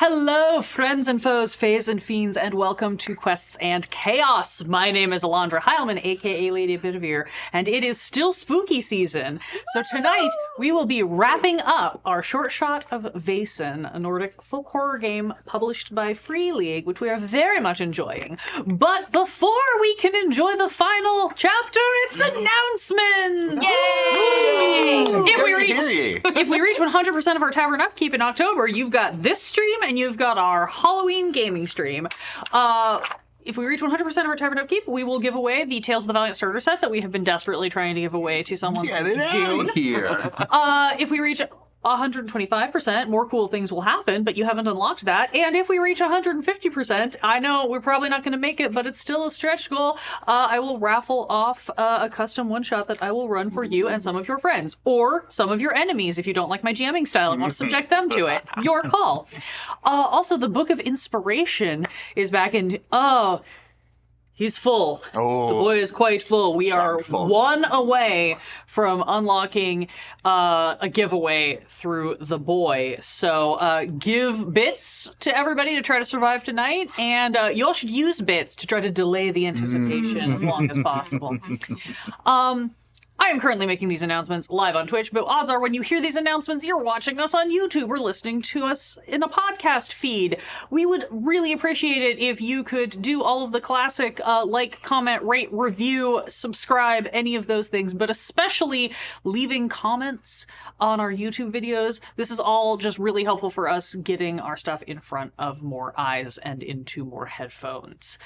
Hello, friends and foes, fays and fiends, and welcome to Quests and Chaos. My name is Alondra Heilman, aka Lady Bitavere, and it is still spooky season. So tonight, we will be wrapping up our short shot of Vaesen, a Nordic folk horror game published by Free League, which we are very much enjoying. But before we can enjoy the final chapter, it's announcements! Yay! If we reach 100% of our tavern upkeep in October, you've got this stream and you've got our Halloween gaming stream. If we reach 100% of our tavern upkeep, we will give away the Tales of the Valiant starter set that we have been desperately trying to give away to someone Get since it June. out of here. If we reach 125%, more cool things will happen, but you haven't unlocked that. And if we reach 150%, I know we're probably not going to make it, but it's still a stretch goal. I will raffle off a custom one-shot that I will run for you and some of your friends, or some of your enemies if you don't like my jamming style and want to subject them to it. Your call. Also, the Book of Inspiration is back in... He's full. Oh. The boy is quite full. We are Full. one away from unlocking a giveaway through the boy. So give bits to everybody to try to survive tonight, and you all should use bits to try to delay the anticipation as long as possible. I am currently making these announcements live on Twitch, but odds are when you hear these announcements, you're watching us on YouTube or listening to us in a podcast feed. We would really appreciate it if you could do all of the classic like, comment, rate, review, subscribe, any of those things, but especially leaving comments on our YouTube videos. This is all just really helpful for us getting our stuff in front of more eyes and into more headphones.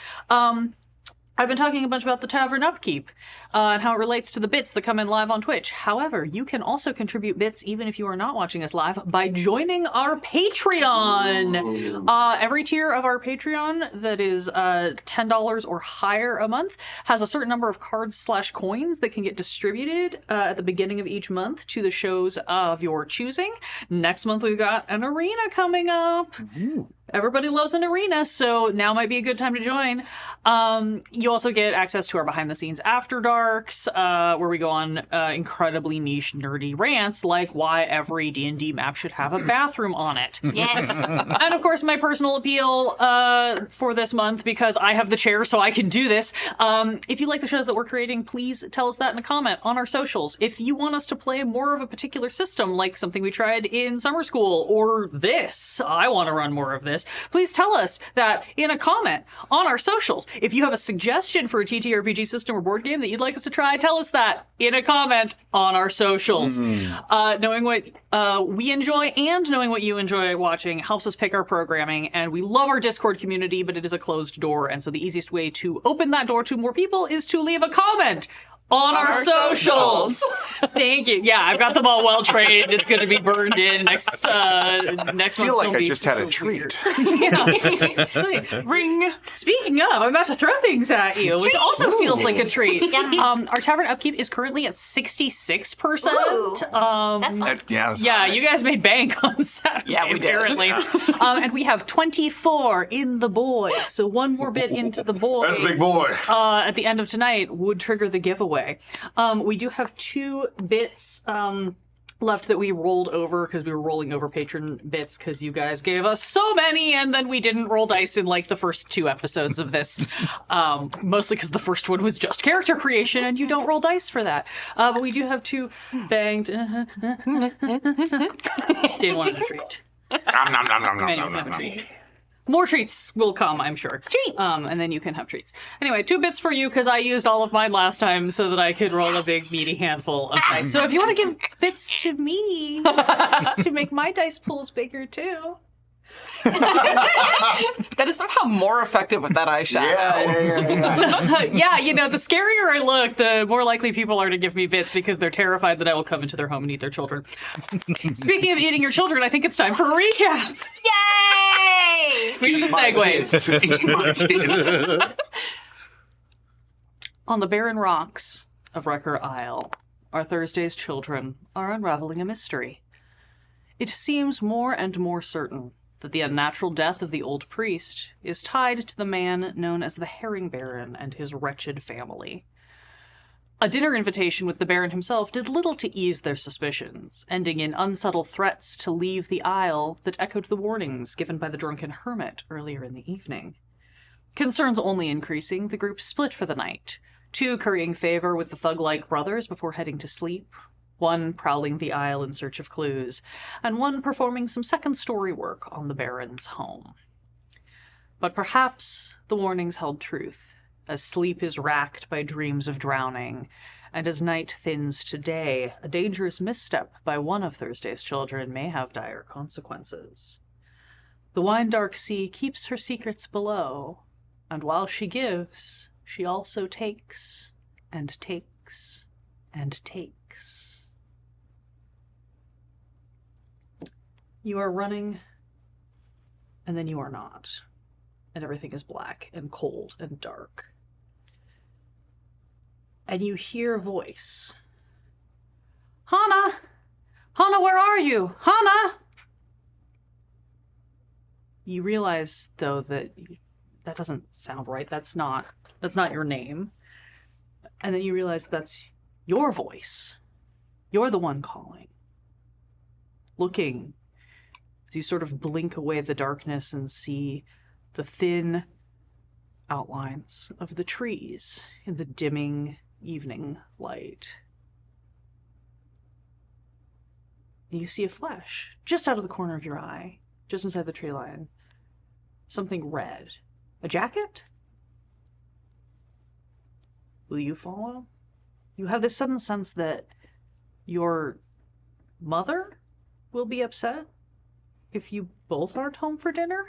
I've been talking a bunch about the tavern upkeep and how it relates to the bits that come in live on Twitch. However, you can also contribute bits even if you are not watching us live by joining our Patreon. Every tier of our Patreon that is $10 or higher a month has a certain number of cards/coins that can get distributed at the beginning of each month to the shows of your choosing. Next month we've got an arena coming up. Everybody loves an arena, so now might be a good time to join. You also get access to our behind-the-scenes After Darks, where we go on incredibly niche, nerdy rants, like why every D&D map should have a bathroom on it. Yes. And of course, my personal appeal for this month, because I have the chair so I can do this. If you like the shows that we're creating, please tell us that in a comment on our socials. If you want us to play more of a particular system, like something we tried in summer school, or this, I want to run more of this, please tell us that in a comment on our socials. If you have a suggestion for a TTRPG system or board game that you'd like us to try, tell us that in a comment on our socials. Knowing what we enjoy and knowing what you enjoy watching helps us pick our programming, and we love our Discord community, but it is a closed door, and so the easiest way to open that door to more people is to leave a comment on our socials. Thank you. Yeah, I've got them all well trained. It's going to be burned in next month. I feel like I just had a treat. Yeah. Ring. Speaking of, I'm about to throw things at you, which also feels like a treat. Our tavern upkeep is currently at 66%. That's You guys made bank on Saturday, we did. apparently. And we have 24 in the boy. So one more bit into the boy. That's a big boy. At the end of tonight would trigger the giveaway. We do have 2 bits left that we rolled over because we were rolling over patron bits because you guys gave us so many, and then we didn't roll dice in like the first 2 episodes of this. Mostly because the first one was just character creation and you don't roll dice for that. But we do have 2 banged. Didn't want a treat. Manuel can have a treat. More treats will come, I'm sure. Treats! And then you can have treats. Anyway, 2 bits for you, because I used all of mine last time so that I could roll a big, meaty handful of dice. So if you want to give bits to me to make my dice pools bigger, too. That is somehow more effective with that eyeshadow. Yeah, you know, the scarier I look, the more likely people are to give me bits because they're terrified that I will come into their home and eat their children. Speaking of eating your children, I think it's time for a recap. Yay! Read the segues. On the barren rocks of Wrecker Isle, our Thursday's children are unraveling a mystery. It seems more and more certain that the unnatural death of the old priest is tied to the man known as the Herring Baron and his wretched family. A dinner invitation with the Baron himself did little to ease their suspicions, ending in unsubtle threats to leave the isle that echoed the warnings given by the drunken hermit earlier in the evening. Concerns only increasing, the group split for the night, 2 currying favor with the thug-like brothers before heading to sleep, 1 prowling the isle in search of clues, and 1 performing some second-story work on the Baron's home. But perhaps the warnings held truth, as sleep is racked by dreams of drowning, and as night thins to day, a dangerous misstep by one of Thursday's children may have dire consequences. The wine-dark sea keeps her secrets below, and while she gives, she also takes, and takes, and takes. You are running, and then you are not, and everything is black and cold and dark. And you hear a voice. Hana! Hana, where are you? Hana! You realize, though, that doesn't sound right. That's not your name. And then you realize that's your voice. You're the one calling. Looking as you sort of blink away the darkness and see the thin outlines of the trees in the dimming evening light. You see a flash just out of the corner of your eye, just inside the tree line. Something red. A jacket? Will you follow? You have this sudden sense that your mother will be upset if you both aren't home for dinner.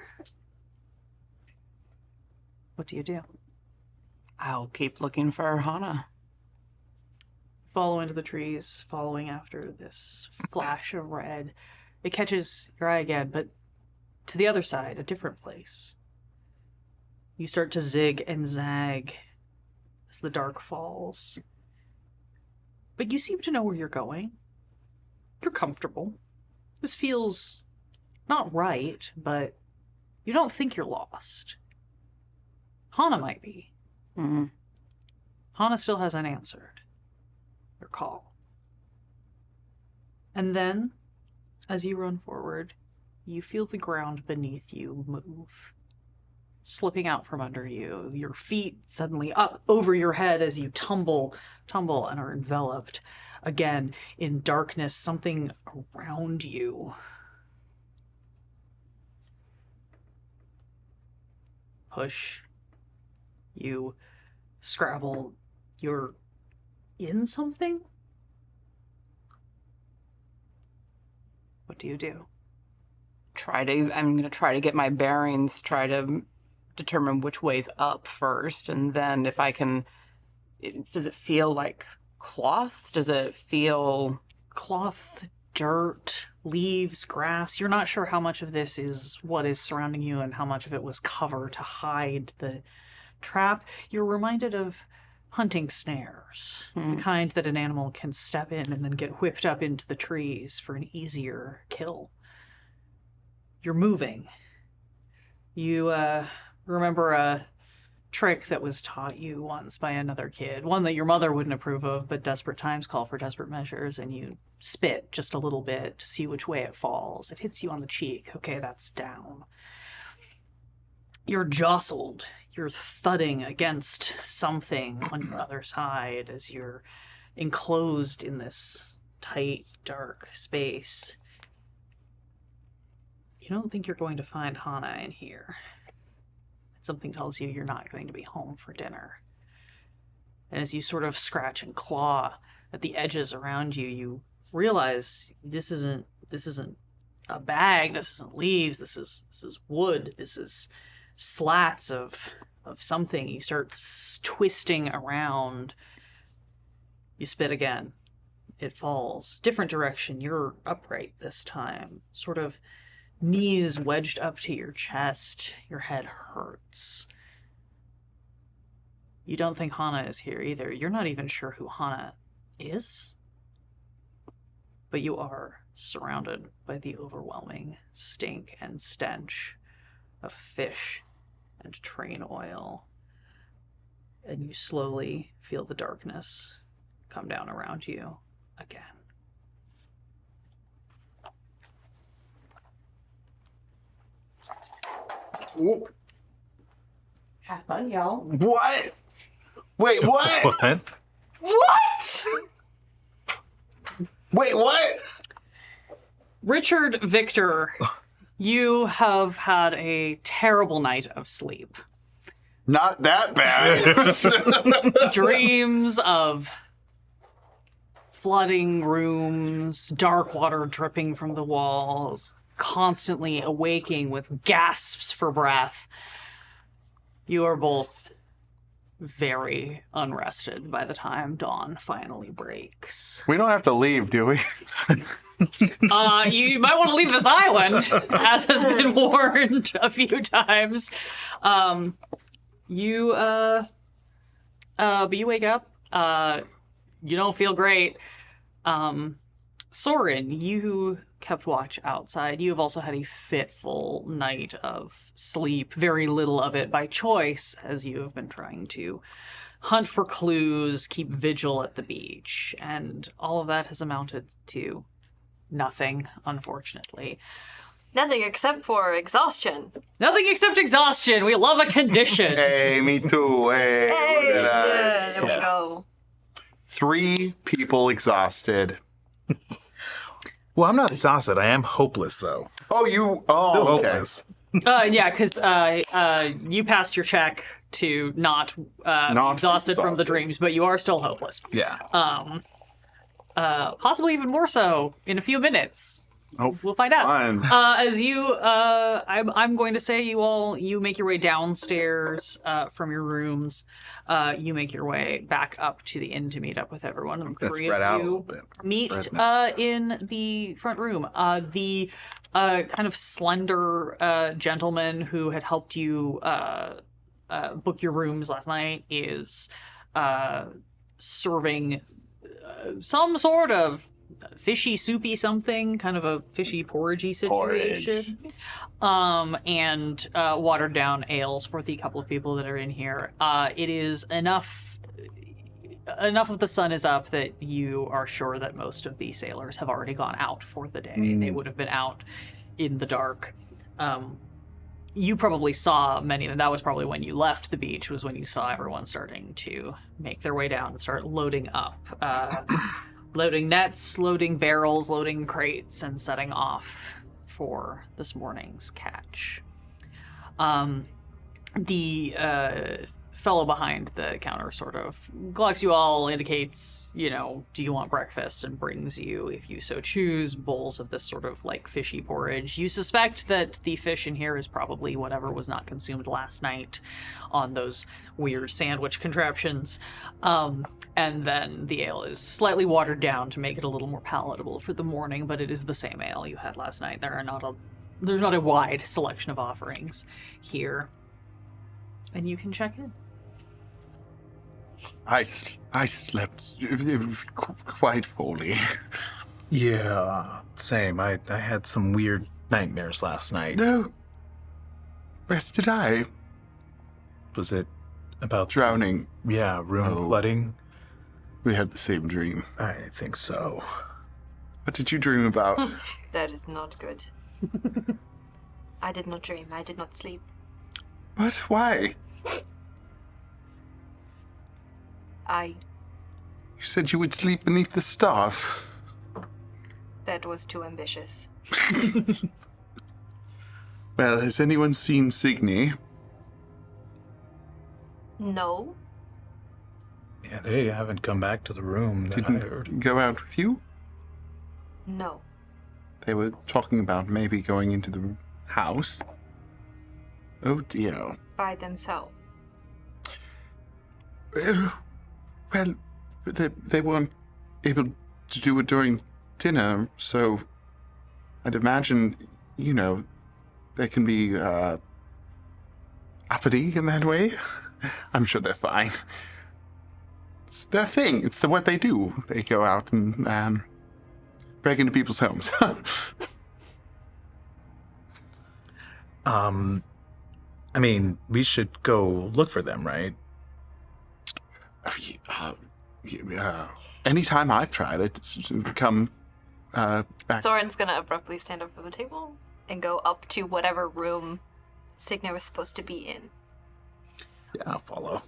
What do you do? I'll keep looking for Hana. Follow into the trees, following after this flash of red. It catches your eye again, but to the other side, a different place. You start to zig and zag as the dark falls. But you seem to know where you're going. You're comfortable. This feels not right, but you don't think you're lost. Hana might be. Mm-hmm. Hana still hasn't answered your call. And then, as you run forward, you feel the ground beneath you move, slipping out from under you, your feet suddenly up over your head as you tumble and are enveloped again in darkness, something around you. Push. You scrabble. You're in something? What do you do? I'm going to try to get my bearings, try to determine which way's up first, and then if I can, does it feel like cloth? Does it feel... Cloth, dirt, leaves, grass. You're not sure how much of this is what is surrounding you and how much of it was cover to hide the trap. You're reminded of hunting snares, the kind that an animal can step in and then get whipped up into the trees for an easier kill. You're moving. You remember a trick that was taught you once by another kid, one that your mother wouldn't approve of, but desperate times call for desperate measures, and you spit just a little bit to see which way it falls. It hits you on the cheek. Okay, that's down. You're jostled. You're thudding against something on your other side as you're enclosed in this tight, dark space. You don't think you're going to find Hana in here. Something tells you you're not going to be home for dinner. And as you sort of scratch and claw at the edges around you, you realize this isn't a bag, this isn't leaves, this is wood, this is slats of something. You start twisting around. You spit again. It falls. Different direction. You're upright this time. Sort of knees wedged up to your chest. Your head hurts. You don't think Hana is here either. You're not even sure who Hana is. But you are surrounded by the overwhelming stink and stench of fish and train oil. And you slowly feel the darkness come down around you again. Have fun, y'all. What? Wait, what? What? What? Wait, what? Richard Victor, you have had a terrible night of sleep. Not that bad. Dreams of flooding rooms, dark water dripping from the walls, constantly awaking with gasps for breath. You are both very unrested by the time dawn finally breaks. We don't have to leave, do we? You might want to leave this island, as has been warned a few times. But you wake up. You don't feel great. Soren, you kept watch outside. You have also had a fitful night of sleep, very little of it by choice, as you have been trying to hunt for clues, keep vigil at the beach, and all of that has amounted to nothing, unfortunately. Nothing except for exhaustion. Nothing except exhaustion. We love a condition. Hey, me too. Hey, look at us. There we go. 3 people exhausted. Well, I'm not exhausted. I am hopeless, though. Oh, you. Oh, Still okay. hopeless. Yeah, because you passed your check to not exhausted from the exhausted. dreams, but you are still hopeless. Yeah. Possibly even more so in a few minutes. Oh, We'll find out. fun. As you, I'm going to say you make your way downstairs from your rooms. You make your way back up to the inn to meet up with everyone. And Let's 3 spread of out a you little bit. meet in the front room. The kind of slender gentleman who had helped you book your rooms last night is serving some sort of fishy, soupy something, kind of a fishy porridgey situation. And watered down ales for the couple of people that are in here. It is enough of the sun is up that you are sure that most of the sailors have already gone out for the day. They would have been out in the dark. You probably saw many of them. That was probably when you left the beach, was when you saw everyone starting to make their way down and start loading up. Loading nets, loading barrels, loading crates, and setting off for this morning's catch. The fellow behind the counter sort of glucks you all, indicates, do you want breakfast, and brings you, if you so choose, bowls of this sort of like fishy porridge. You suspect that the fish in here is probably whatever was not consumed last night on those weird sandwich contraptions. And then the ale is slightly watered down to make it a little more palatable for the morning, but it is the same ale you had last night. There's not a wide selection of offerings here. And you can check in. I slept quite poorly. Yeah, same. I had some weird nightmares last night. No. Where's did I? Was it about Drowning. Yeah, room Oh. flooding? We had the same dream. I think so. What did you dream about? That is not good. I did not dream. I did not sleep. What? Why? You You said you would sleep beneath the stars. that was too ambitious. Well, has anyone seen Signy? No. Yeah, they haven't come back to the room that I heard. Didn't go out with you? No. They were talking about maybe going into the house. Oh dear. By themselves. Well, they weren't able to do it during dinner, so I'd imagine, they can be uppity in that way. I'm sure they're fine. It's their thing. It's what they do. They go out and break into people's homes. I mean, we should go look for them, right? Anytime I've tried it, it's come back. Soren's gonna abruptly stand up from the table and go up to whatever room Signa was supposed to be in. Yeah, I'll follow.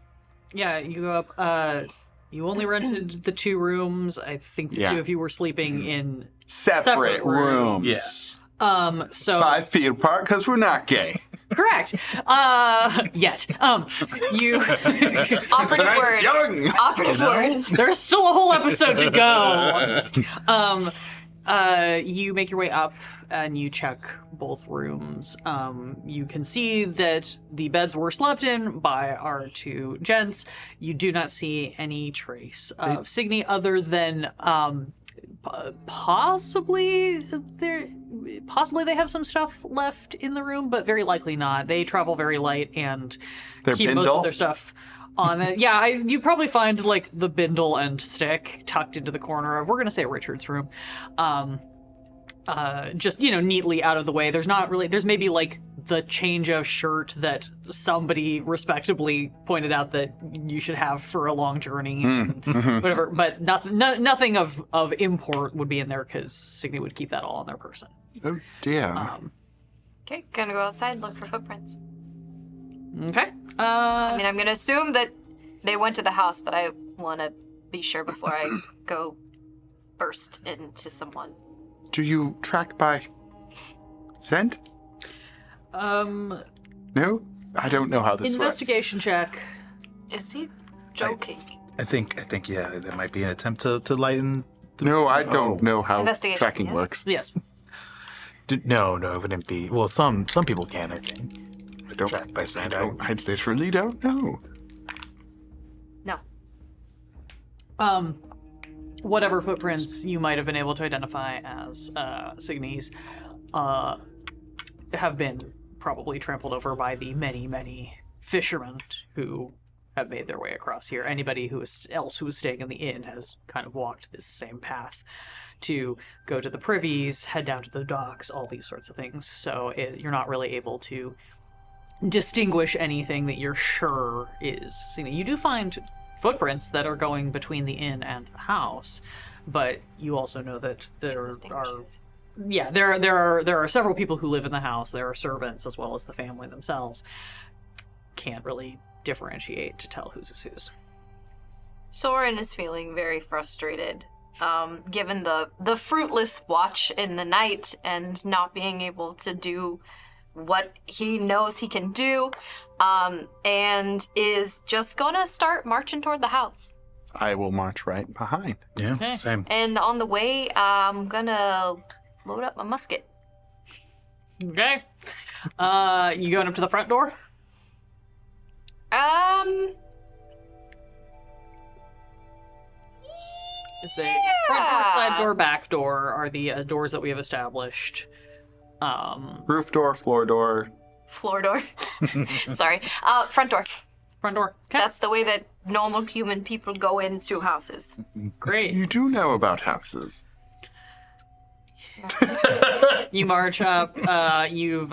Yeah, you go up. You only rented the 2 rooms. I think the Yeah. 2 of you were sleeping in Separate rooms. Yeah. so 5 feet apart because we're not gay. correct. Yet. You Operative Night's word. young. Operative word. there's still a whole episode to go. You make your way up and you check both rooms. You can see that the beds were slept in by our 2 gents. You do not see any trace of Signy other than possibly they have some stuff left in the room, but very likely not. They travel very light and Their keep most bindle? of their stuff on it. Yeah, you probably find like the bindle and stick tucked into the corner of, we're gonna say, Richard's room. Just, neatly out of the way. There's maybe like the change of shirt that somebody respectably pointed out that you should have for a long journey, and whatever. But nothing of import would be in there because Signy would keep that all on their person. Oh dear. Okay, gonna go outside and look for footprints. Okay. I mean, I'm gonna assume that they went to the house, but I want to be sure before I go burst into someone. Do you track by scent? No? I don't know how this Investigation check. Is he joking? I think, yeah, that might be an attempt to lighten. works. No, I don't know how Investigation, tracking yes. works. Yes. No, it wouldn't be. Well, some people can, I think. I don't. Track by scent. I literally don't know. No. Whatever footprints you might have been able to identify as Signy's have been probably trampled over by the many, many fishermen who have made their way across here. Anybody who is staying in the inn has kind of walked this same path to go to the privies, head down to the docks, all these sorts of things. So you're not really able to distinguish anything that you're sure is Signy. You do find footprints that are going between the inn and the house, but you also know that there are several people who live in the house. There are servants as well as the family themselves. Can't really differentiate to tell whose is whose. Soren is feeling very frustrated, given the fruitless watch in the night and not being able to do what he knows he can do, and is just gonna start marching toward the house. I will march right behind. Yeah, Okay. same. And on the way, I'm gonna load up my musket. Okay. You going up to the front door? It's a front door, side door, back door are the doors that we have established. Roof door, floor door. Floor door. Sorry. Front door. Front door. Okay. That's the way that normal human people go into houses. Great. You do know about houses. You march up. You're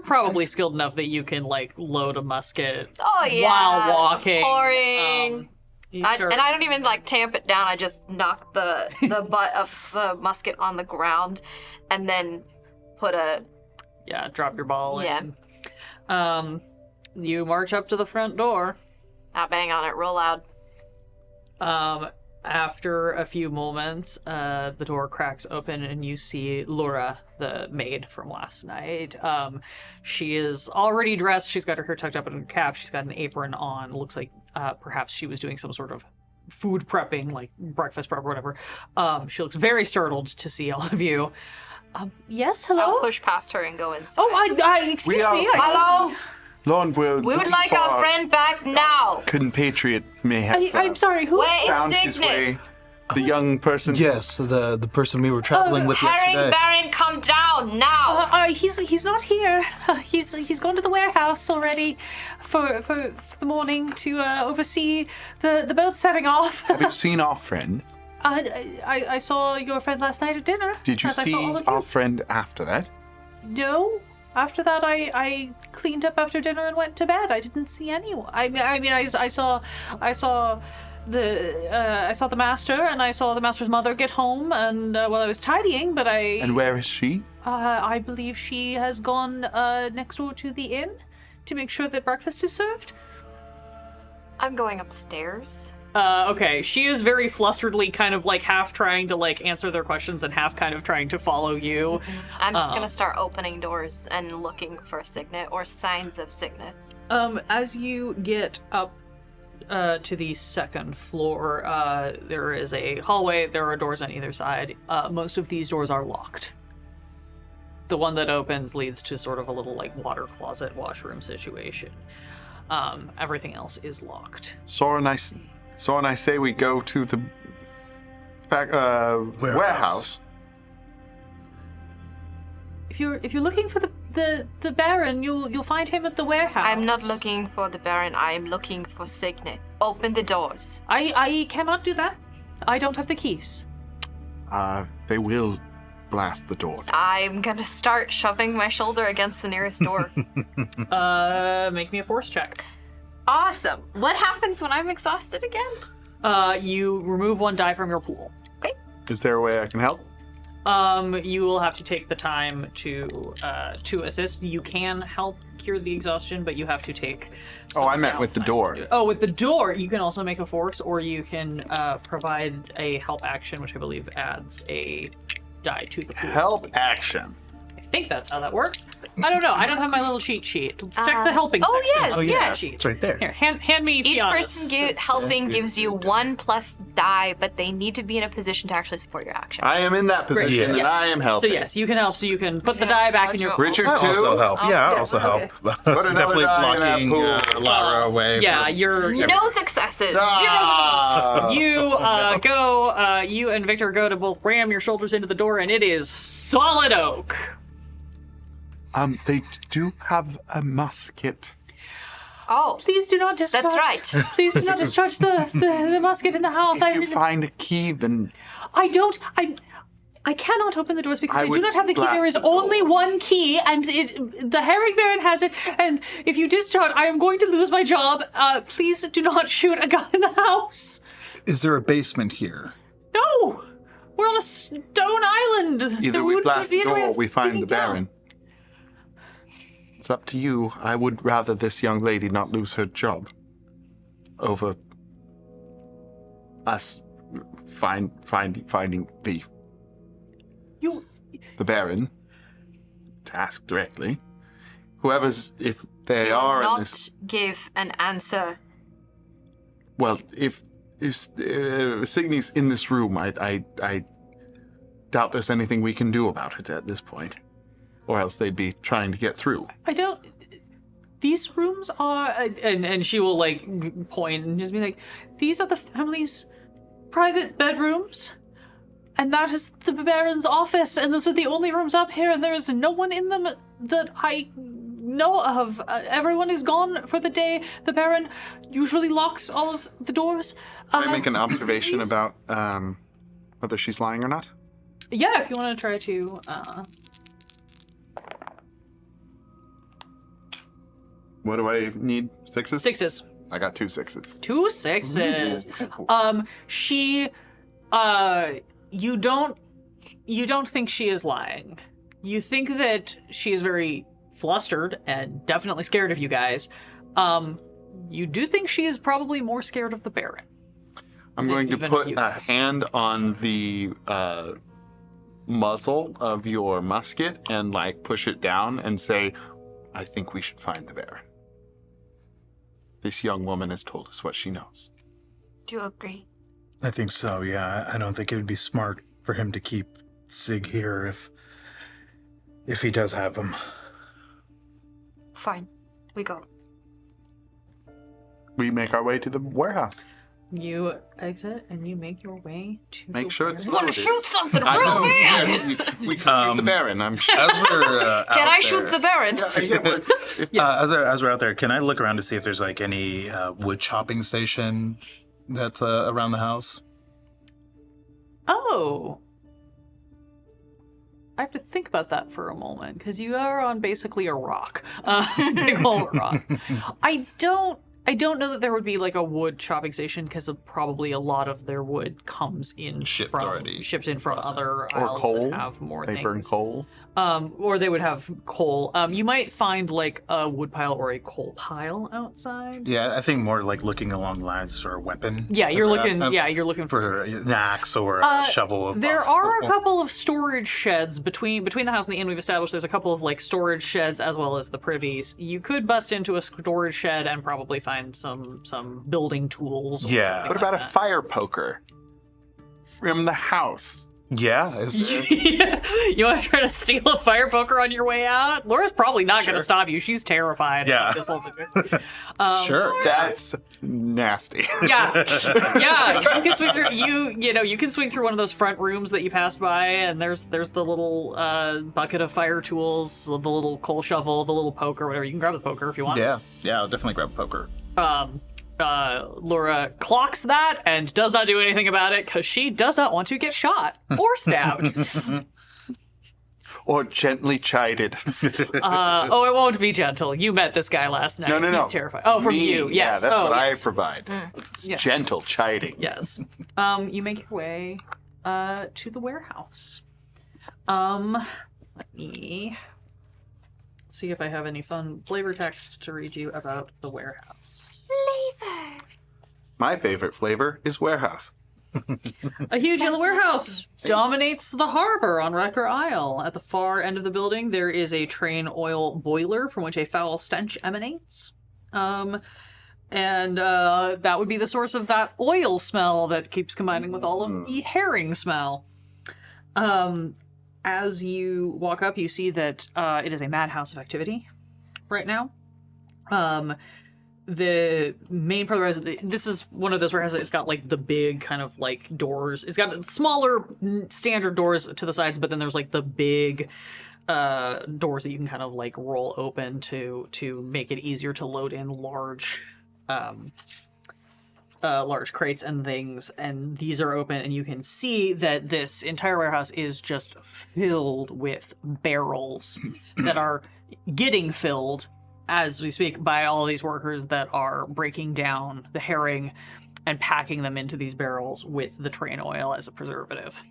probably skilled enough that you can like load a musket Oh yeah. while walking. Pouring. You I start- don't even like tamp it down. I just knock the butt of the musket on the ground, and then put a drop your ball. Yeah. In. You march up to the front door. I bang on it real loud. After a few moments, the door cracks open and you see Laura, the maid from last night. She is already dressed. She's got her hair tucked up in a cap. She's got an apron on. Looks like perhaps she was doing some sort of food prepping, like breakfast prep or whatever. She looks very startled to see all of you. Yes, hello? I'll push past her and go inside. Oh, excuse We are- me. Hello. Lord, We would like our friend back now. compatriot may have I'm sorry, who? Where is found his Signet? way. The young person. Yes, the person we were traveling with Herring yesterday. Baron, come down now. He's not here. He's gone to the warehouse already for the morning to oversee the boat setting off. Have you seen our friend? I saw your friend last night at dinner. Did you as I see saw all of you. our friend after that? No. After that, I cleaned up after dinner and went to bed. I didn't see anyone. I mean, I saw I saw the master, and I saw the master's mother get home, and while I was tidying, but And where is she? I believe she has gone next door to the inn to make sure that breakfast is served. I'm going upstairs. Okay, she is very flusteredly kind of like half trying to like answer their questions and half kind of trying to follow you. I'm just gonna start opening doors and looking for Signet or signs of Signet. As you get up to the second floor, there is a hallway. There are doors on either side. Most of these doors are locked. The one that opens leads to sort of a little like water closet, washroom situation. Everything else is locked. Sora and I say we go to the back, warehouse. If you're looking for the Baron, you'll find him at the warehouse. I'm not looking for the Baron. I am looking for Signet. Open the doors. I cannot do that. I don't have the keys. They will blast the door. I'm gonna start shoving my shoulder against the nearest door. Make me a force check. Awesome. What happens when I'm exhausted again? You remove one die from your pool. Is there a way I can help? You will have to take the time to assist. You can help cure the exhaustion, but you have to take. Oh, I meant with the door. Oh, with the door, you can also make a force, or you can provide a help action, which I believe adds a die to the pool. Help action. I think that's how that works. I don't know. I don't have my little cheat sheet. Check the helping oh, section. yes, of the yes. cheat sheet. It's right there. Here, hand me Each Tiana's. person helping gives you 1+ die, but they need to be in a position to actually support your action. I am in that position, Yes. and I am helping. So yes, you can help. So you can put the die back in your. Richard, I too? also help. Yeah, I yes, also okay. help. another Definitely die in that blocking pool. Lara away. Yeah, from- you're No successes. Ah! you and Victor go to both ram your shoulders into the door, and it is solid oak. They do have a musket. Oh, Please do not discharge. that's right. Please do not discharge the musket in the house. If you find a key, then I cannot open the doors because I I do would not have the key. blast There is the door. only one key, and the Herring Baron has it. And if you discharge, I am going to lose my job. Please do not shoot a gun in the house. Is there a basement here? No, we're on a stone island. either There we would blast be the a way door or of we find digging the down. Baron. It's up to you. I would rather this young lady not lose her job over us finding the Baron to ask directly. Whoever's, if they are in Not this, give an answer. well, if Signy's in this room, I doubt there's anything we can do about it at this point, or else they'd be trying to get through. I don't. These rooms are, and she will like point and just be like, these are the family's private bedrooms, and that is the Baron's office, and those are the only rooms up here, and there is no one in them that I know of. Everyone is gone for the day. The Baron usually locks all of the doors. Can I make an observation about whether she's lying or not? Yeah, if you want to try to. What do I need? 6s? 6s. I got 2 6s. 2 6s. She, you don't think she is lying. You think that she is very flustered and definitely scared of you guys. You do think she is probably more scared of the Baron. I'm going to even put you a guys. hand on the muzzle of your musket and like push it down and say, I think we should find the Baron. This young woman has told us what she knows. Do you agree? I think so, yeah. I don't think it would be smart for him to keep Sig here if he does have him. Fine. We go. We make our way to the warehouse. You exit and you make your way to. Make the sure it's warehouse. loaded. Shoot something I real know, bad. yes, we can shoot the Baron, I'm sure. As we're Can I shoot the Baron? as we're out there, can I look around to see if there's like any wood chopping station that's around the house? Oh. I have to think about that for a moment, because you are on basically a rock. Big old rock. I don't I don't know that there would be like a wood chopping station because probably a lot of their wood comes in Shipped from already, other Or isles coal. that have more They things. burn coal. Or they would have coal. You might find like a wood pile or a coal pile outside. Yeah, I think more like looking along the lines for a weapon. Yeah, you're looking. Yeah, You're looking for. for an axe or a shovel. If There possible. are a couple of storage sheds between the house and the inn. We've established there's a couple of like storage sheds as well as the privies. You could bust into a storage shed and probably find some building tools. or Yeah. something What about like a fire poker from the house? Yeah. Is there... You want to try to steal a fire poker on your way out? Laura's probably not going to Sure. stop you. She's terrified. Yeah. Of this whole situation. Sure. That's nasty. Yeah, you can swing through. You can swing through one of those front rooms that you passed by, and there's the little bucket of fire tools, the little coal shovel, the little poker, whatever. You can grab the poker if you want. Yeah. Yeah. I'll definitely grab a poker. Laura clocks that and does not do anything about it because she does not want to get shot or stabbed. Or gently chided. It won't be gentle. You met this guy last night. No. He's terrified. Oh, from Me, you. Yes. Yeah, that's oh, what yes. I provide. It's Yes. gentle chiding. Yes. You make your way to the warehouse. Let me see if I have any fun flavor text to read you about the warehouse. My favorite flavor is warehouse. A huge yellow warehouse dominates the harbor on Wrecker Isle. At the far end of the building, there is a train oil boiler from which a foul stench emanates. And that would be the source of that oil smell that keeps combining with all of the herring smell. As you walk up, you see that it is a madhouse of activity right now. The main part of the warehouse, this is one of those warehouses, it's got like the big kind of like doors. It's got smaller standard doors to the sides, but then there's like the big doors that you can kind of like roll open to make it easier to load in large crates and things, and these are open, and you can see that this entire warehouse is just filled with barrels that are getting filled as we speak by all of these workers that are breaking down the herring and packing them into these barrels with the train oil as a preservative.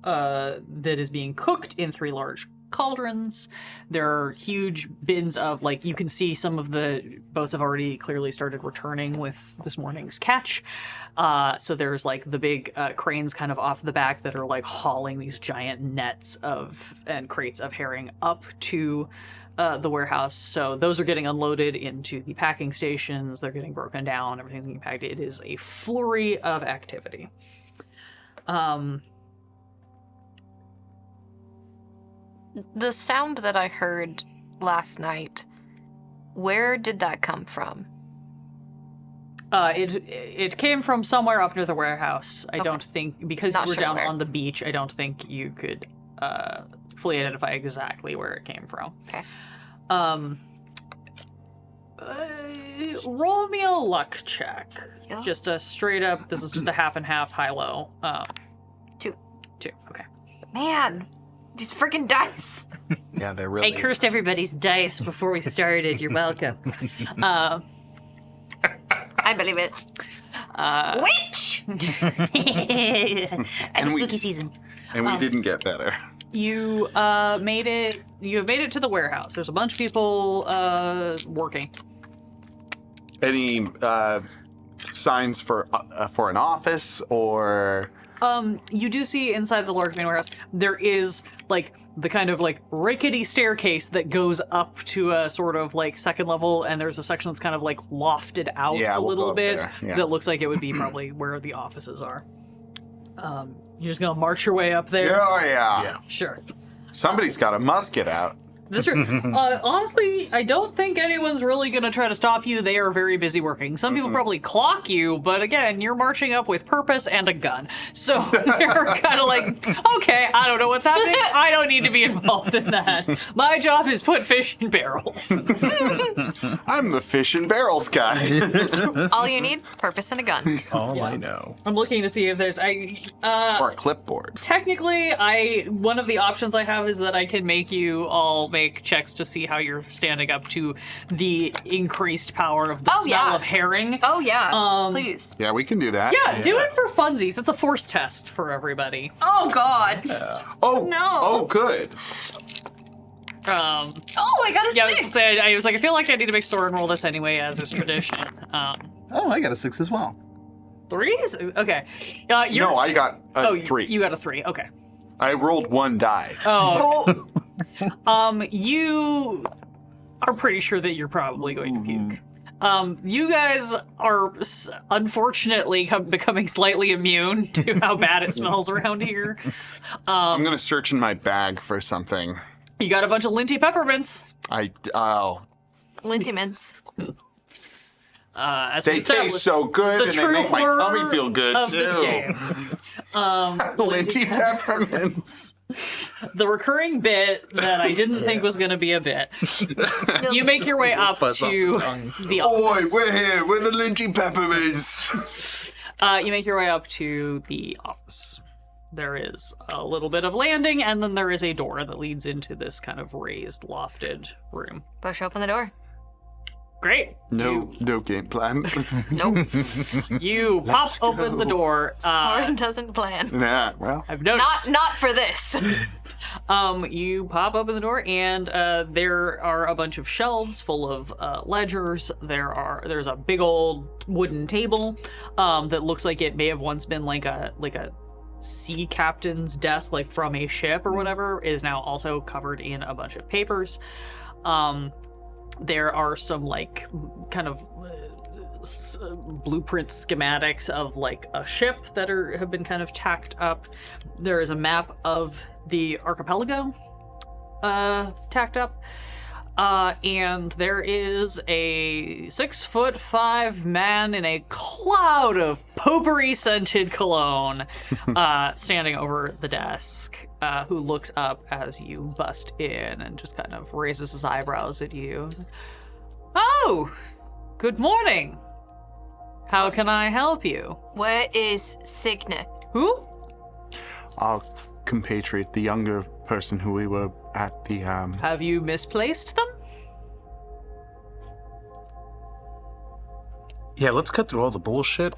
That is being cooked in 3 large cauldrons. There are huge bins of, like, you can see some of the boats have already clearly started returning with this morning's catch. So there's like the big cranes kind of off the back that are like hauling these giant nets and crates of herring up to the warehouse. So those are getting unloaded into the packing stations. They're getting broken down. Everything's getting packed. It is a flurry of activity. The sound that I heard last night, where did that come from? It came from somewhere up near the warehouse. I don't think, because Not we're sure down where. on the beach, I don't think you could fully identify exactly where it came from. Okay. Roll me a luck check. Yeah. Just a straight up, this is just a half and half, high-low. 2. 2, okay. Man, these freaking dice. Yeah, they're really. I cursed everybody's dice before we started. You're welcome. I believe it. Witch! and we- spooky season. And we didn't get better. You have made it to the warehouse. There's a bunch of people working. Any signs for an office or? You do see inside the large main warehouse, there is like the kind of like rickety staircase that goes up to a sort of like second level, and there's a section that's kind of like lofted out Yeah, a we'll little go up bit there, yeah. that looks like it would be probably where the offices are. You're just gonna march your way up there? Oh yeah. Sure. Somebody's got a musket out. That's true. Honestly, I don't think anyone's really going to try to stop you. They are very busy working. Some people probably clock you, but again, you're marching up with purpose and a gun. So they're kind of like, okay, I don't know what's happening. I don't need to be involved in that. My job is put fish in barrels. I'm the fish and barrels guy. All you need, purpose and a gun. All I know. I'm looking to see if there's... Or a clipboard. Technically, one of the options I have is that I can make you all make make checks to see how you're standing up to the increased power of the Oh, smell yeah. of herring. Oh yeah, please. Yeah, we can do that. Yeah, do it for funsies. It's a force test for everybody. Oh God. Oh, No. Oh, good. Oh, I got a Yeah, I was 6. gonna say, I was like, I feel like I need to make Soren roll this anyway, as is tradition. Oh, I got a 6 as well. 3s? Okay. You're, No, I got a 3. You got a 3. Okay. I rolled 1 die. Oh. You are pretty sure that you're probably going to puke. You guys are unfortunately becoming slightly immune to how bad it smells around here. I'm gonna search in my bag for something. You got a bunch of linty peppermints. Linty mints. As They we taste established, so good, the and they true make my horror tummy feel good of too. this game. Linty peppermints. The recurring bit that I didn't think was going to be a bit. You make your way up Fuzz off to the tongue. the Oi, office. we're here. We're the Linty peppermints. You make your way up to the office. There is a little bit of landing, and then there is a door that leads into this kind of raised, lofted room. Push open the door. Great. No game plan. Nope. You pop open the door. Soren doesn't plan. Nah, well. I've noticed. Not for this. You pop open the door, and there are a bunch of shelves full of ledgers. There's a big old wooden table that looks like it may have once been like a sea captain's desk, like from a ship or whatever, is now also covered in a bunch of papers. There are some like kind of blueprint schematics of like a ship that have been kind of tacked up. There is a map of the archipelago tacked up. And there is a 6'5" man in a cloud of potpourri scented cologne standing over the desk, who looks up as you bust in and just kind of raises his eyebrows at you. Oh, good morning. How can I help you? Where is Signet? Who? Our compatriot, the younger person who we were at the, Have you misplaced them? Yeah, let's cut through all the bullshit.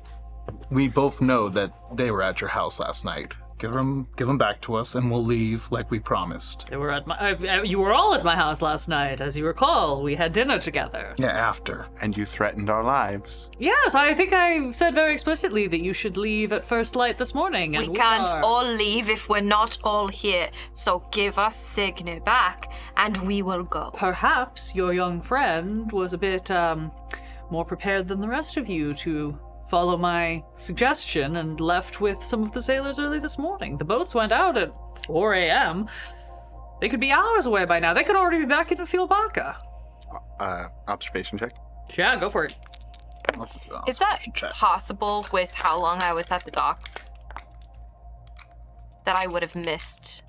We both know that they were at your house last night. Give them back to us, and we'll leave like we promised. They were at my. You were all at my house last night, as you recall. We had dinner together. Yeah, after. and you threatened our lives. Yes, I think I said very explicitly that you should leave at first light this morning. And We can't are. all leave if we're not all here. So give us Signet back, and we will go. Perhaps your young friend was a bit more prepared than the rest of you to follow my suggestion and left with some of the sailors early this morning. The boats went out at 4 a.m. They could be hours away by now. They could already be back in Filbaka. Observation check. Yeah, go for it. Is that possible with how long I was at the docks? That I would have missed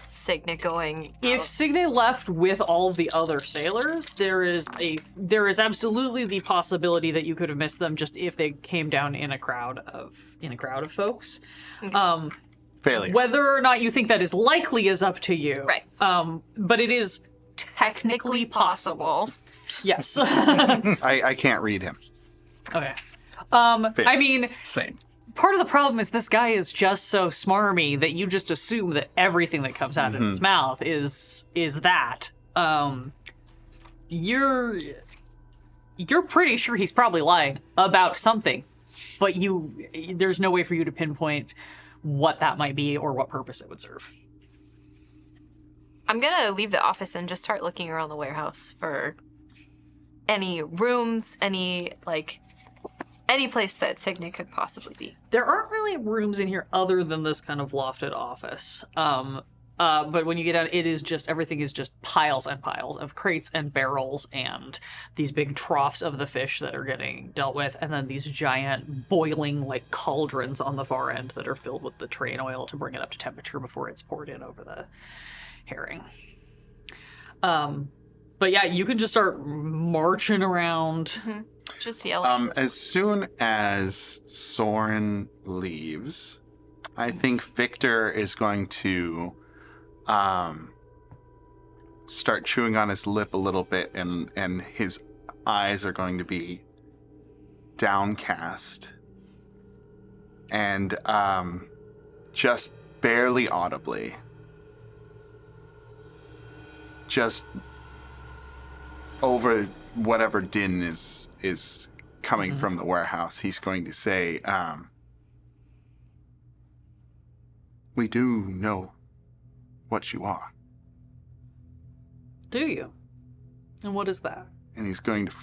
Signet going. If out? Signet left with all of the other sailors, there is absolutely the possibility that you could have missed them just if they came down in a crowd of folks. Failure. Whether or not you think that is likely is up to you. Right. But it is Technically possible. yes. I can't read him. Okay. I mean, Same. part of the problem is this guy is just so smarmy that you just assume that everything that comes out of his mouth is that. You're pretty sure he's probably lying about something, but there's no way for you to pinpoint what that might be or what purpose it would serve. I'm gonna leave the office and just start looking around the warehouse for any rooms, any place that Signet could possibly be. There aren't really rooms in here other than this kind of lofted office. But when you get out, everything is just piles and piles of crates and barrels and these big troughs of the fish that are getting dealt with, and then these giant boiling like cauldrons on the far end that are filled with the train oil to bring it up to temperature before it's poured in over the herring. But yeah, you can just start marching around. Just yelling. As soon as Soren leaves, I think Victor is going to start chewing on his lip a little bit, and his eyes are going to be downcast. And just barely audibly, just over whatever din is coming from the warehouse, he's going to say, we do know what you are. Do you? And what is that? And he's going to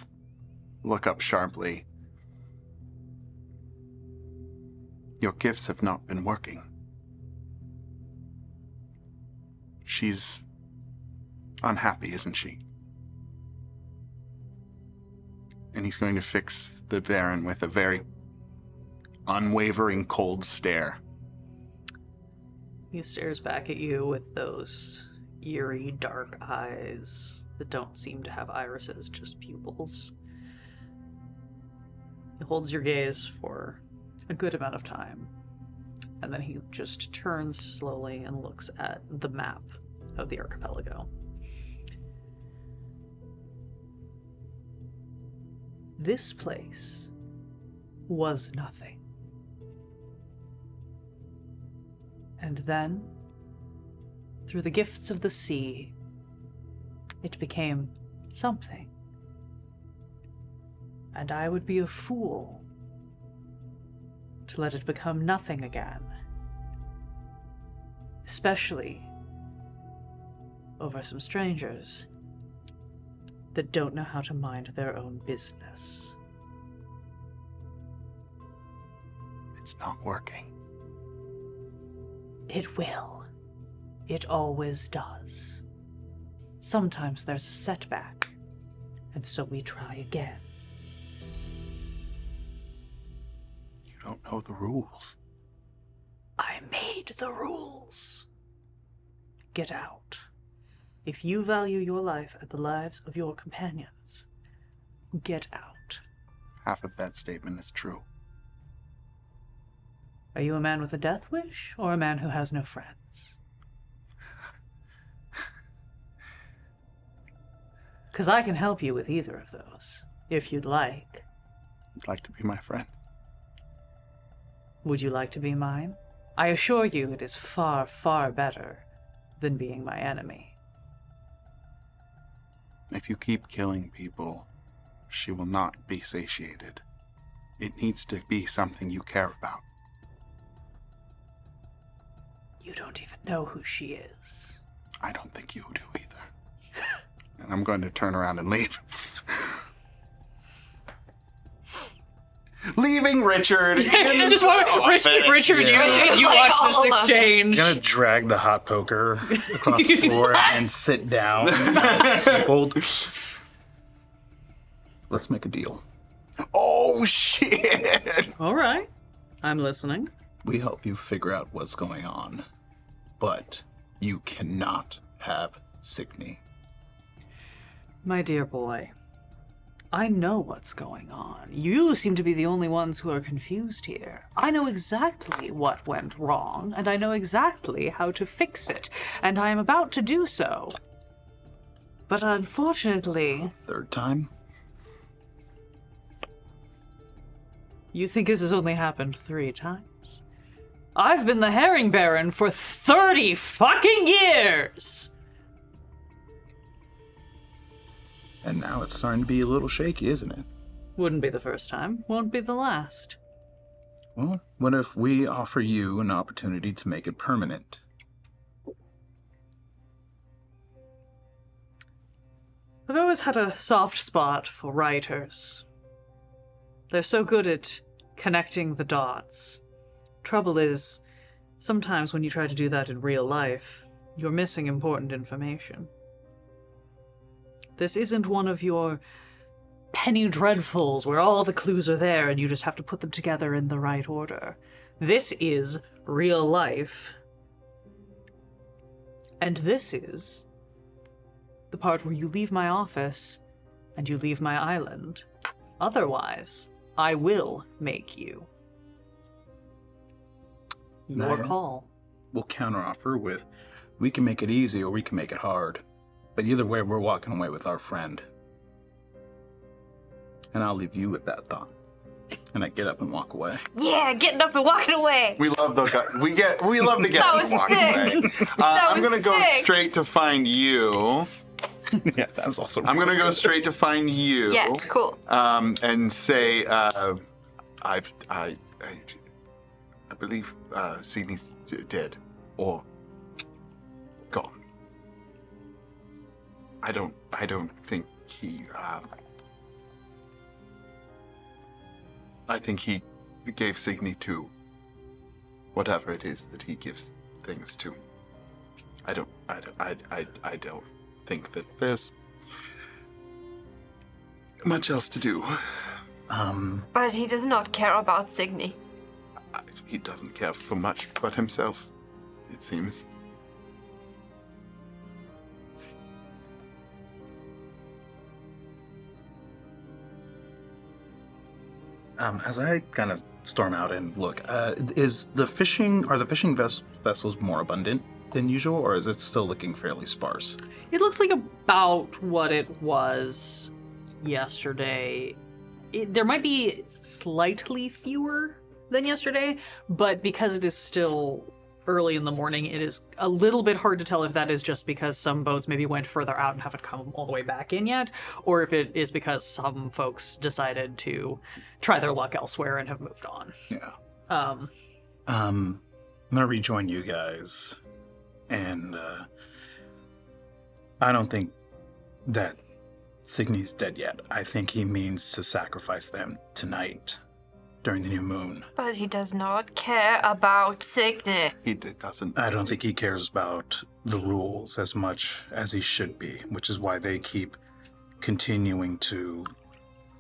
look up sharply. Your gifts have not been working. She's unhappy, isn't she? And he's going to fix the Baron with a very unwavering, cold stare. He stares back at you with those eerie, dark eyes that don't seem to have irises, just pupils. He holds your gaze for a good amount of time, and then he just turns slowly and looks at the map of the archipelago. This place was nothing. And then, through the gifts of the sea, it became something. And I would be a fool to let it become nothing again. Especially over some strangers that don't know how to mind their own business. It's not working. It will. It always does. Sometimes there's a setback, and so we try again. You don't know the rules. I made the rules. Get out. If you value your life and the lives of your companions, get out. Half of that statement is true. Are you a man with a death wish, or a man who has no friends? Because I can help you with either of those, if you'd like. I'd like to be my friend. Would you like to be mine? I assure you it is far, far better than being my enemy. If you keep killing people, she will not be satiated. It needs to be something you care about. You don't even know who she is. I don't think you do either. And I'm going to turn around and leave. Leaving Richard. Just Richard, you Like, watch hold this on. exchange. I'm gonna drag the hot poker across the floor and sit down. Stippled. Let's make a deal. Oh, shit. All right. I'm listening. We help you figure out what's going on, but you cannot have Signe. My dear boy, I know what's going on. You seem to be the only ones who are confused here. I know exactly what went wrong, and I know exactly how to fix it, and I am about to do so. But unfortunately, Third time? you think this has only happened 3 times? I've been the Herring Baron for 30 fucking years! And now it's starting to be a little shaky, isn't it? Wouldn't be the first time, won't be the last. Well, what if we offer you an opportunity to make it permanent? I've always had a soft spot for writers. They're so good at connecting the dots. Trouble is, sometimes when you try to do that in real life, you're missing important information. This isn't one of your penny dreadfuls where all the clues are there and you just have to put them together in the right order. This is real life. And this is the part where you leave my office and you leave my island. Otherwise, I will make you. Your Nah. call. We'll counteroffer with, we can make it easy or we can make it hard. But either way, we're walking away with our friend. And I'll leave you with that thought. And I get up and walk away. Yeah, getting up and walking away. We love those guys. We love to get That up was and walk sick. away. That I'm was gonna go sick. straight to find you. Yeah, that was also. I'm gonna go straight to find you. Yeah, cool. And say, I believe Sydney's dead or gone. I don't think he. I think he gave Signy to whatever it is that he gives things to. I don't think that there's much else to do. But he does not care about Signy. He doesn't care for much but himself, it seems. As I kind of storm out and look, are the fishing vessels more abundant than usual, or is it still looking fairly sparse? It looks like about what it was yesterday. There might be slightly fewer than yesterday, but because it is still early in the morning, it is a little bit hard to tell if that is just because some boats maybe went further out and haven't come all the way back in yet, or if it is because some folks decided to try their luck elsewhere and have moved on. Yeah. Um, I'm gonna rejoin you guys, and I don't think that Signy's dead yet. I think he means to sacrifice them tonight during the new moon. But he does not care about Signy. He doesn't. I don't think he cares about the rules as much as he should be, which is why they keep continuing to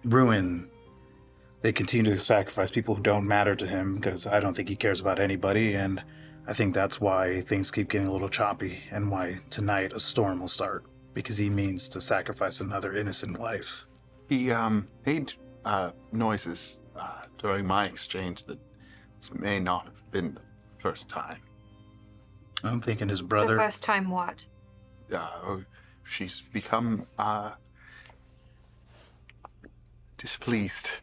ruin. They continue to sacrifice people who don't matter to him, because I don't think he cares about anybody, and I think that's why things keep getting a little choppy, and why tonight a storm will start, because he means to sacrifice another innocent life. He made noises during my exchange that this may not have been the first time. I'm thinking his The brother. first time what? She's become displeased.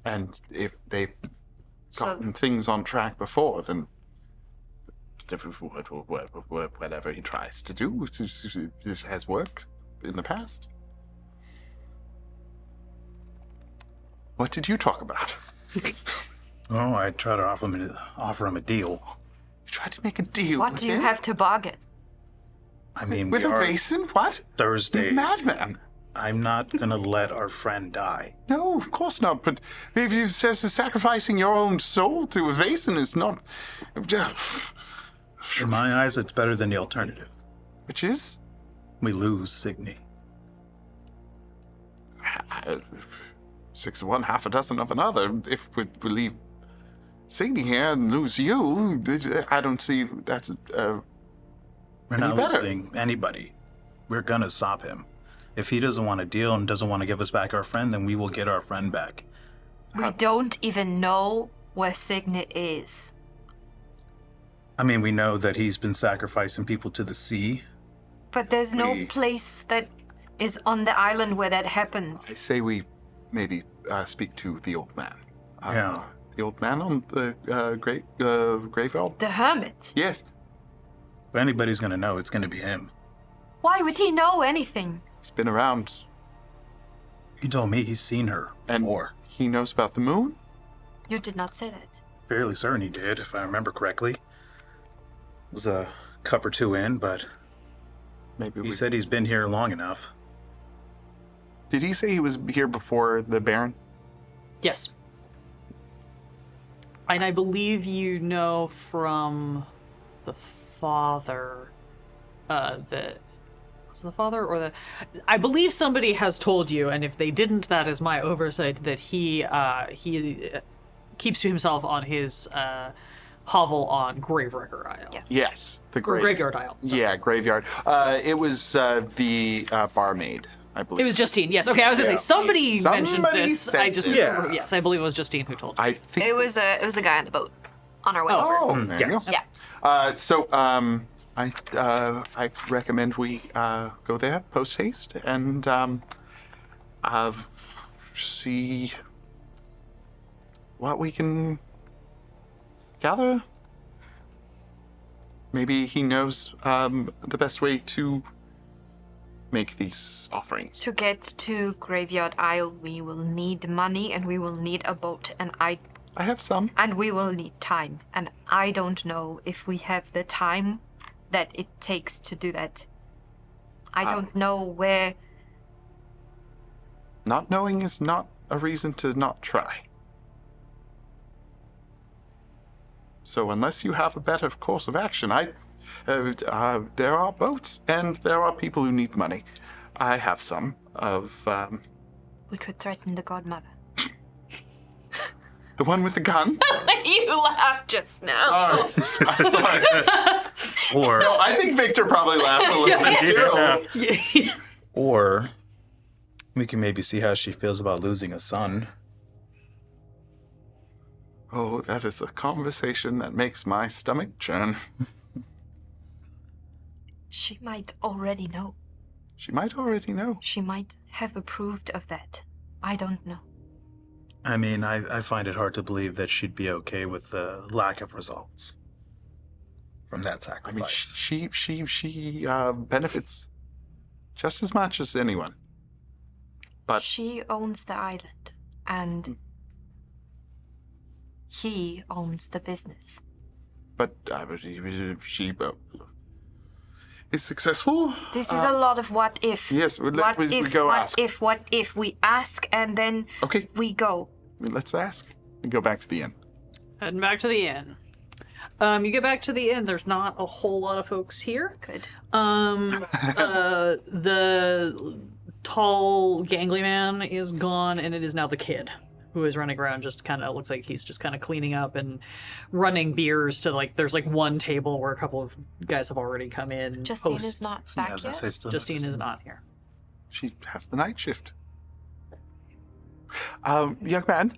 And if they've gotten things on track before, then whatever he tries to do it has worked in the past. What did you talk about? Oh, I tried to offer him a deal. You tried to make a deal What with do you him? have to bargain? I mean, With we a are Vaesen? What? Thursday. You madman. I'm not gonna let our friend die. No, of course not. But if you says sacrificing your own soul to a Vaesen is not... In my eyes, it's better than the alternative. Which is? We lose Signy. 6 of one, half a dozen of another. If we leave Signy here and lose you, I don't see that's We're any not better. losing anybody. We're gonna stop him. If he doesn't want to deal and doesn't want to give us back our friend, then we will get our friend back. We don't even know where Signy is. I mean, we know that he's been sacrificing people to the sea. But there's no We- place that is on the island where that I happens. say we maybe speak to the old man. Yeah. The old man on the graveyard? The hermit. Yes. If anybody's gonna know, it's gonna be him. Why would he know anything? He's been around He told me he's seen her and before. he knows about the moon? You did not say that. Fairly certain he did, if I remember correctly. It was a cup or two in, but Maybe he said he's been here long enough. Did he say he was here before the Baron? yes. And I believe you know from the father that... Was it the father or the... I believe somebody has told you, and if they didn't, that is my oversight, that he keeps to himself on his hovel on Gravewrecker Isle. Yes. Yes. The Or Graveyard Isle. sorry. Yeah, graveyard. It was the barmaid, I believe. It was Justine, yes. Okay, I was going to say, somebody mentioned Somebody this. said I just... it. Yeah. Yes, I believe it was Justine who told me. I think. It was a guy on the boat on our way over. Oh, there you yes. go. Yeah. So, I recommend we go there post haste and see what we can gather. Maybe he knows the best way to make these offerings. To get to Graveyard Isle, we will need money and we will need a boat, and I have some. And we will need time, and I don't know if we have the time that it takes to do that. I don't know where. Not knowing is not a reason to not try. So unless you have a better course of action, there are boats and there are people who need money. I have some of. We could threaten the godmother. The one with the gun? You laughed just now. Sorry. Or No, I think Victor probably laughed a little bit too. or we can maybe see how she feels about losing a son. Oh, that is a conversation that makes my stomach churn. She might already know. She might already know. She might have approved of that. I don't know. I mean, I find it hard to believe that she'd be okay with the lack of results from that I mean, sacrifice. she benefits just as much as anyone. But She owns the island, and he owns the business. but she is successful. This is a lot of what if. Yes, we What go what ask. what if we ask and then Okay, we go. let's ask and go back to the inn. Heading back to the inn. You get back to the inn. There's not a whole lot of folks here. Good. The tall, gangly man is gone, and it is now the kid who is running around. Just kind of looks like he's just kind of cleaning up and running beers to there's one table where a couple of guys have already come in. Justine post- is not Yeah, back as I yet. say, still Justine noticing. is not here. She has the night shift. Young man.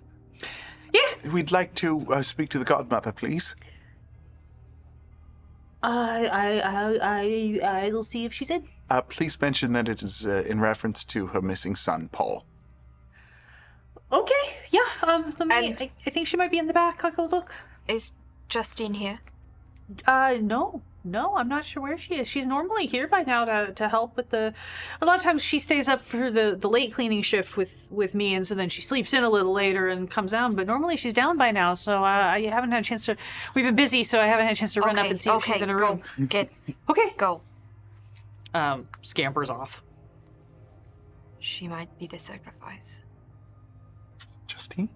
Yeah. We'd like to speak to the godmother, please. I'll see if she's in. Please mention that it is in reference to her missing son, Paul. Okay. Yeah. Let me. And- I think she might be in the back. I'll go look. Is Justine here? No, I'm not sure where she is. She's normally here by now to help with a lot of times she stays up for the late cleaning shift with me, and so then she sleeps in a little later and comes down, but normally she's down by now, so I haven't had a chance to, we've been busy, so I haven't had a chance to run up and see if she's in her room. Get Okay. go. Scampers off. She might be the sacrifice. Justine?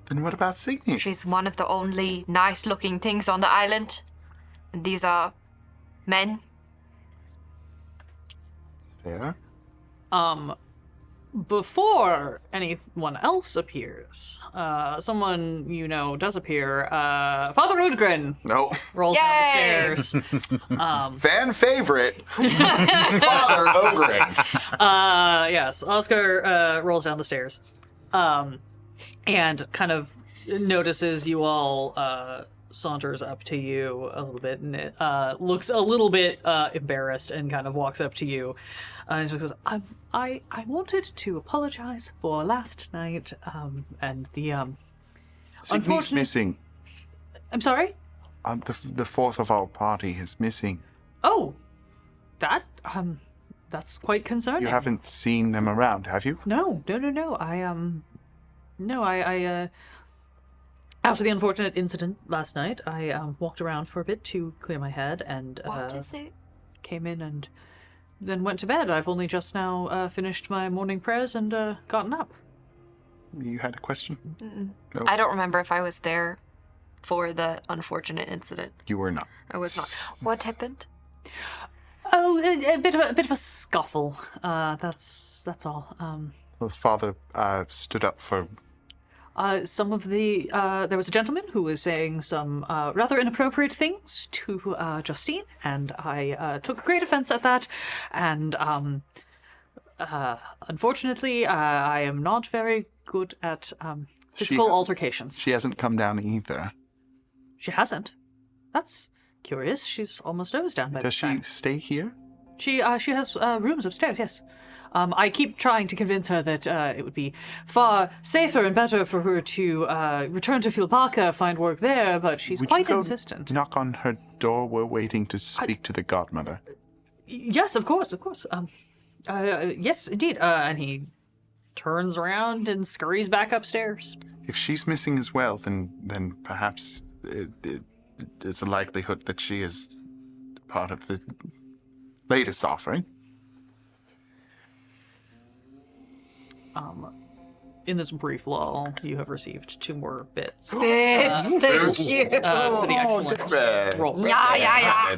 Then what about Signy? She's one of the only nice-looking things on the island. And these are men. Fair. Before anyone else appears, someone does appear. Father Udgren No. rolls Yay! down the stairs. Fan favorite. Father Ogren. Yes, Oscar rolls down the stairs, and kind of notices you all. Saunters up to you a little bit, and it looks a little bit embarrassed, and kind of walks up to you, and just goes, "I wanted to apologize for last night, and the Signy's Unfortunate- missing. I'm sorry. The fourth of our party is missing. Oh, that's quite concerning. You haven't seen them around, have you? No. I after the unfortunate incident last night, I walked around for a bit to clear my head, and What is it? came in and then went to bed. I've only just now finished my morning prayers and gotten up. You had a question? No. I don't remember if I was there for the unfortunate incident. You were not. I was not. What happened? Oh, a bit of a scuffle. That's all. The father stood up for. Some of the there was a gentleman who was saying some rather inappropriate things to Justine, and I took great offense at that. And unfortunately, I am not very good at physical altercations. She hasn't come down either. She hasn't. That's curious. She's almost always down by Does this she time. stay here? She has rooms upstairs, yes. I keep trying to convince her that it would be far safer and better for her to return to Philparka, find work there, but she's Would quite you go insistent. knock on her door? We're waiting to speak to the godmother. Yes, of course, of course. Yes, indeed. And he turns around and scurries back upstairs. If she's missing as well, then perhaps it's a likelihood that she is part of the latest offering. In this brief lull, you have received 2 more bits for Bits, thank you. the excellent roll. Yeah.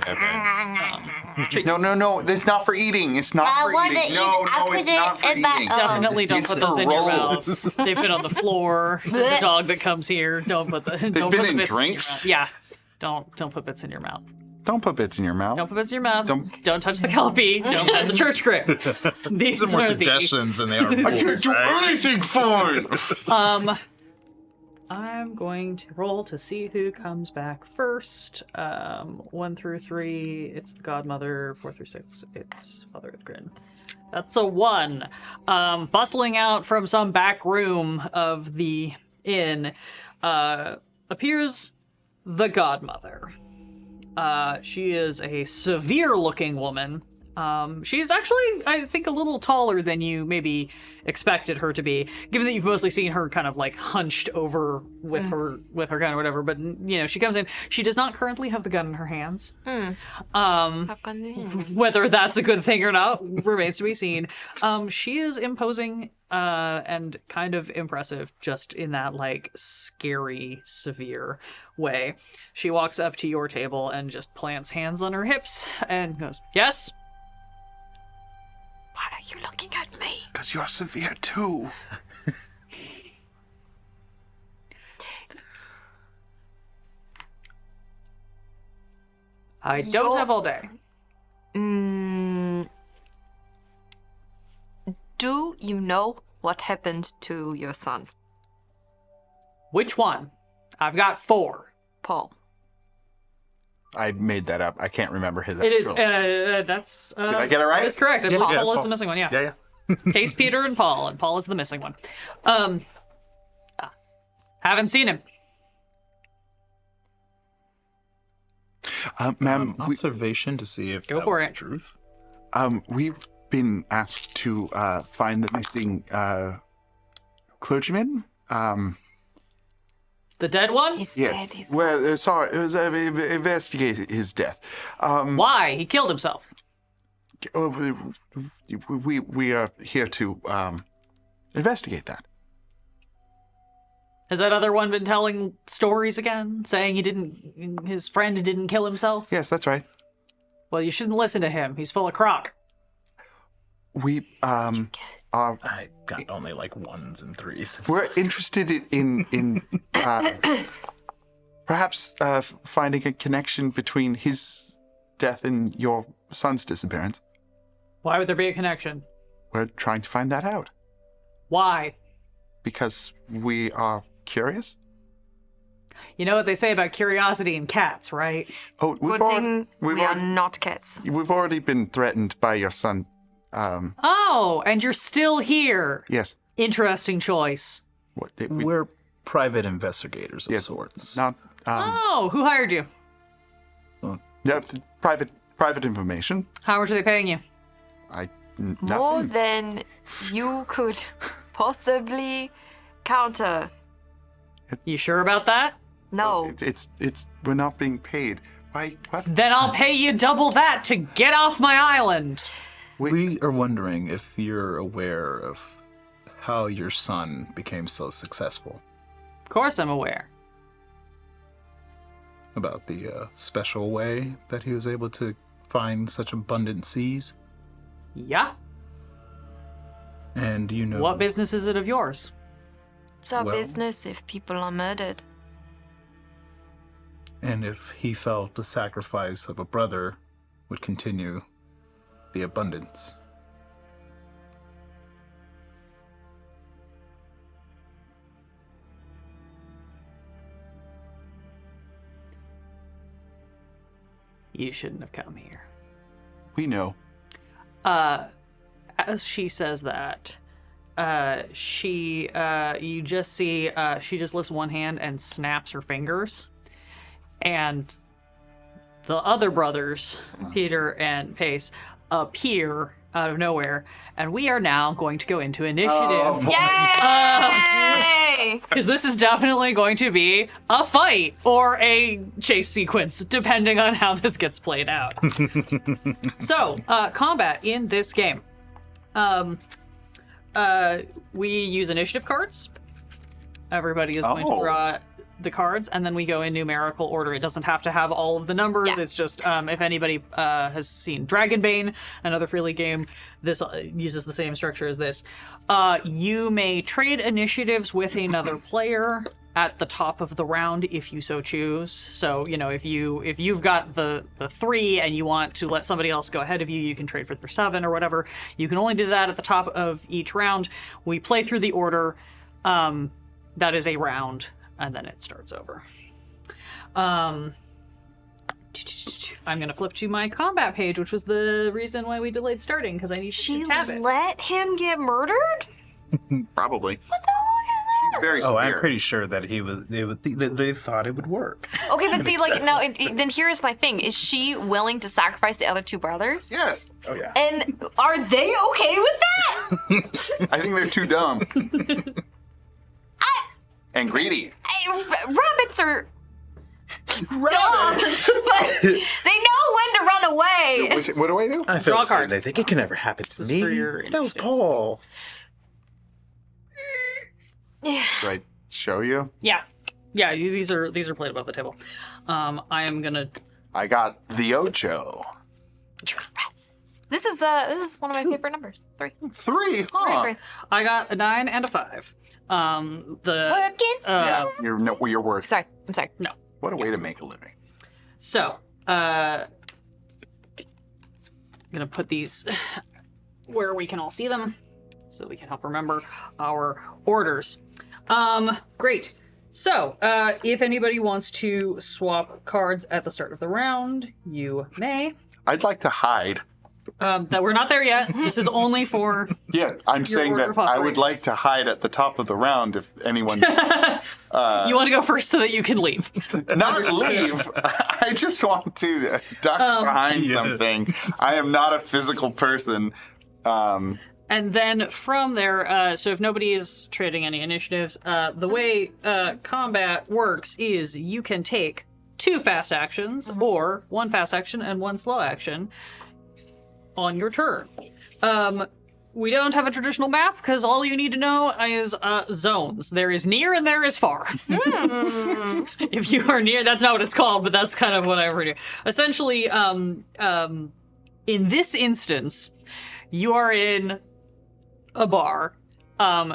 Treats. No, it's not for eating. It's not I for wanna eating. eat- No, I it's put it not for in my- eating. Definitely don't It's put for those in your rolls. mouth. They've been on the floor. There's a dog that comes here. Don't put the. Don't been put the in bits drinks? In your mouth. Yeah. Don't put bits in your mouth. Don't put bits in your mouth. Don't put bits in your mouth. Don't- Don't touch the kelpie. Don't pet the church crypt. These These are more are suggestions than they are I can't rules, do right? anything for it. I'm going to roll to see who comes back first. 1 through 3, it's the godmother. 4 through 6, it's Father Edgrin. That's a 1. Bustling out from some back room of the inn appears the godmother. She is a severe-looking woman. She's actually, I think, a little taller than you maybe expected her to be, given that you've mostly seen her kind of like hunched over with her gun or whatever. But you know, she comes in. She does not currently have the gun in her hands. Whether that's a good thing or not remains to be seen. She is imposing and kind of impressive, just in that like scary, severe way. She walks up to your table and just plants hands on her hips and goes, "Yes." Why are you looking at me? Because you're severe too. I don't have all day. Do you know what happened to your son, Which one? I've got 4. Paul? I made that up. I can't remember his It is. actual. That's. Did I get it right? That's correct. Yeah, Paul it's is Paul. the missing one. Yeah. Yeah. Case Peter and Paul is the missing one. Haven't seen him. Ma'am, Observation to see if Go that for was it. the truth. we've been asked to find the missing clergyman. The dead one? He's Yes. dead. He's Well, sorry, it was investigate his death. Why? He killed himself. We are here to investigate that. Has that other one been telling stories again, saying his friend didn't kill himself? Yes, that's right. Well, you shouldn't listen to him. He's full of crock. We are I got only like 1s and 3s. we're interested in perhaps finding a connection between his death and your son's disappearance. Why would there be a connection? We're trying to find that out Why? because we are curious. You know what they say about curiosity in cats, right? Oh, good thing we are not cats. we've already been threatened by your son. Oh, and you're still here. Yes. Interesting choice. What did we? We're private investigators of Yes, sorts. Not. Oh, who hired you? Yeah, private information. How much are they paying you? More Nothing. than you could possibly counter. You sure about that? No. It's we're not being paid. Why? What? Then I'll pay you double that to get off my island. We are wondering if you're aware of how your son became so successful. Of course I'm aware. About the special way that he was able to find such abundant seas. Yeah? And you know... What business is it of yours? It's our Well- business if people are murdered. And if he felt the sacrifice of a brother would continue the abundance. You shouldn't have come here. We know. As she says that, you just see, she just lifts one hand and snaps her fingers. And the other brothers, Peter and Pace, appear out of nowhere. And we are now going to go into initiative. Yay! Because this is definitely going to be a fight or a chase sequence, depending on how this gets played out. So, combat in this game. We use initiative cards. Everybody is going to draw the cards, and then we go in numerical order. It doesn't have to have all of the numbers. Yeah. It's just if anybody has seen Dragonbane, another Free League game, this uses the same structure as this. You may trade initiatives with another player at the top of the round if you so choose. So, you know, if you've got the 3 and you want to let somebody else go ahead of you, you can trade for their 7 or whatever. You can only do that at the top of each round. We play through the order. That is a round, and then it starts over. I'm going to flip to my combat page, which was the reason why we delayed starting, because I need She to tab it. let him get murdered? Probably. What the fuck is She's very Oh, I'm severe. pretty sure that they thought it would work. that? Okay, but see, like, now, then here's my thing. Is she willing to sacrifice the other 2 brothers? Yes. Oh yeah. And are they okay with that? I think they're too dumb. And greedy. Rabbits are dumb, but they know when to run away. What do I do? I feel Draw a the same. card. They think it can never happen to This is me. for your That was initiative. Paul. Do I show you? Yeah. Yeah, these are played above the table. I am going to... I got the Ocho. This is one of my favorite numbers. 3. 3, huh? 3. I got a 9 and a 5. Working. Yeah, you're worth. Sorry, I'm sorry. No. What a way to make a living. So, I'm gonna put these where we can all see them, so we can help remember our orders. Great. So, if anybody wants to swap cards at the start of the round, you may. I'd like to hide. That we're not there yet. This is only for... Yeah, I'm saying order that of I would operation. like to hide at the top of the round if anyone... you want to go first so that you can leave. Not leave. I just want to duck behind something. I am not a physical person. And then from there, so if nobody is trading any initiatives, the way combat works is you can take 2 fast actions or 1 fast action and 1 slow action on your turn. We don't have a traditional map because all you need to know is zones. There is near and there is far. If you are near, that's not what it's called, but that's kind of what I refer to. Essentially, in this instance, you are in a bar.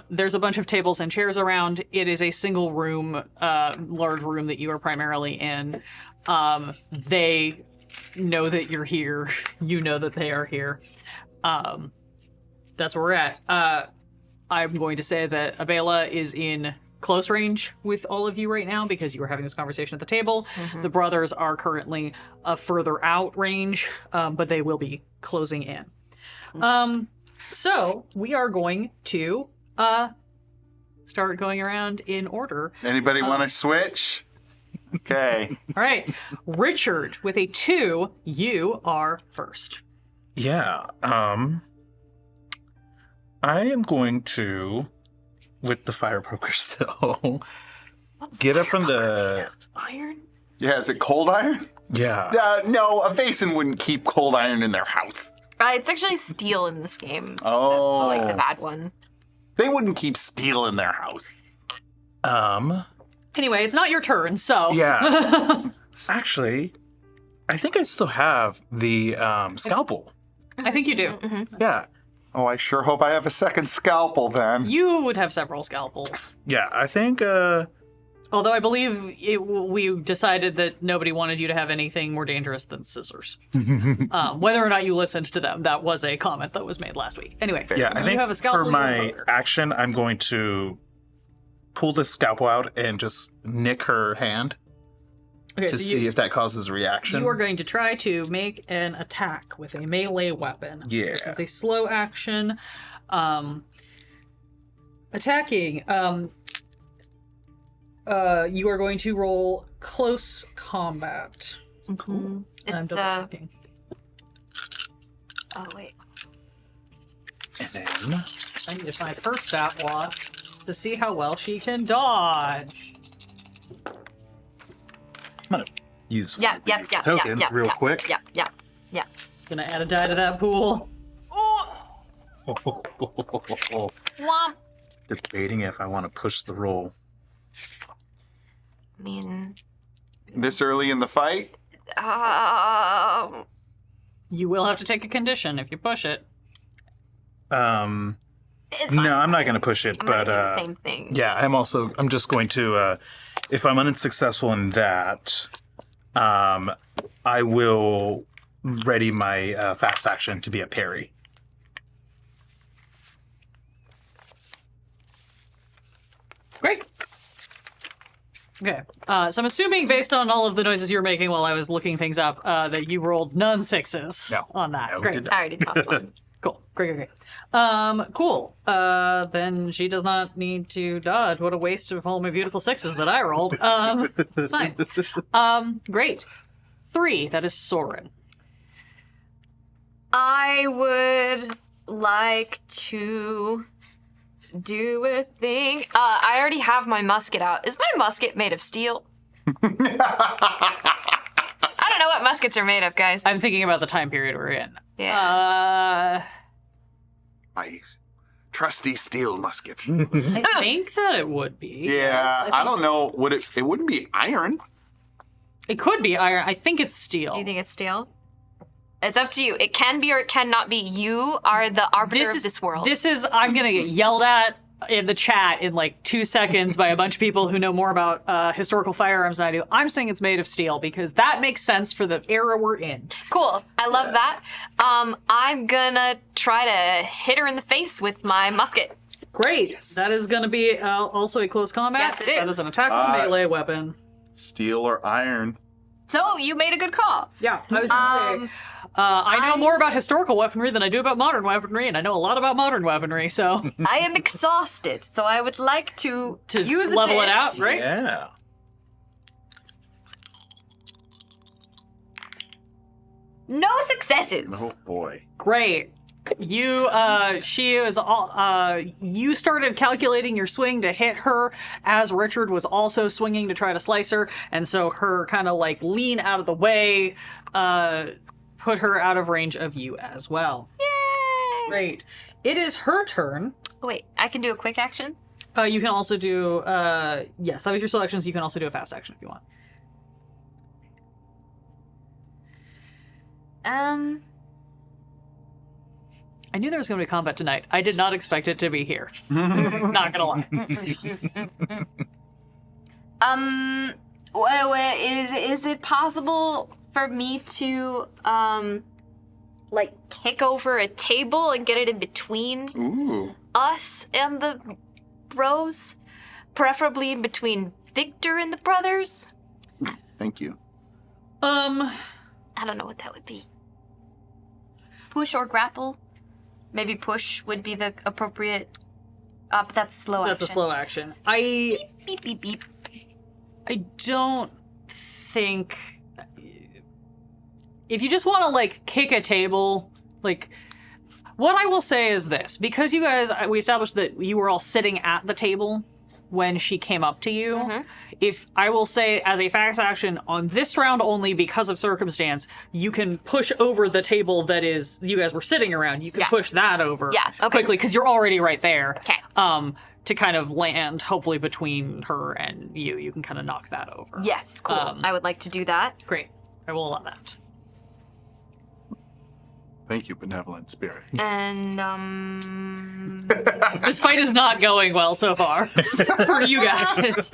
There's a bunch of tables and chairs around. It is a single room, large room that you are primarily in. They know that you're here. You know that they are here. That's where we're at. I'm going to say that Abela is in close range with all of you right now because you were having this conversation at the table. The brothers are currently a further out range, but they will be closing in. So we are going to start going around in order. Anybody want to switch? Okay. All right. Richard, with a 2, you are first. Yeah. I am going to, with the fire poker still, get up from the. Iron? Yeah, is it cold iron? Yeah. No, a Vaesen wouldn't keep cold iron in their house. It's actually steel in this game. Oh. That's like the bad one. They wouldn't keep steel in their house. Anyway, it's not your turn, so. Yeah. Actually, I think I still have the scalpel. I think you do. Yeah. Oh, I sure hope I have a second scalpel then. You would have several scalpels. Yeah, I think. Although I believe we decided that nobody wanted you to have anything more dangerous than scissors. Whether or not you listened to them, that was a comment that was made last week. Anyway, Yeah, I you think have a scalpel. for you have a my poker. action, I'm going to pull the scalpel out and just nick her hand. Okay, to so see if that causes a reaction. you are going to try to make an attack with a melee weapon. Yeah. This is a slow action. Attacking. You are going to roll close combat. Mm-hmm. I'm It's double checking. oh wait. And then I need to find her stat block to see how well she can dodge. I'm gonna use Yeah, yeah, yeah, tokens yeah, real yeah, quick. Yeah, yeah, yeah. Gonna add a die to that pool. Womp. Debating if I want to push the roll. I mean, This early in the fight? You will have to take a condition if you push it. it's fine. No, I'm not going to push it, I'm gonna but do the same thing. Yeah, I'm just going to, if I'm unsuccessful in that, I will ready my fast action to be a parry. Great. Okay. So I'm assuming, based on all of the noises you were making while I was looking things up, that you rolled none sixes No. on that. No, we Great. did not. I already tossed one. Cool. Great. Cool. Then she does not need to dodge. What a waste of all my beautiful sixes that I rolled. It's fine. Great. 3. That is Soren. I would like to do a thing. I already have my musket out. Is my musket made of steel? I don't know what muskets are made of, guys. I'm thinking about the time period we're in. Yeah. My trusty steel musket. I think that it would be. Yeah, I don't know. Would it? It wouldn't be iron. It could be iron. I think it's steel. Do you think it's steel? It's up to you. It can be or it cannot be. You are the arbiter of this world. I'm gonna get yelled at in the chat in like 2 seconds by a bunch of people who know more about historical firearms than I do. I'm saying it's made of steel because that makes sense for the era we're in. Cool. I love that. I'm gonna try to hit her in the face with my musket. Great. That is gonna be also a close combat. Yes, it That is. is an attack with a melee weapon. Steel or iron? So you made a good call. Yeah, I was gonna say. I know more about historical weaponry than I do about modern weaponry, and I know a lot about modern weaponry, so I am exhausted, so I would like to use a level bit. it out, right? Yeah. No successes. Oh boy. Great. You started calculating your swing to hit her as Richard was also swinging to try to slice her, and so her kind of like lean out of the way put her out of range of you as well. Yay! Great. It is her turn. Oh, wait, I can do a quick action? You can also do yes, that was your selections. You can also do a fast action if you want. I knew there was going to be combat tonight. I did not expect it to be here. Not gonna lie. Is it possible for me to like kick over a table and get it in between Ooh. us and the bros, preferably in between Victor and the brothers? Thank you. I don't know what that would be. Push or grapple? Maybe push would be the appropriate. But that's slow action. That's a slow action. Beep beep beep beep. I don't think if you just want to like kick a table, like what I will say is this, because you guys, we established that you were all sitting at the table when she came up to you. If I will say as a fast action on this round only because of circumstance, you can push over the table that is you guys were sitting around. You can Yeah. push that over quickly because you're already right there. Okay. To kind of land hopefully between her and you. You can kind of knock that over. Yes, cool. I would like to do that. Great. I will allow that. Thank you, benevolent spirit. And This fight is not going well so far for you guys.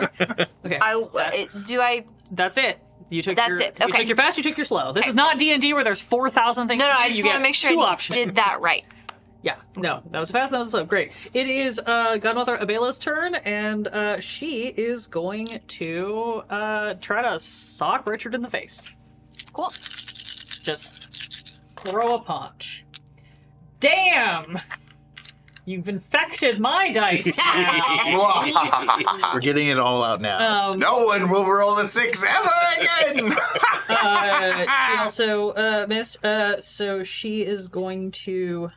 Okay. That's it. You took That's your, it. You Okay. took your fast, you took your slow. This is not D&D where there's 4,000 things No, to do. I just You want to get make sure two I options. did that right. Yeah, no, that was fast, that was slow. Great. It is Godmother Abela's turn, and she is going to try to sock Richard in the face. Cool. Just throw a punch. Damn! You've infected my dice now. We're getting it all out now. No one will roll a 6 ever again! She also missed, so she is going to...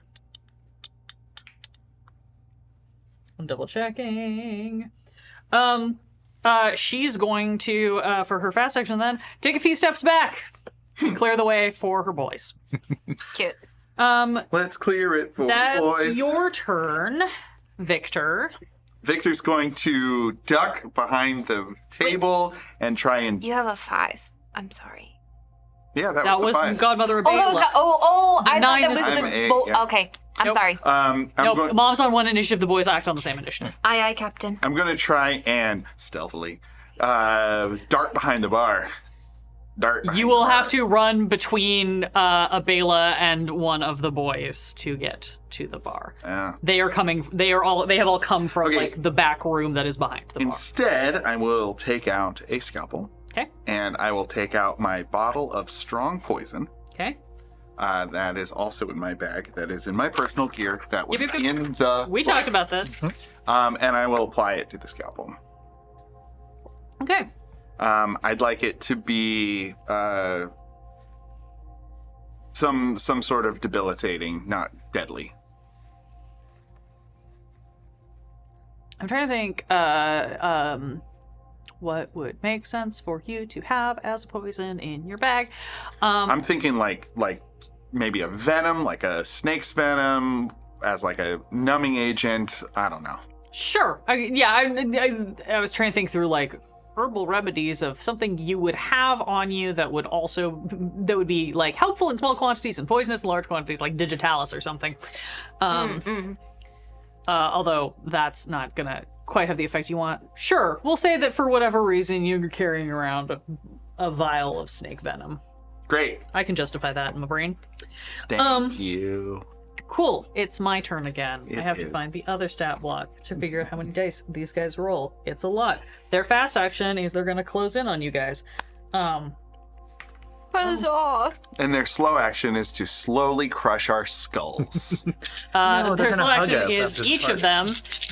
I'm double checking. She's going to, for her fast action then, take a few steps back and clear the way for her boys. Cute. Let's clear it for That's boys. your turn, Victor. Victor's going to duck behind the table and try and... You have a 5. I'm sorry. Yeah, that That was was the 5. Godmother Oh, that was Abela. I thought nine that is- was I'm the. 8, Bo- yeah. Okay, I'm Nope. sorry. I'm Nope, going... Mom's on one initiative, the boys act on the same initiative. Aye, Captain. I'm going to try and stealthily dart behind the bar. You will have to run between Abela and one of the boys to get to the bar. Yeah. They have all come from Okay. like the back room that is behind the bar. Instead, I will take out a scalpel. Okay. And I will take out my bottle of strong poison. Okay. That is also in my bag. That is in my personal gear. That was Yep, yep, yep. in the... We talked about this. And I will apply it to the scalpel. Okay. I'd like it to be some sort of debilitating, not deadly. I'm trying to think what would make sense for you to have as poison in your bag. I'm thinking like maybe a venom, like a snake's venom, as like a numbing agent. I don't know. Sure. I was trying to think through like herbal remedies of something you would have on you that would be like helpful in small quantities and poisonous in large quantities, like digitalis or something. Although that's not gonna quite have the effect you want. Sure, we'll say that for whatever reason you're carrying around a vial of snake venom. Great. I can justify that in my brain. Thank you. Cool, it's my turn again. It I have to is. find the other stat block to figure out how many dice these guys roll. It's a lot. Their fast action is they're gonna close in on you guys. Huzzah! And their slow action is to slowly crush our skulls. No, they're their gonna slow hug action us is after each the of them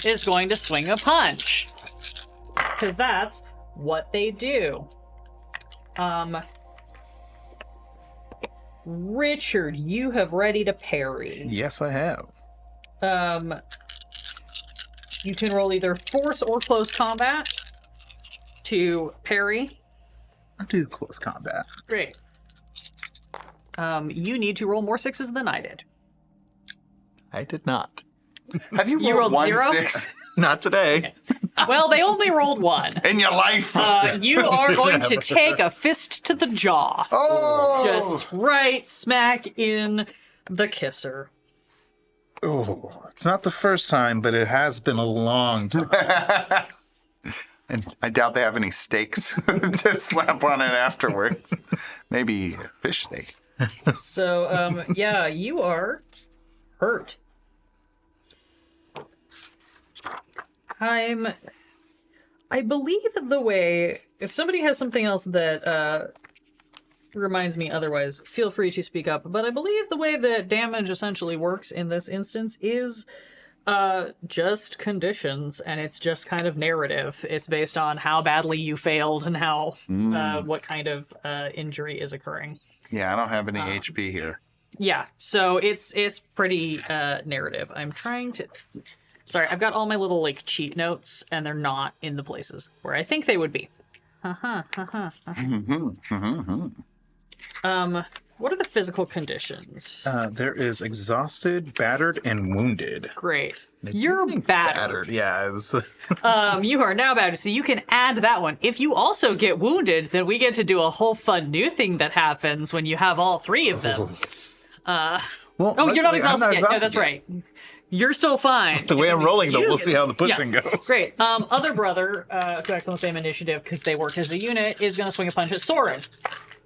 is going to swing a punch. Because that's what they do. Richard, you have ready to parry. Yes, I have. You can roll either force or close combat to parry. I'll do close combat. Great. You need to roll more 6s than I did. I did not. Have you You rolled rolled 0? 1-6 Not today. Well, they only rolled 1. in your life? You are going to take a fist to the jaw. oh! Just right smack in the kisser. Oh, it's not the first time, but it has been a long time. And I doubt they have any steaks to slap on it afterwards. Maybe a fish steak. So, yeah, you are hurt. I believe the way, if somebody has something else that reminds me otherwise, feel free to speak up. But I believe the way that damage essentially works in this instance is just conditions, and it's just kind of narrative. It's based on how badly you failed and how what kind of injury is occurring. Yeah, I don't have any HP here. Yeah, so it's pretty narrative. I'm trying to... Sorry, I've got all my little, like, cheat notes, and they're not in the places where I think they would be. What are the physical conditions? There is exhausted, battered, and wounded. Great. You're battered. Yeah, it's, You are now battered, so you can add that one. If you also get wounded, then we get to do a whole fun new thing that happens when you have all 3 of them. well, Oh, you're not luckily, I'm exhausted yet. No, that's exhausted yet. right. You're still fine. The way I'm rolling, though, we'll see how the Yeah. pushing goes. Great. Other brother, who acts on the same initiative because they work as a unit, is going to swing a punch at Soren.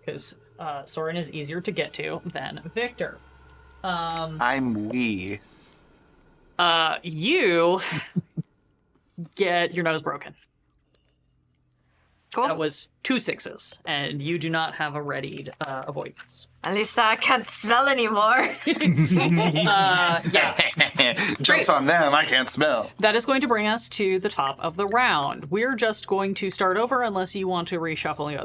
Because Soren is easier to get to than Victor. I'm wee. You get your nose broken. Cool. That was 2 6s, and you do not have a readied avoidance. At least I can't smell anymore. Yeah. Jokes on them, I can't smell. That is going to bring us to the top of the round. We're just going to start over unless you want to reshuffle.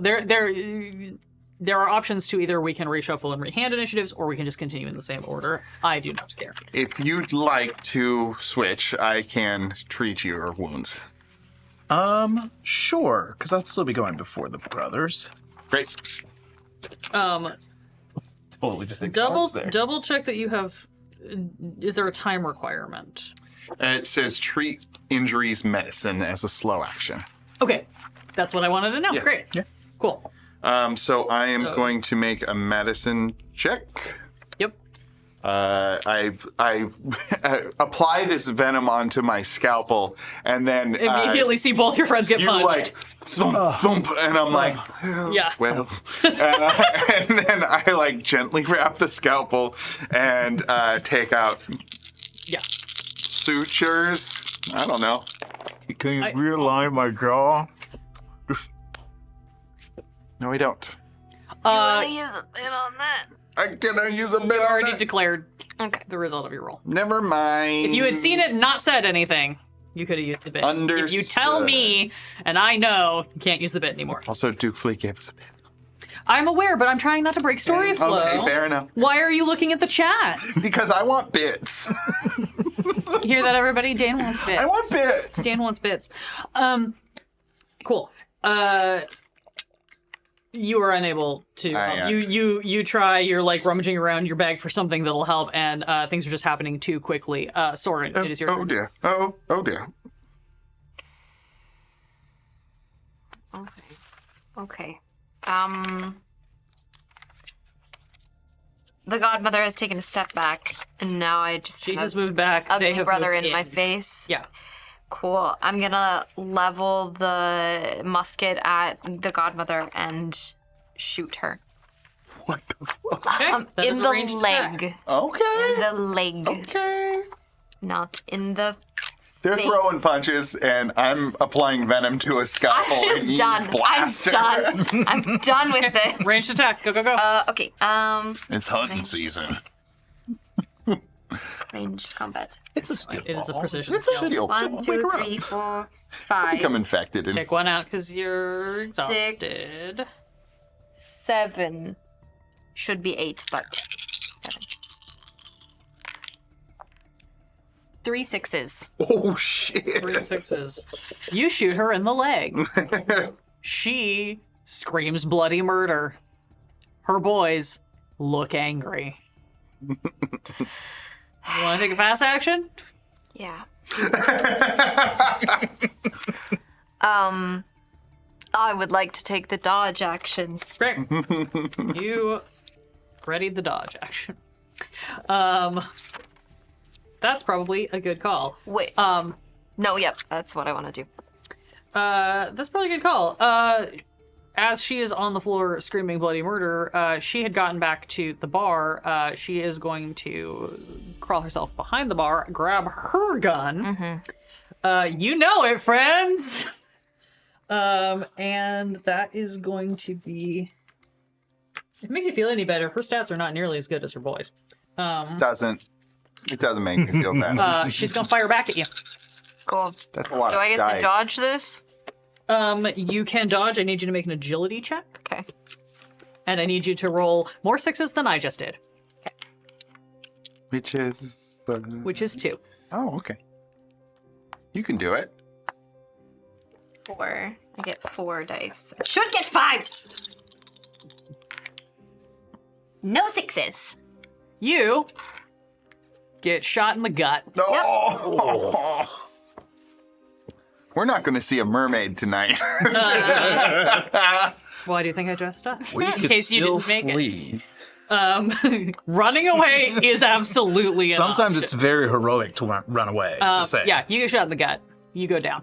There are options to either we can reshuffle and rehand initiatives, or we can just continue in the same order. I do not care. If you'd like to switch, I can treat your wounds. Sure, because I'll still be going before the brothers. Great. Totally just Double check that you have. Is there a time requirement? It says treat injuries medicine as a slow action. Okay, that's what I wanted to know. Yeah. Great. Yeah. Cool. So I am going to make a medicine check. Yep. I apply this venom onto my scalpel, and then Immediately see both your friends get you punched. like thump thump, and I'm like, Yeah. well, and then I like gently wrap the scalpel and take out Yeah. sutures. I don't know. Can you realign my jaw? No, I don't. I use a bit on that. I cannot use a bit. You on already that. declared Okay. the result of your roll. Never mind. If you had seen it and not said anything, you could have used the bit. If you tell Understood. me and I know, you can't use the bit anymore. Also, Duke Fleet gave us a bit. I'm aware, but I'm trying not to break story flow. Okay, fair enough. Why are you looking at the chat? Because I want bits. Hear that, everybody? Dan wants bits. I want bits. Dan wants bits. Cool. You are unable to. You try. You're like rummaging around your bag for something that'll help, and things are just happening too quickly. Soren, it is your Oh turn. dear. Oh dear. Okay. The godmother has taken a step back, and now I just She have has moved back. ugly They have brother moved in my face. Yeah. Cool. I'm gonna level the musket at the godmother and shoot her. What the fuck? Okay. That is In a the ranged attack. leg. Okay. In the leg. Okay. Not in the They're face. throwing punches, and I'm applying venom to a scalpel, and I'm you done. blast her. I'm done. I'm done with this. Ranged attack. Go, go, go. Okay. It's hunting season. Ranged combat. It's a steel It is a ball. precision It's a skill. steel. 1, 2, 3, 4, 5, Become infected. And Take one out because you're exhausted. 7. Should be 8, but 7. 3 6s. oh shit. 3 6s. You shoot her in the leg. She screams bloody murder. Her boys look angry. You want to take a fast action? Yeah. I would like to take the dodge action. Great. You readied the dodge action. That's probably a good call. Wait. No, yep, that's what I want to do. That's probably a good call. As she is on the floor screaming bloody murder, she had gotten back to the bar. She is going to crawl herself behind the bar, grab her gun. You know it, friends. And that is going to be. If it makes you feel any better, her stats are not nearly as good as her boys. It doesn't make me feel bad. She's gonna fire back at you. Cool. That's a lot Do of I get dice. to dodge this? You can dodge. I need you to make an agility check, Okay. and I need you to roll more 6s than I just did, Which is. which is 2. Oh, okay. You can do it. 4. I get 4 dice. I should get 5! No 6s. You get shot in the gut. Oh. We're not going to see a mermaid tonight. Why do you think I dressed up? We In could case you still didn't make it. flee. Running away is absolutely an Sometimes option. it's very heroic to run away. Just saying. Yeah, you get shot in the gut. You go down.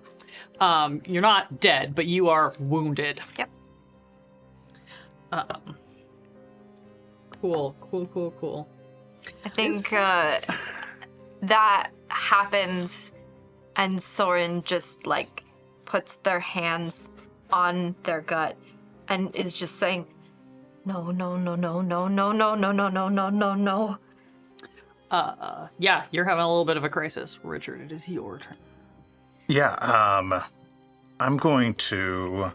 You're not dead, but you are wounded. Yep. Cool. I think that happens, and Soren just like puts their hands on their gut and is just saying, no, no, no, no, no, no, no, no, no, no, no, no, no. Yeah, you're having a little bit of a crisis. Richard, it is your turn. Yeah, I'm going to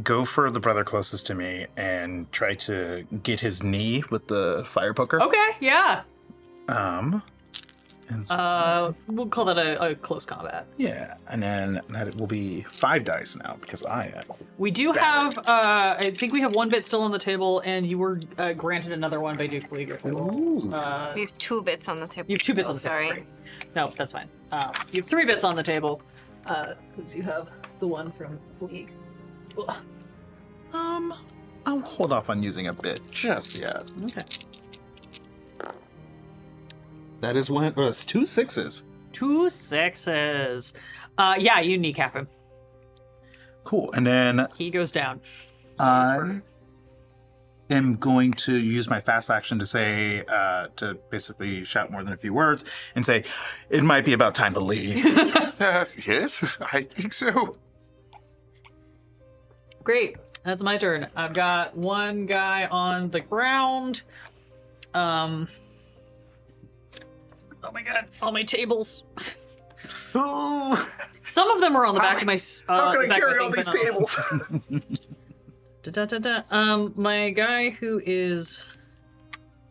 go for the brother closest to me and try to get his knee. With the fire poker? Okay, yeah. And so, We'll call that a close combat. yeah, and then that will be 5 dice now because I am. We do have, I think we have 1 bit still on the table, and you were granted another one by Duke Fleeger. We have 2 bits on the table. You have 2 bits on the table. Sorry. Great. No, that's fine. You have 3 bits on the table, because you have the one from Fleeg. I'll hold off on using a bit just yet. Okay. That is one. Oh, it's 2 6s. 2 6s. Yeah, you kneecap him. Cool, and then He goes down. I am going to use my fast action to say, to basically shout more than a few words and say, it might be about time to leave. Yes, I think so. Great. That's my turn. I've got 1 guy on the ground. Oh my god, all my tables. Oh, Some of them are on the back of my. how can I back of carry my all thing, these but no. tables? My guy who is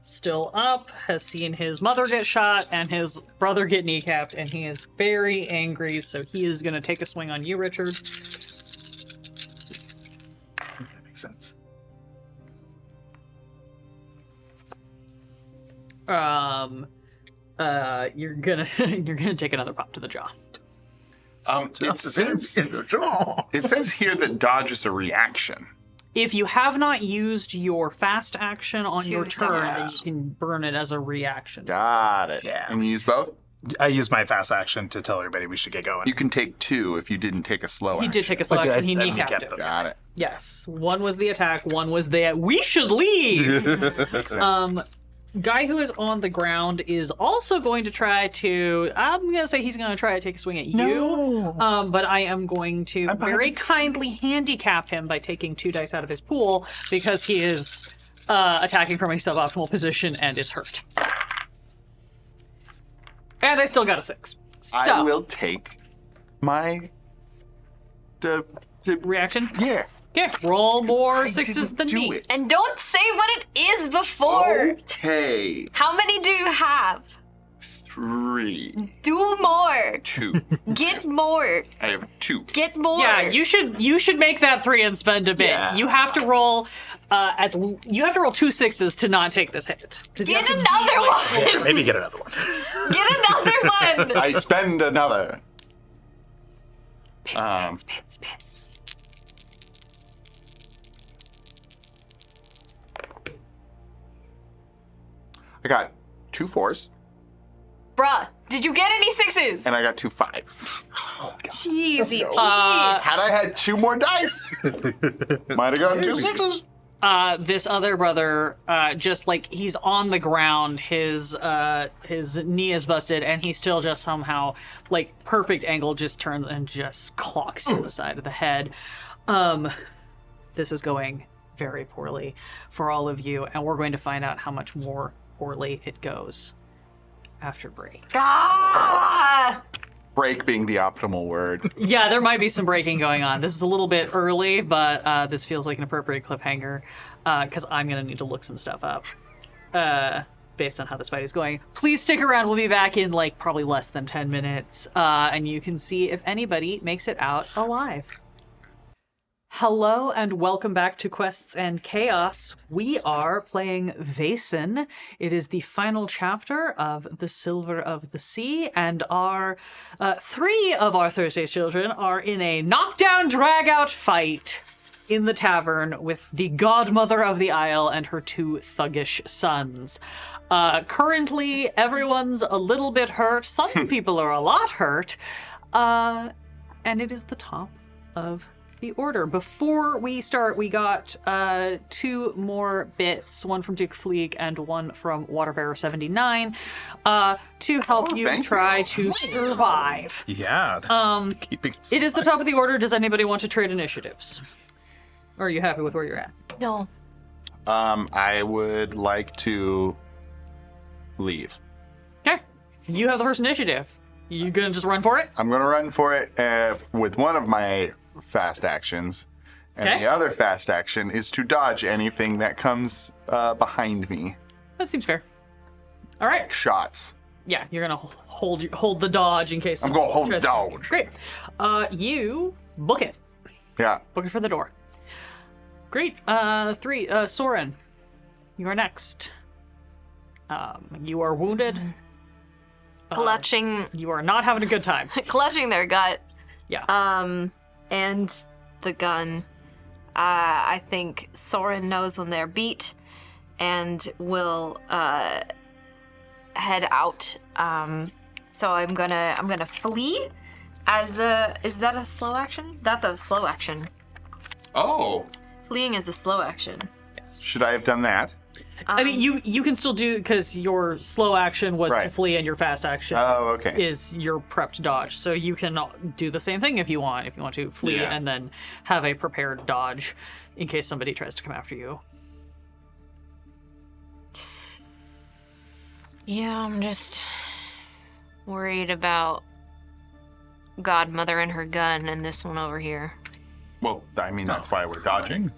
still up has seen his mother get shot and his brother get kneecapped, and he is very angry. So he is going to take a swing on you, Richard. That makes sense. You're gonna take another pop to the jaw. It says here that dodge is a reaction. If you have not used your fast action on your turn, then dodge. you can burn it as a reaction. Got it. Yeah. And you use both? I use my fast action to tell everybody we should get going. You can take 2 if you didn't take a slow He action. did take a slow Okay, action. He I kneecapped kneecapped him. them. Got it. Yes, 1 was the attack. 1 was the we should leave. Makes sense. Guy who is on the ground is also going to try to. I'm gonna say he's gonna try to take a swing at you. But I am going to very kindly handicap him by taking 2 dice out of his pool because he is attacking from a suboptimal position and is hurt. And I still got a 6. So, I will take my... the reaction. yeah. Okay, roll more I 6s didn't than do me. it. And don't say what it is before. Okay. How many do you have? 3, Do more. 2. Get more. I have 2. Get more. Yeah, you should make that 3 and spend a bit. Yeah. You have to roll you have to roll 2 6s to not take this hit. 'Cause you Get have to another beat, one. Maybe get another one. Get another one. I spend another. Pits. I got 2 4s Bruh, did you get any 6s? and I got 2 5s. Jeezy Pete. Had I had 2 more dice, might have gotten 2 6s. this other brother, just like he's on the ground, his knee is busted, and he still just somehow, like perfect angle, just turns and just clocks you in the side of the head. This is going very poorly for all of you, and we're going to find out how much more poorly it goes after break. Ah! Break being the optimal word. Yeah, there might be some breaking going on. This is a little bit early, but this feels like an appropriate cliffhanger because I'm going to need to look some stuff up based on how this fight is going. Please stick around. We'll be back in like probably less than 10 minutes, and you can see if anybody makes it out alive. Hello and welcome back to Quests and Chaos. We are playing Vaesen. It is the final chapter of The Silver of the Sea, and our 3 of our Thursday's children are in a knockdown, drag-out fight in the tavern with the godmother of the isle and her 2 thuggish sons. Currently, everyone's a little bit hurt. Some people are a lot hurt. And it is the top of the order. Before we start, we got 2 more bits, one from Duke Fleeg and one from Waterbearer 79, to help you thank try you. to survive. Yeah. That's keeping It is the top of the order. Does anybody want to trade initiatives? Or are you happy with where you're at? No. I would like to leave. Okay. You have the first initiative. You gonna just run for it? I'm going to run for it with one of my fast actions. And Okay. the other fast action is to dodge anything that comes behind me. That seems fair. All right. Shots. Yeah, you're gonna hold the dodge in case. I'm going to hold tries- dodge. Great. You book it. Yeah. Book it for the door. Great. 3. Soren, you are next. You are wounded. Clutching You are not having a good time. clutching their gut. Yeah. And the gun. I think Soren knows when they're beat and will head out. So I'm gonna flee as is that a slow action? That's a slow action. Oh. Fleeing is a slow action. Should I have done that? I mean, you can still do, because your slow action was to Right. flee and your fast action Oh, okay. is your prepped dodge. So you can do the same thing if you want. If you want to flee Yeah. and then have a prepared dodge in case somebody tries to come after you. Yeah, I'm just worried about Godmother and her gun and this one over here. Well, I mean, that's why we're dodging.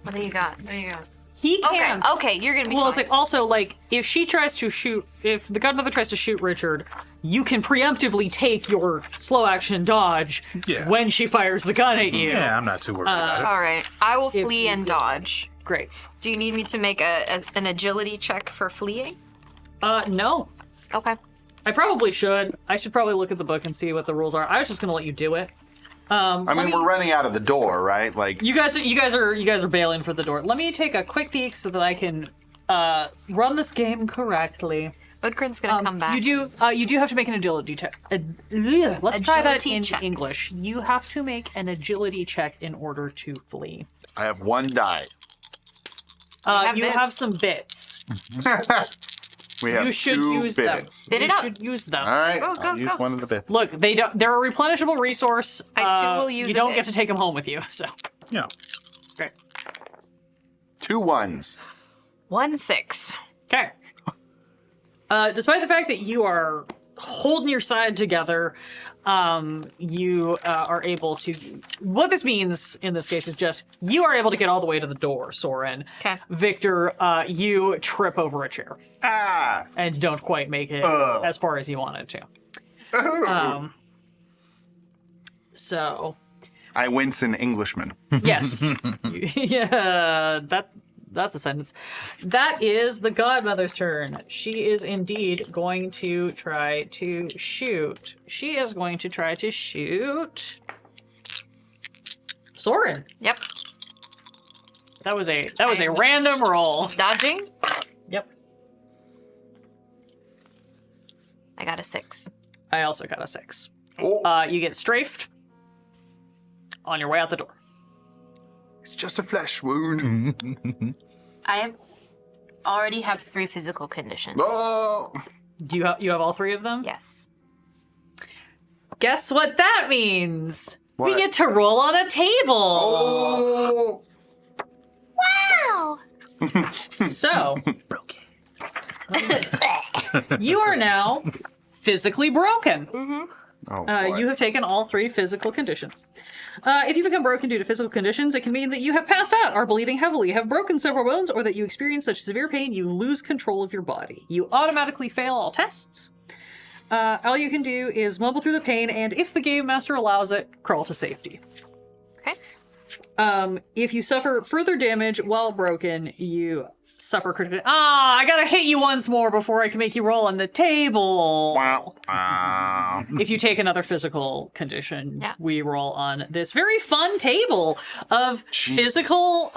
What do you got? What do you got? He Okay, can. okay, you're gonna be Well, fine. it's like also like if she tries to shoot, if the Godmother tries to shoot Richard, you can preemptively take your slow action dodge Yeah. when she fires the gun at you. Yeah, I'm not too worried about it. All right, I will If flee you and feel- dodge. Great. Do you need me to make an agility check for fleeing? No. Okay. I probably should. I should probably look at the book and see what the rules are. I was just gonna let you do it. I mean, we're running out of the door, right? Like, You guys are bailing for the door. Let me take a quick peek so that I can run this game correctly. Udgrin's gonna come back. You do have to make an agility check. Let's try that Agility in check. English. You have to make an agility check in order to flee. I have 1 die. have You bits. have some bits. We have You should 2 use bits. Bit it you up. should use them. All right, Go, go, I'll use go. one of the bits. Look, they're a replenishable resource. I too will use You a don't bit. get to take them home with you. So Yeah. great. 2 1s. 1-6. Okay. Despite the fact that you are holding your side together, you are able to. What this means in this case is just you are able to get all the way to the door, Soren. 'Kay. Victor, you trip over a chair Ah! and don't quite make it Ugh. as far as you wanted to. So, I wince in Englishman. yes. Yeah, that's a sentence. That is the Godmother's turn. She is indeed going to try to shoot. She is going to try to shoot Soren. Yep. That was a random roll. Dodging. Yep. I got a 6. I also got a 6. Oh, You get strafed on your way out the door. it's just a flesh wound. I already have 3 physical conditions. Oh! Do you have all 3 of them? Yes. Guess what that means? We What? get to roll on a table. Oh! Wow. So, you are now physically broken. Oh, boy. You have taken all 3 physical conditions. If you become broken due to physical conditions, it can mean that you have passed out, are bleeding heavily, have broken several bones, or that you experience such severe pain you lose control of your body. You automatically fail all tests. All you can do is mumble through the pain, and if the game master allows it, crawl to safety. Okay. If you suffer further damage while broken, you suffer critical. I gotta hit you once more before I can make you roll on the table. Wow. If you take another physical condition, Yeah. we roll on this very fun table of physical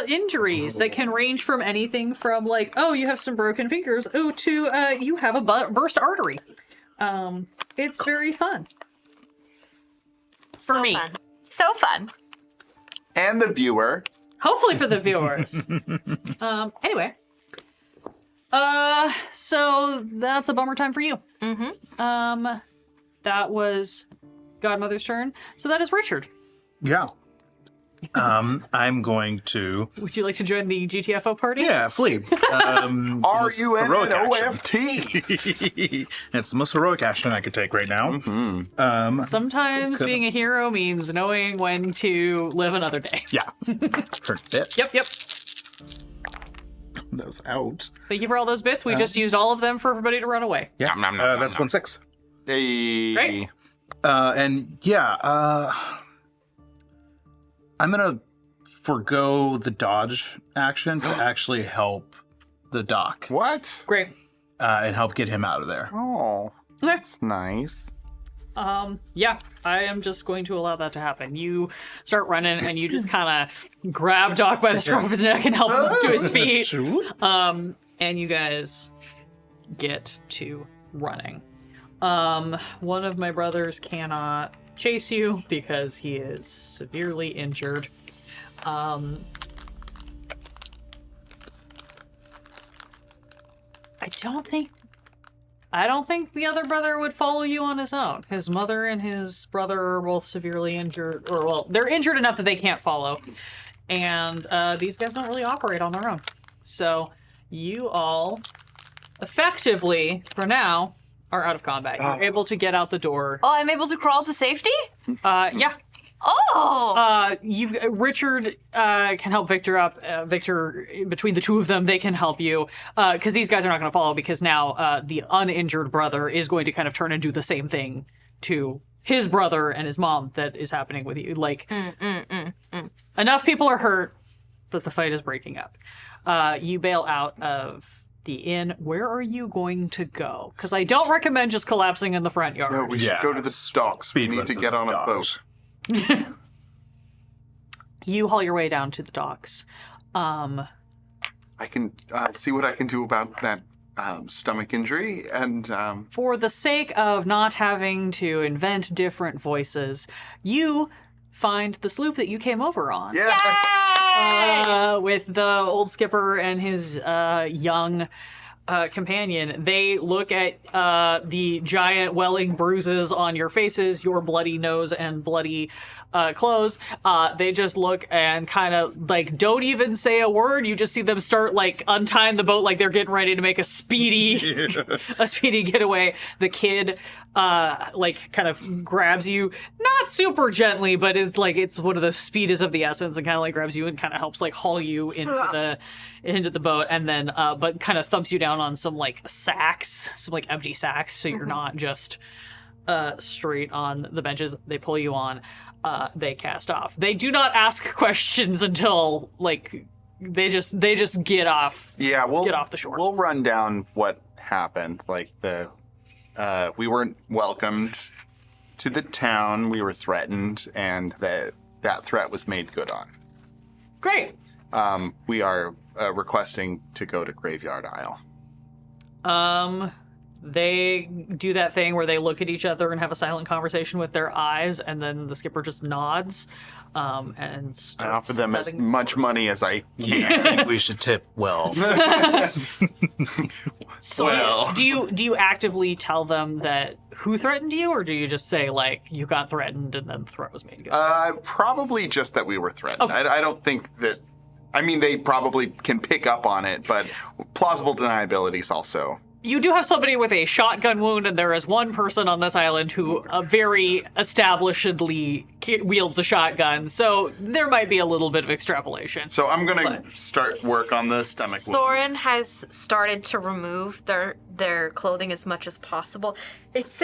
injuries that can range from anything from like, oh, you have some broken fingers, oh, to you have a burst artery. It's very fun. So me. fun. So fun. And the viewer. Hopefully for the viewers. Anyway. So that's a bummer time for you. Mm-hmm. That was Godmother's turn. So that is Richard. Yeah. I'm going to. Would you like to join the GTFO party? Yeah, flee. RUNNOFT. It's the most heroic action I could take right now. Sometimes being a hero means knowing when to live another day. Yeah. Heard it. Yep. That was out. Thank you for all those bits. We just used all of them for everybody to run away. Yeah. Nom, nom, nom, That's nom. 1-6. Hey. Great. And yeah, I'm gonna forego the dodge action to actually help the doc What? Great. and help get him out of there. Oh, Okay. that's nice. Yeah, I am just going to allow that to happen. You start running and you just kind of grab Doc by the scruff of his neck and help him up to his feet. And you guys get to running. One of my brothers cannot chase you because he is severely injured. I don't think the other brother would follow you on his own. His mother and his brother are both severely injured, or well, they're injured enough that they can't follow. And these guys don't really operate on their own. So you all effectively, for now, are out of combat. You're able to get out the door. Oh, I'm able to crawl to safety? Yeah. Oh! Richard can help Victor up. Victor, between the two of them, they can help you. Because these guys are not going to follow, because now the uninjured brother is going to kind of turn and do the same thing to his brother and his mom that is happening with you. Like, enough people are hurt that the fight is breaking up. You bail out of the inn. Where are you going to go? Because I don't recommend just collapsing in the front yard. No, we should Yeah, go to the docks. We speed need run to to get the on a docks. boat. You haul your way down to the docks. I can see what I can do about that stomach injury, and For the sake of not having to invent different voices, you find the sloop that you came over on. With the old skipper and his young companion. They look at the giant welling bruises on your faces, your bloody nose and bloody clothes. They just look and kind of like don't even say a word. You just see them start like untying the boat like they're getting ready to make a speedy getaway. The kid like kind of grabs you, not super gently, but it's like it's one of the speed is of the essence, and kind of like grabs you and kind of helps like haul you into the boat, and then but kind of thumps you down on some like sacks, some like empty sacks, so you're not just straight on the benches. They pull you on. They cast off. They do not ask questions until like they just get off. yeah, we'll get off the shore. We'll run down what happened. Like we weren't welcomed to the town. We were threatened, and that threat was made good on. Great. We are requesting to go to Graveyard Isle. They do that thing where they look at each other and have a silent conversation with their eyes, and then the skipper just nods and I starts offer them as setting- much money as I Yeah, I think we should tip well. So do you actively tell them that who threatened you, or do you just say like you got threatened and then the threat was made good? Probably just that we were threatened. Okay. I don't think that. I mean, they probably can pick up on it, but plausible deniability is also. You do have somebody with a shotgun wound, and there is one person on this island who very establishedly wields a shotgun, so there might be a little bit of extrapolation. So I'm gonna But- start work on the stomach wound. Soren has started to remove their clothing as much as possible. It's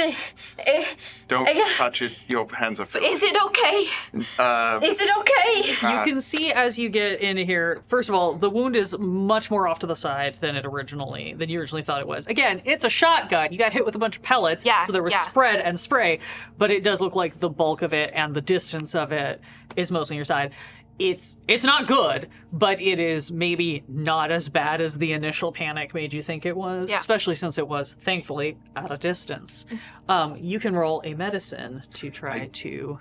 Don't touch it. Your hands are filthy. is it okay? Is it okay? You can see as you get into here, first of all, the wound is much more off to the side than you originally thought it was. Again, it's a shotgun. You got hit with a bunch of pellets, Yeah, so there was yeah. spread and spray, but it does look like the bulk of it and the distance of it is mostly on your side. It's not good, but it is maybe not as bad as the initial panic made you think it was, Yeah. especially since it was, thankfully, at a distance. You can roll a medicine to try to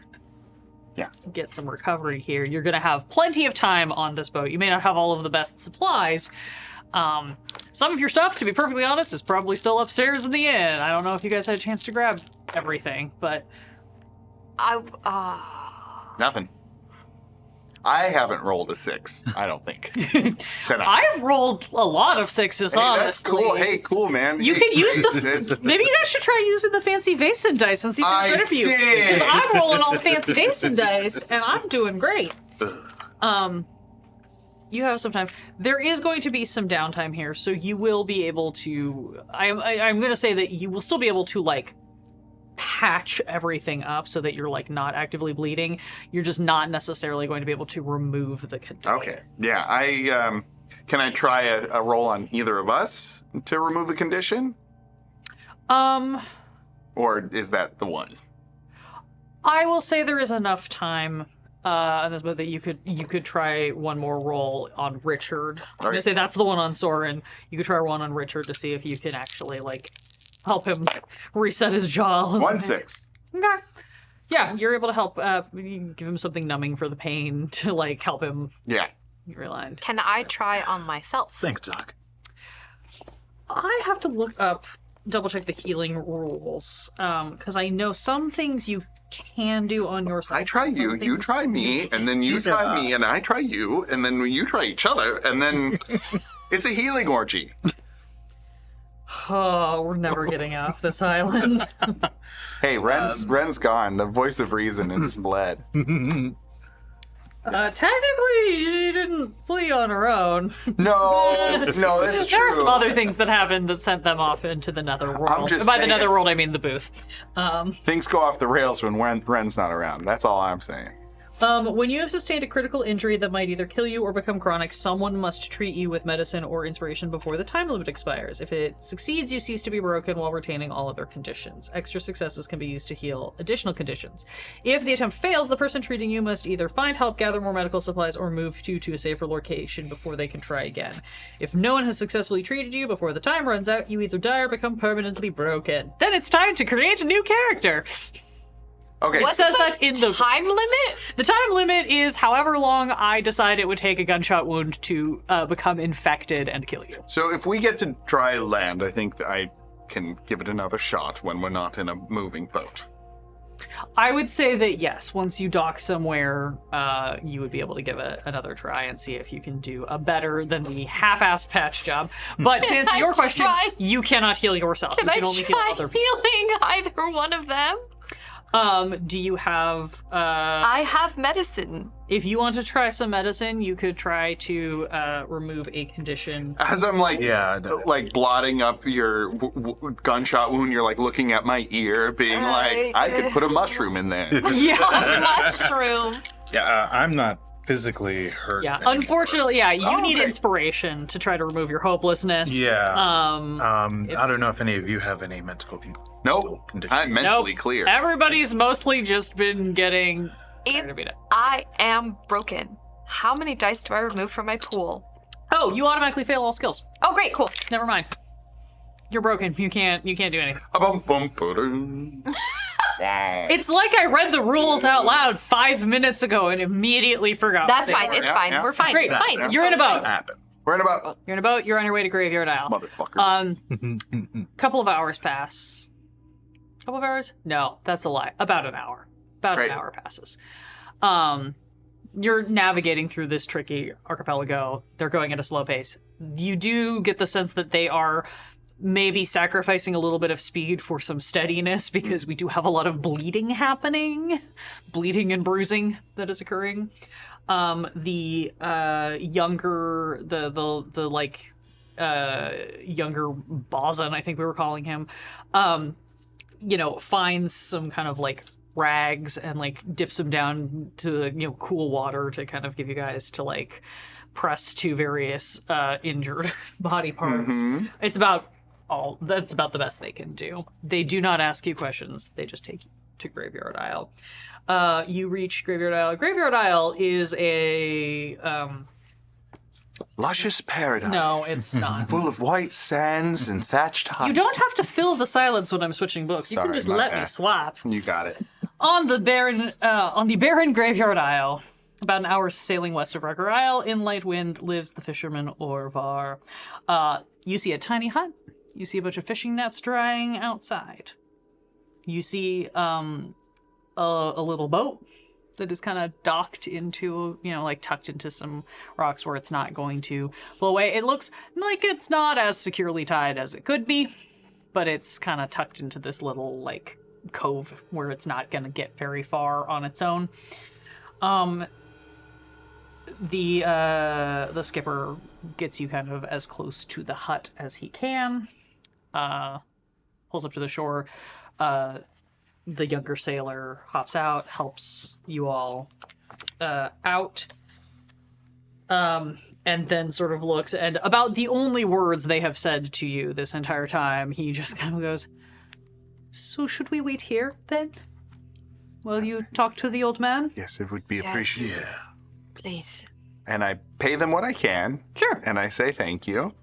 get some recovery here. You're going to have plenty of time on this boat. You may not have all of the best supplies. Some of your stuff, to be perfectly honest, is probably still upstairs in the inn. I don't know if you guys had a chance to grab everything, but... Nothing. I haven't rolled a 6, I don't think. 10 out. I've rolled a lot of 6s, Hey, honestly. that's cool. Hey, cool, man. You Hey, could use it's- the... Maybe you guys should try using the fancy Vaesen dice and see if it's I better for you. did. Because I'm rolling all the fancy Vaesen dice, and I'm doing great. You have some time. There is going to be some downtime here, so you will be able to... I'm going to say that you will still be able to, like, patch everything up so that you're, like, not actively bleeding. You're just not necessarily going to be able to remove the condition. Okay. Yeah, can I try a roll on either of us to remove a condition? Or is that the one? I will say there is enough time on this boat that you could try one more roll on Richard. I'm gonna say that's the one on Soren. You could try one on Richard to see if you can actually, like, help him reset his jaw. 1 6. Okay. Yeah, you're able to help. You give him something numbing for the pain to, like, help him Yeah. realize. Can I try on myself? Thanks, Doc. I have to look up, double check the healing rules, because I know some things you can do on yourself. I try and some you, you things try me, and then you try me, and I try you, and then you try each other, and then it's a healing orgy. Oh, we're never getting off this island. Hey, Ren's gone. The voice of reason is bled. Technically, she didn't flee on her own. No, that's true. There are some other things that happened that sent them off into the netherworld. I'm just And by the saying. netherworld, I mean the booth. Things go off the rails when Ren's not around. That's all I'm saying. When you have sustained a critical injury that might either kill you or become chronic, someone must treat you with medicine or inspiration before the time limit expires. If it succeeds, you cease to be broken while retaining all other conditions. Extra successes can be used to heal additional conditions. If the attempt fails, the person treating you must either find help, gather more medical supplies, or move you to a safer location before they can try again. If no one has successfully treated you before the time runs out, you either die or become permanently broken. Then it's time to create a new character. Okay. It says that in the time limit? The time limit is however long I decide it would take a gunshot wound to become infected and kill you. So if we get to dry land, I think that I can give it another shot when we're not in a moving boat. I would say that yes, once you dock somewhere, you would be able to give it another try and see if you can do a better than the half-assed patch job. But to answer your question, you cannot heal yourself. Can you I can only heal try other people. healing either one of them? Do you have I have medicine. if you want to try some medicine, you could try to remove a condition. As I'm like, Yeah, I know. like blotting up your gunshot wound, you're like looking at my ear, being like, I could put a mushroom in there. Yeah. Mushroom. Yeah, I'm not physically hurt. Yeah, anymore. unfortunately, yeah, you Oh, need okay. inspiration to try to remove your hopelessness. Yeah. I it's- don't know if any of you have any mental Nope, condition. I'm mentally clear. Everybody's mostly just been getting tired of it. I am broken. How many dice do I remove from my pool? Oh, you automatically fail all skills. Oh, great, cool. Never mind. You're broken. You can't do anything. Ba-bum-bum-ba-dum. It's like I read the rules out loud 5 minutes ago and immediately forgot. That's what they fine. were. It's Yeah, fine. yeah. We're fine. Great. It's fine. You're in a boat. Happens. We're in about You're in a boat. You're on your way to Graveyard Isle. motherfuckers. Couple of hours pass. Couple of hours? No, that's a lie. About an hour. About Great. an hour passes. You're navigating through this tricky archipelago. They're going at a slow pace. You do get the sense that they are maybe sacrificing a little bit of speed for some steadiness because we do have a lot of bleeding happening. Bleeding and bruising that is occurring. The younger, the like, younger Vaesen, I think we were calling him, finds some kind of like rags and like dips them down to cool water to kind of give you guys to like press to various injured body parts. That's about the best they can do. They do not ask you questions. They just take you to Graveyard Isle. You reach Graveyard Isle. Graveyard Isle is a Luscious paradise. no, it's not. Full of white sands and thatched huts. You don't have to fill the silence when I'm switching books. You can Sorry, just my let me bad. swap. You got it. on the barren graveyard isle, about an hour's sailing west of Rucker Isle, in light wind lives the fisherman Orvar. You see a tiny hut. You see a bunch of fishing nets drying outside. You see a little boat that is kind of docked into, like tucked into some rocks where it's not going to blow away. It looks like it's not as securely tied as it could be, but it's kind of tucked into this little, like, cove where it's not going to get very far on its own. The skipper gets you kind of as close to the hut as he can, pulls up to the shore. The younger sailor hops out, helps you all out, and then sort of looks, and about the only words they have said to you this entire time, he just kind of goes, "So should we wait here, then? Will you talk to the old man?" Yes, it would be appreciated. Please. And I pay them what I can. Sure. And I say thank you.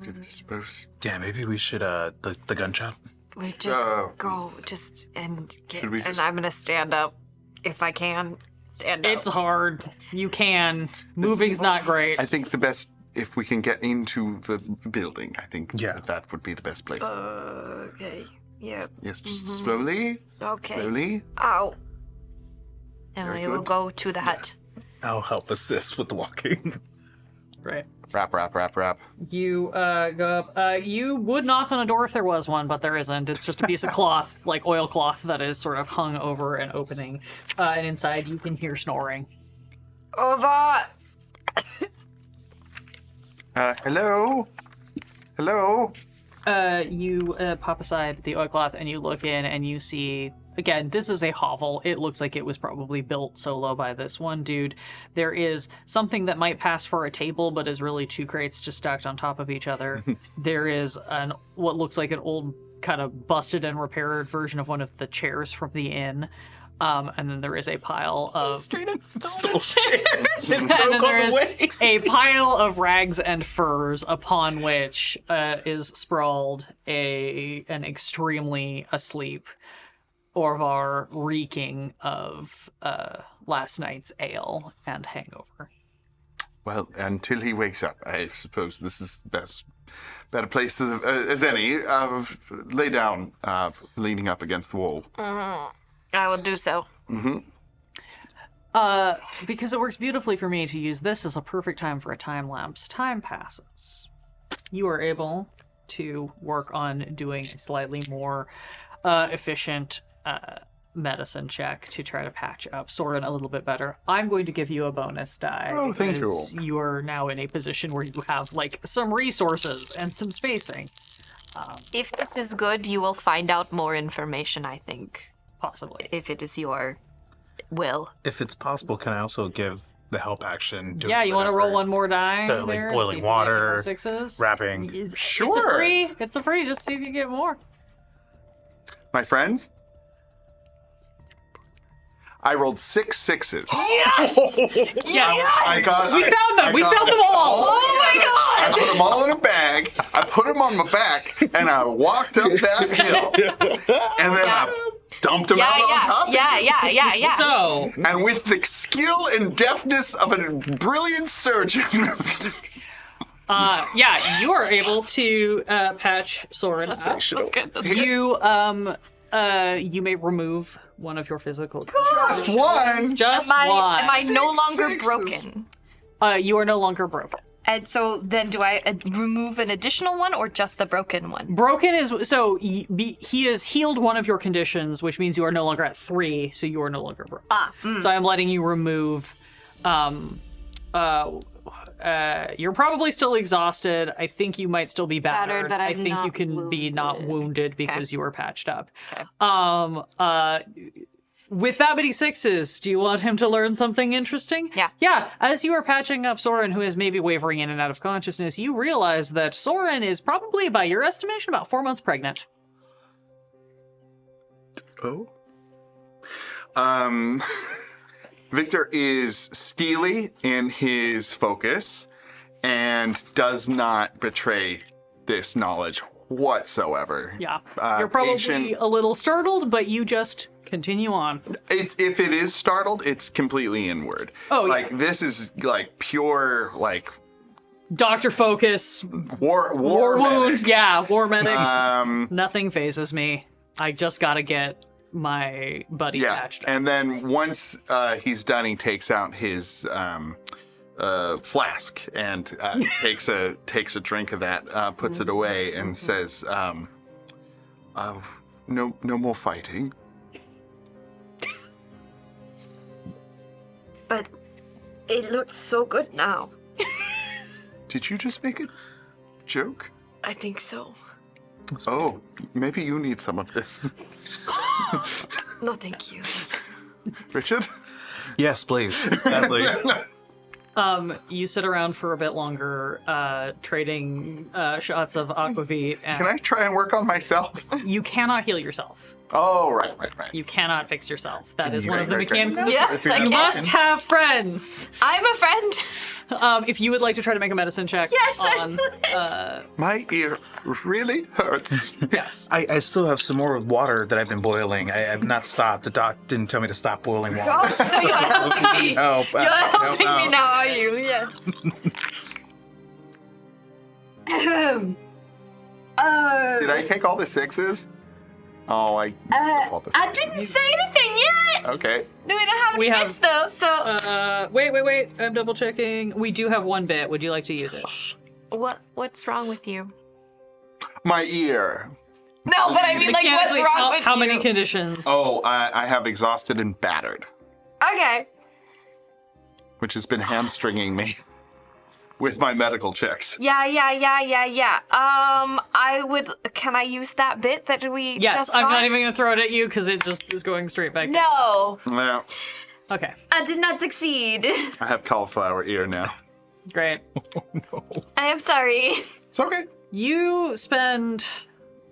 I suppose. Yeah, maybe we should, the gun shop. We just go, and get, Should we and just- I'm gonna stand up if I can. Stand up. It's hard. You can. Moving's not great. I think the best, if we can get into the building, I think that would be the best place. Okay. Yeah. Yes, just slowly. Okay. Slowly. Ow. And Very we will good. go to the hut. I'll help assist with the walking. Right. Rap. You go up. You would knock on a door if there was one, but there isn't. It's just a piece of cloth, like oilcloth, that is sort of hung over an opening. And inside you can hear snoring. Over. Hello? Hello? You pop aside the oilcloth and you look in and you see, again, this is a hovel. It looks like it was probably built solo by this one dude. There is something that might pass for a table, but is really two crates just stacked on top of each other. There is what looks like an old kind of busted and repaired version of one of the chairs from the inn. And then there is a pile of Straight up stole and then there is a pile of rags and furs upon which is sprawled an extremely asleep Orvar, reeking of last night's ale and hangover. Well, until he wakes up, I suppose this is the better place as any. Lay down, leaning up against the wall. I will do so. Because it works beautifully for me to use this as a perfect time for a time lapse. Time passes. You are able to work on doing a slightly more efficient medicine check to try to patch up Soren a little bit better. I'm going to give you a bonus die. Oh, thank you. because you are now in a position where you have like some resources and some spacing. If this is good, you will find out more information, I think. Possibly. If it is your will. If it's possible, can I also give the help action? Do Yeah, you want to roll whatever? one more die? The, like, there, boiling see if you get water, more sixes. wrapping. It's a Sure. free. It's a free. Just see if you get more. My friends, I rolled 6 sixes. Yes. I got. We found them. We found them all. Oh my I god. put them all in a bag. I put them on my back, and I walked up that hill, and then I dumped them out on top. Yeah. So, And with the skill and deftness of a brilliant surgeon, yeah, you are able to patch Soren up. That's good. That's good. You may remove one of your physical. just one. Just Am I one. no longer Sixes. broken? You are no longer broken. And so then do I remove an additional one or just the broken one? Broken is so he has healed one of your conditions, which means you are no longer at 3, so you are no longer broken. So I'm letting you remove. You're probably still exhausted. I think you might still be battered. Battered, but I I'm think you not can be not wounded. wounded because you were patched up. Okay. With that many 6s, do you want him to learn something interesting? Yeah. Yeah. As you are patching up Soren, who is maybe wavering in and out of consciousness, you realize that Soren is probably, by your estimation, about 4 months pregnant. Oh. Victor is steely in his focus and does not betray this knowledge whatsoever. Yeah. You're probably Patient- a little startled, but you just continue on. If it is startled, it's completely inward. Oh, yeah. Like, this is, like, pure, like, Doctor Focus, war wound. medic. Yeah, war medic. Um, Nothing phases me. I just gotta get my buddy yeah. patched up. And then once he's done, he takes out his flask and takes a drink of that, puts it away, and says, "No more fighting." But it looks so good now. Did you just make a joke? I think so. Oh, maybe you need some of this, No, thank you. Richard. Yes, please. Sadly. You sit around for a bit longer, trading shots of aquavit, and Can I try and work on myself? you cannot heal yourself. Oh, right. You cannot fix yourself. That is you- one of the right. mechanics. of this. Yeah, If you're I You not- can. must have friends. I'm a friend. If you would like to try to make a medicine check Yes, I on, My ear really hurts. yes. I still have some more water that I've been boiling. I've not stopped. The doc didn't tell me to stop boiling water. Oh, so you're helping me. Help. You're helping me help. now, are you? Yes. Did I take all the sixes? Oh, I used up all the I sixes. didn't say anything yet. Okay. No, we don't have We any have- bits though, so Wait. I'm double checking. We do have one bit. Would you like to use it? what's wrong with you? My ear. No, but I mean, like, what's Mechanically, wrong with how you? many conditions? Oh, I have exhausted and battered, Okay. which has been hamstringing me with my medical checks. Yeah. Can I use that bit that we Yes, just I'm got? not even gonna throw it at you because it just is going straight back. No, Well, Okay, I did not succeed. I have cauliflower ear now. great. I am sorry. It's okay. You spend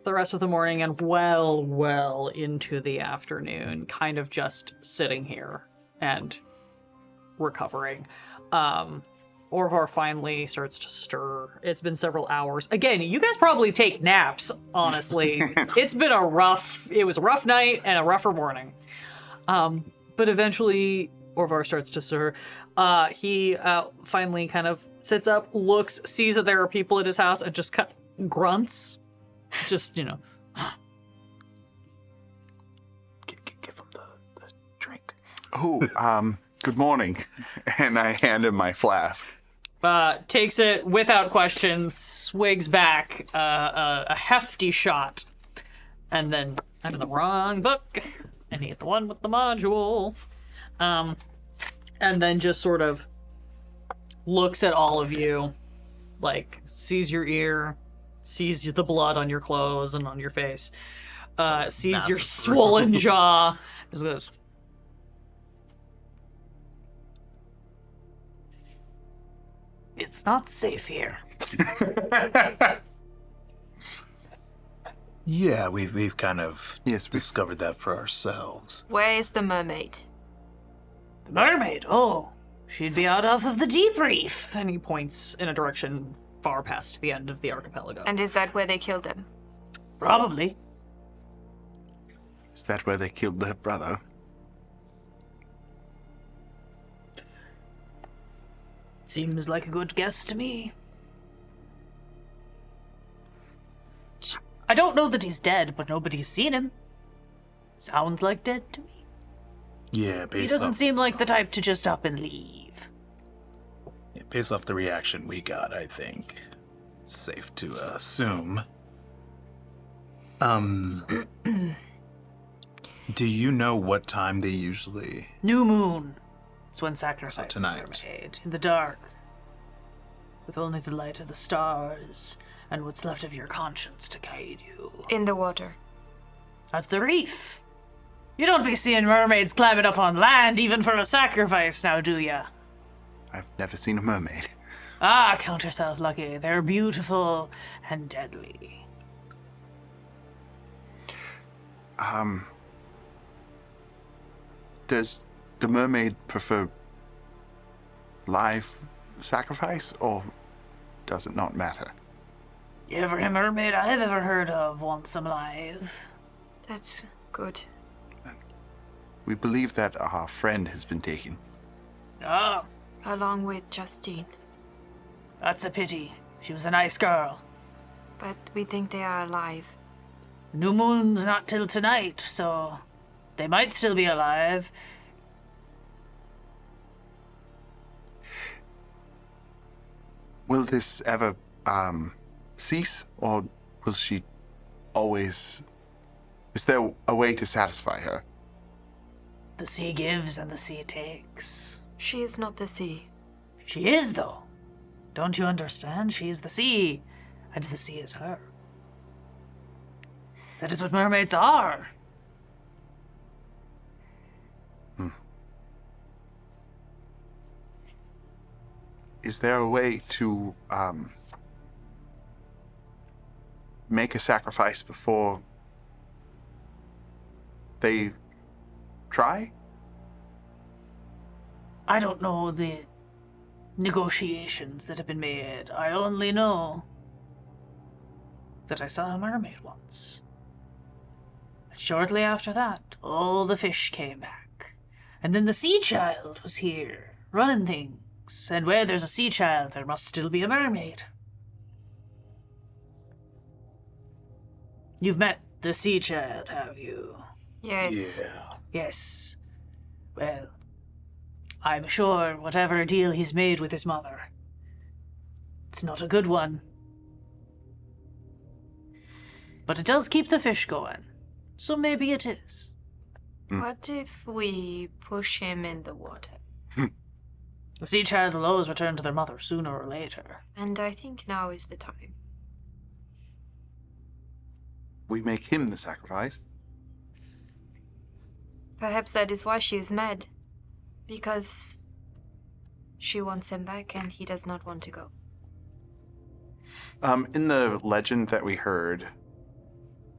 the rest of the morning and well into the afternoon kind of just sitting here and recovering. Orvar finally starts to stir. It's been several hours. Again, you guys probably take naps, honestly. It was a rough night and a rougher morning. But eventually Orvar starts to stir. He finally kind of sits up, looks, sees that there are people at his house, and just grunts. Just, Give him the drink. Oh, good morning. And I hand him my flask. takes it without question, swigs back a hefty shot, and then I'm in the wrong book. I need the one with the module. And then just sort of looks at all of you, like sees your ear, sees the blood on your clothes and on your face, sees your swollen jaw, just goes, "It's not safe here." Yeah, we've kind of Yes, we- discovered that for ourselves. Where is the mermaid? The mermaid, oh, she'd be out off of the deep reef. And he points in a direction far past the end of the archipelago. And is that where they killed him? Probably. Is that where they killed their brother? Seems like a good guess to me. I don't know that he's dead, but nobody's seen him. Sounds like dead to me. Yeah, He based doesn't off, seem like the type to just up and leave. based off the reaction we got, I think it's safe to assume. Do you know what time they usually? New moon. It's when sacrifices tonight. are made. In the dark. With only the light of the stars and what's left of your conscience to guide you. In the water. At the reef. You don't be seeing mermaids climbing up on land even for a sacrifice now, do ya? I've never seen a mermaid. Ah, count yourself lucky. They're beautiful and deadly. Does the mermaid prefer live sacrifice, or does it not matter? Every mermaid I've ever heard of wants them alive. That's good. We believe that our friend has been taken. Oh, Along with Justine. that's a pity. She was a nice girl. But we think they are alive. New moon's not till tonight, so they might still be alive. Will this ever cease, or will she always? Is there a way to satisfy her? The sea gives and the sea takes. She is not the sea. She is, though. Don't you understand? She is the sea, and the sea is her. That is what mermaids are. Is there a way to make a sacrifice before they try? I don't know the negotiations that have been made. I only know that I saw a mermaid once. And shortly after that, all the fish came back. And then the sea child was here, running things. And where there's a sea child, there must still be a mermaid. You've met the sea child, have you? Yes. Yeah. Yes. Well, I'm sure whatever deal he's made with his mother, it's not a good one. But it does keep the fish going, so maybe it is. What if we push him in the water? The sea child will always return to their mother sooner or later. And I think now is the time. We make him the sacrifice. Perhaps that is why she is mad. Because she wants him back and he does not want to go. In the legend that we heard,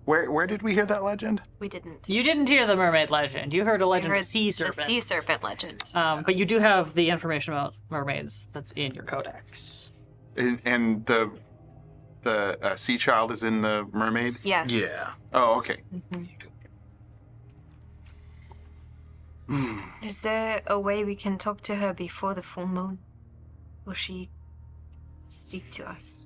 where did we hear that legend? We didn't. You didn't hear the mermaid legend. You heard a We legend heard of sea the serpents. sea serpent legend. But you do have the information about mermaids that's in your codex. And the sea child is in the mermaid? Yes. Yeah. Oh, okay. Is there a way we can talk to her before the full moon? Will she speak to us?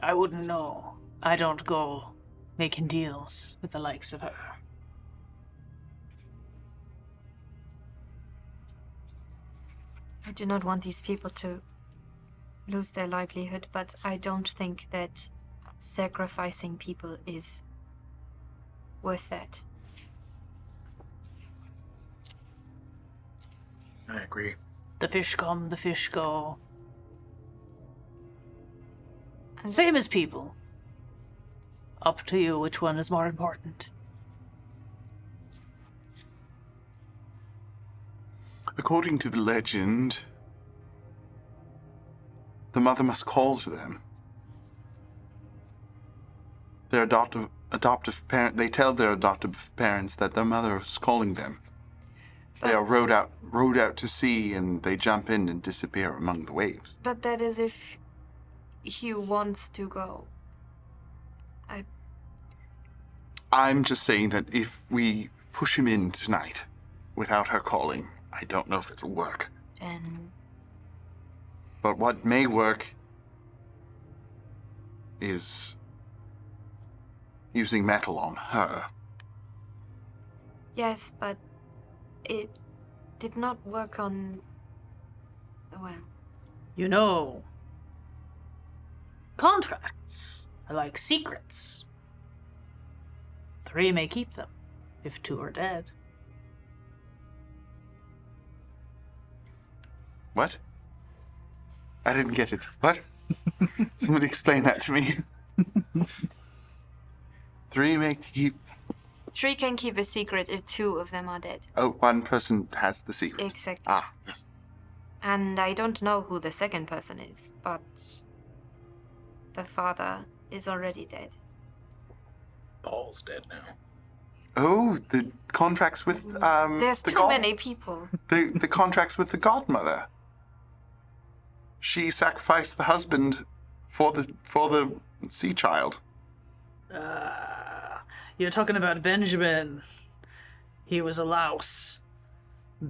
I wouldn't know. I don't go making deals with the likes of her. I do not want these people to lose their livelihood, but I don't think that sacrificing people is worth that. I agree. The fish come, the fish go. Same as people. Up to you which one is more important. According to the legend, the mother must call to them. Their adoptive parent. They tell their adoptive parents that their mother is calling them. They are rowed out to sea, and they jump in and disappear among the waves. But that is if he wants to go. I'm just saying that if we push him in tonight without her calling, I don't know if it'll work. And But what may work is using metal on her. yes, but it did not work on. Well, You know, contracts are like secrets. 3 may keep them, if 2 are dead. What? I didn't get it. What? Somebody explain that to me. 3 may keep. 3 can keep a secret if 2 of them are dead. Oh, one person has the secret. Exactly. Ah, yes. And I don't know who the second person is, but the father is already dead. Paul's dead now. Oh, the contracts with There's the too many people. the contracts with the godmother. She sacrificed the husband for the sea child. You're talking about Benjamin. He was a louse.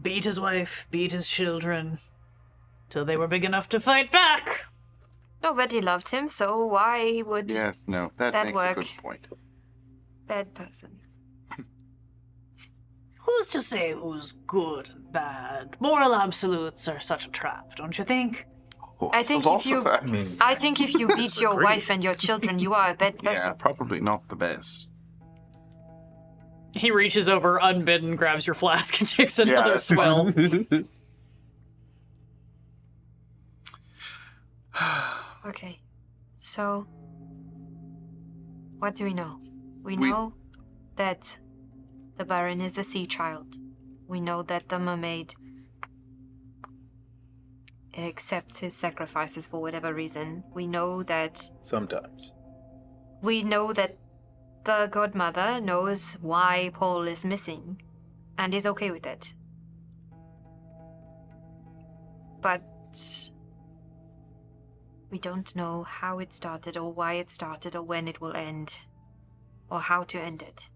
Beat his wife, beat his children, till they were big enough to fight back. Nobody loved him, so why would Yes, no, that That makes work. a good point. bad person? Who's to say who's good and bad? Moral absolutes are such a trap, don't you think? Oh, I think if you- philosopher. I think if you beat your Disagree. wife and your children, you are a bad Yeah, person. probably not the best. He reaches over unbidden, grabs your flask, and takes another Yeah. swill. Okay, so what do we know? We We- know that the Baron is a sea child. We know that the mermaid accepts his sacrifices for whatever reason. We know that Sometimes. the godmother knows why Paul is missing and is okay with it. But we don't know how it started or why it started or when it will end or how to end it.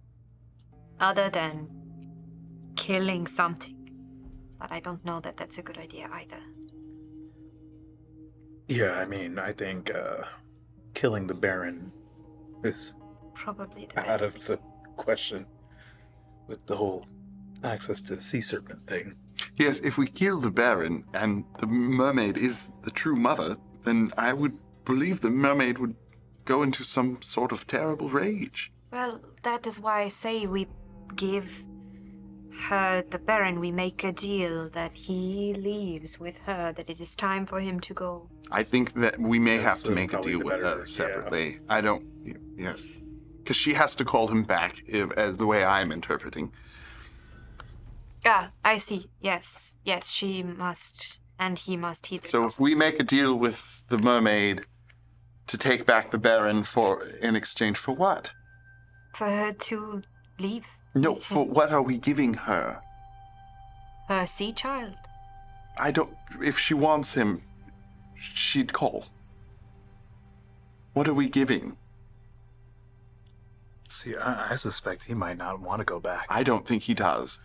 Other than killing something. But I don't know that that's a good idea either. Yeah, I mean, I think killing the Baron is Probably the out best. of the question with the whole access to sea serpent thing. Yes, if we kill the Baron and the mermaid is the true mother, then I would believe the mermaid would go into some sort of terrible rage. Well, that is why I say we give her the Baron, we make a deal that he leaves with her, that it is time for him to go. I think that we may have That's, to make a probably deal the with better- her yeah. separately. I don't. Yes. Because she has to call him back, as the way I'm interpreting. Ah, I see. Yes, yes, she must, and he must heed the So call. if we make a deal with the mermaid to take back the Baron in exchange for what? For her to leave. No, with for him. what are we giving her? Her sea child. I don't. If she wants him, she'd call. What are we giving? See, I suspect he might not want to go back. I don't think he does.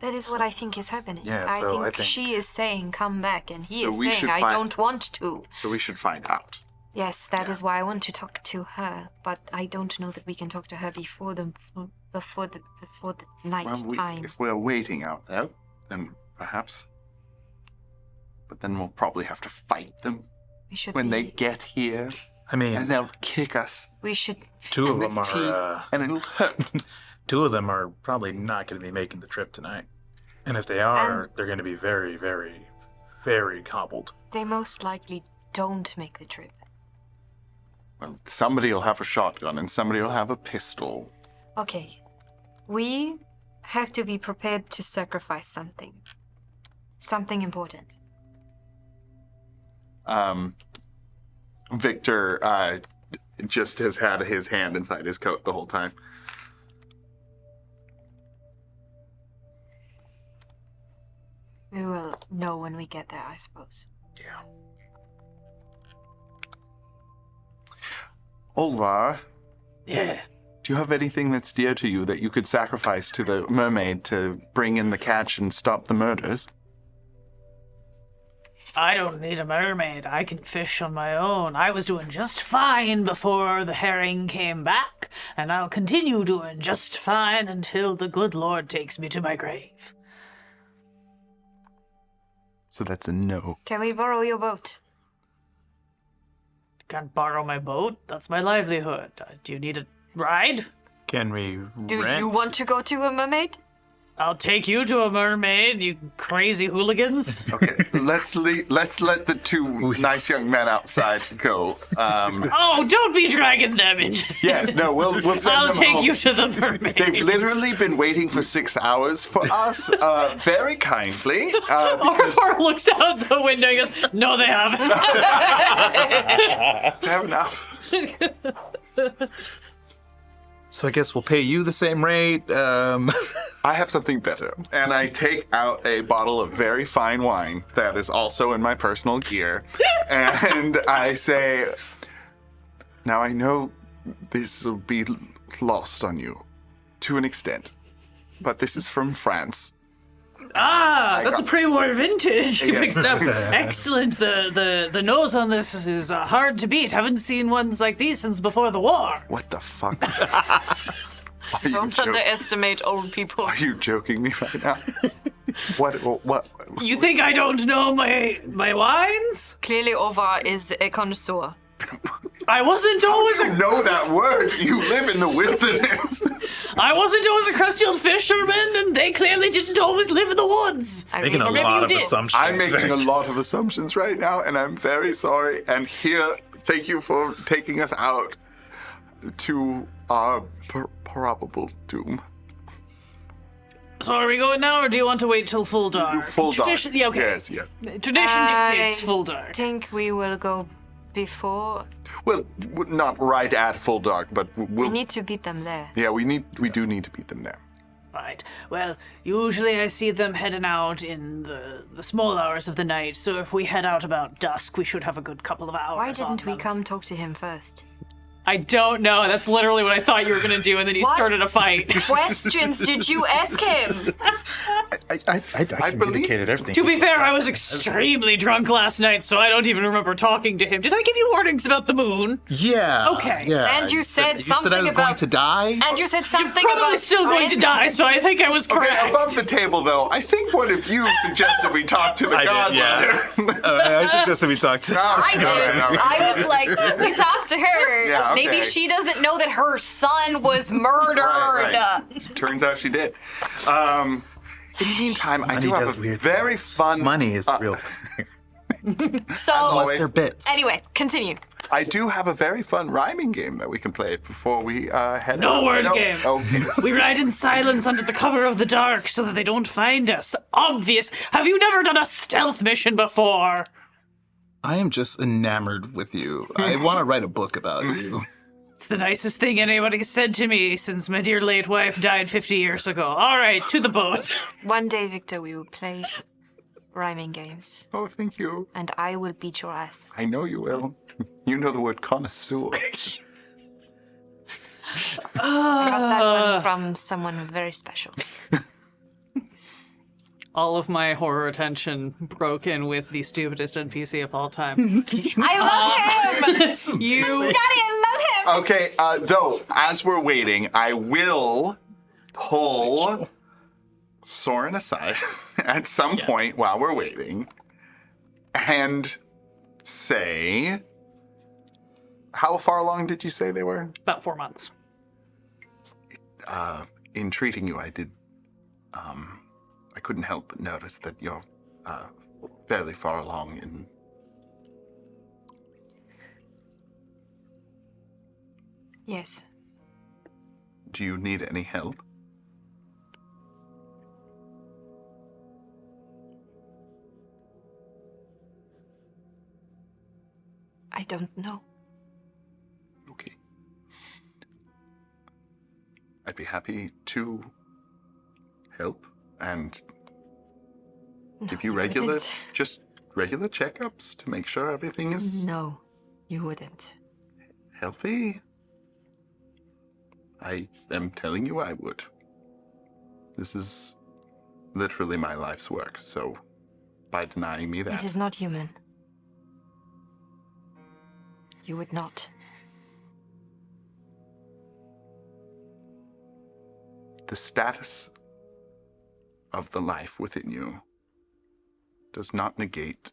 That is what I think is happening. Yeah, I so think I think- she is saying, come back, and he So is we saying, should I find- don't want to. So we should find out. Yes, that is why I want to talk to her, but I don't know that we can talk to her before the night time. If we're waiting out there, then perhaps. But then we'll probably have to fight them We should when be, they get here, I mean, and they'll kick us, we should two of them with teeth, are and it'll hurt. two of them are probably not going to be making the trip tonight. And if they are, they're going to be very, very, very cobbled. they most likely don't make the trip. Well, somebody will have a shotgun, and somebody will have a pistol. Okay. We have to be prepared to sacrifice something. Something important. Victor just has had his hand inside his coat the whole time. We will know when we get there, I suppose. Yeah. Olvar, Yeah. do you have anything that's dear to you that you could sacrifice to the mermaid to bring in the catch and stop the murders? I don't need a mermaid. I can fish on my own. I was doing just fine before the herring came back, and I'll continue doing just fine until the good Lord takes me to my grave. So that's a no. Can we borrow your boat? Can't borrow my boat. That's my livelihood. Do you need a ride? Can we Do rent? you want to go to a mermaid? I'll take you to a mermaid, you crazy hooligans. Okay, let's let the two nice young men outside go. Oh, don't be dragging them into this. Yes, no, we'll send I'll them take home. you to the mermaid. They've literally been waiting for 6 hours for us, very kindly. Because Orvar looks out the window and goes, no, they haven't. fair enough. So I guess we'll pay you the same rate. I have something better. And I take out a bottle of very fine wine that is also in my personal gear. And I say, now I know this will be lost on you to an extent, but this is from France. That's a pre-war vintage. You Yeah. mixed it up. Excellent. The nose on this is hard to beat. Haven't seen ones like these since before the war. What the fuck? Don't underestimate old people. Are you joking me right now? What? You think I don't know my wines? Clearly, Ovar is a connoisseur. I wasn't always You know that word. You live in the wilderness. I wasn't always a crusty old fisherman, and they clearly didn't always live in the woods. Making a maybe lot you of did. assumptions. I'm making a lot of assumptions right now, and I'm very sorry. And here, thank you for taking us out to our probable doom. So are we going now, or do you want to wait till full dark? Full dark. Tradition, yeah, okay. Yes, yes. Tradition dictates full dark. I think we will go before. Well, not right at full dark, but We we'll. need to beat them there. Yeah, we do need to beat them there. Right. Well, usually I see them heading out in the small hours of the night, so if we head out about dusk, we should have a good couple of hours. Why on didn't we them. come talk to him first? I don't know. That's literally what I thought you were going to do, and then you What? started a fight. Questions did you ask him? I communicated everything. To be fair, I was extremely drunk last night, so I don't even remember talking to him. Did I give you warnings about the moon? Yeah. Okay. Yeah. And you said you said I something was about- going to die. And you said something Probably about still going to die, so I think I was correct. Okay, above the table, though, I think one of you suggested we talk to the I god. did, yeah. I suggested we talk to. I did. All right. I was like, we talked to her. Yeah, okay. Maybe she doesn't know that her son was murdered. Right. Turns out she did. In the meantime, I Money do have does a weird very things. fun. Money is the real thing. So, always. They're bits. anyway, continue. I do have a very fun rhyming game that we can play before we head No out. word game. Okay. We ride in silence under the cover of the dark so that they don't find us. Obvious. Have you never done a stealth mission before? I am just enamored with you. I want to write a book about you. It's the nicest thing anybody's said to me since my dear late wife died 50 years ago. All right, to the boat. One day, Victor, we will play rhyming games, Oh, thank you. and I will beat your ass. I know you will. You know the word connoisseur. I got that one from someone very special. All of my horror attention broken with the stupidest NPC of all time. I love him! You. Daddy, I love him! Okay, though, as we're waiting, I will pull Soren aside at some point while we're waiting and say, how far along did you say they were? About 4 months. In treating you, I did, I couldn't help but notice that you're fairly far along in. Yes. Do you need any help? I don't know. Okay. I'd be happy to help and give you regular, wouldn't. just regular checkups to make sure everything is No, you wouldn't. healthy. I am telling you I would. This is literally my life's work, so by denying me that, It is not human. You would not. the status of the life within you does not negate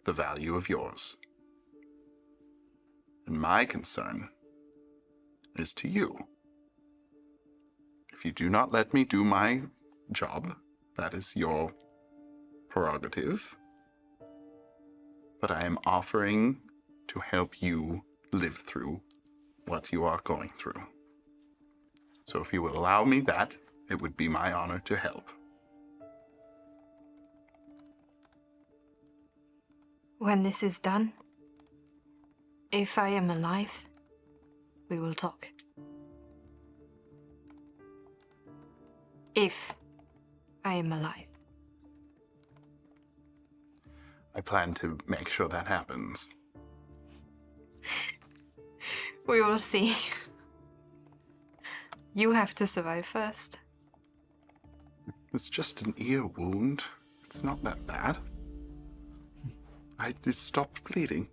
the value of yours. And my concern is to you. If you do not let me do my job, that is your prerogative. But I am offering to help you live through what you are going through. So if you would allow me that, it would be my honor to help. When this is done, if I am alive, we will talk. If I am alive. I plan to make sure that happens. We will see. You have to survive first. It's just an ear wound. It's not that bad. It stopped bleeding.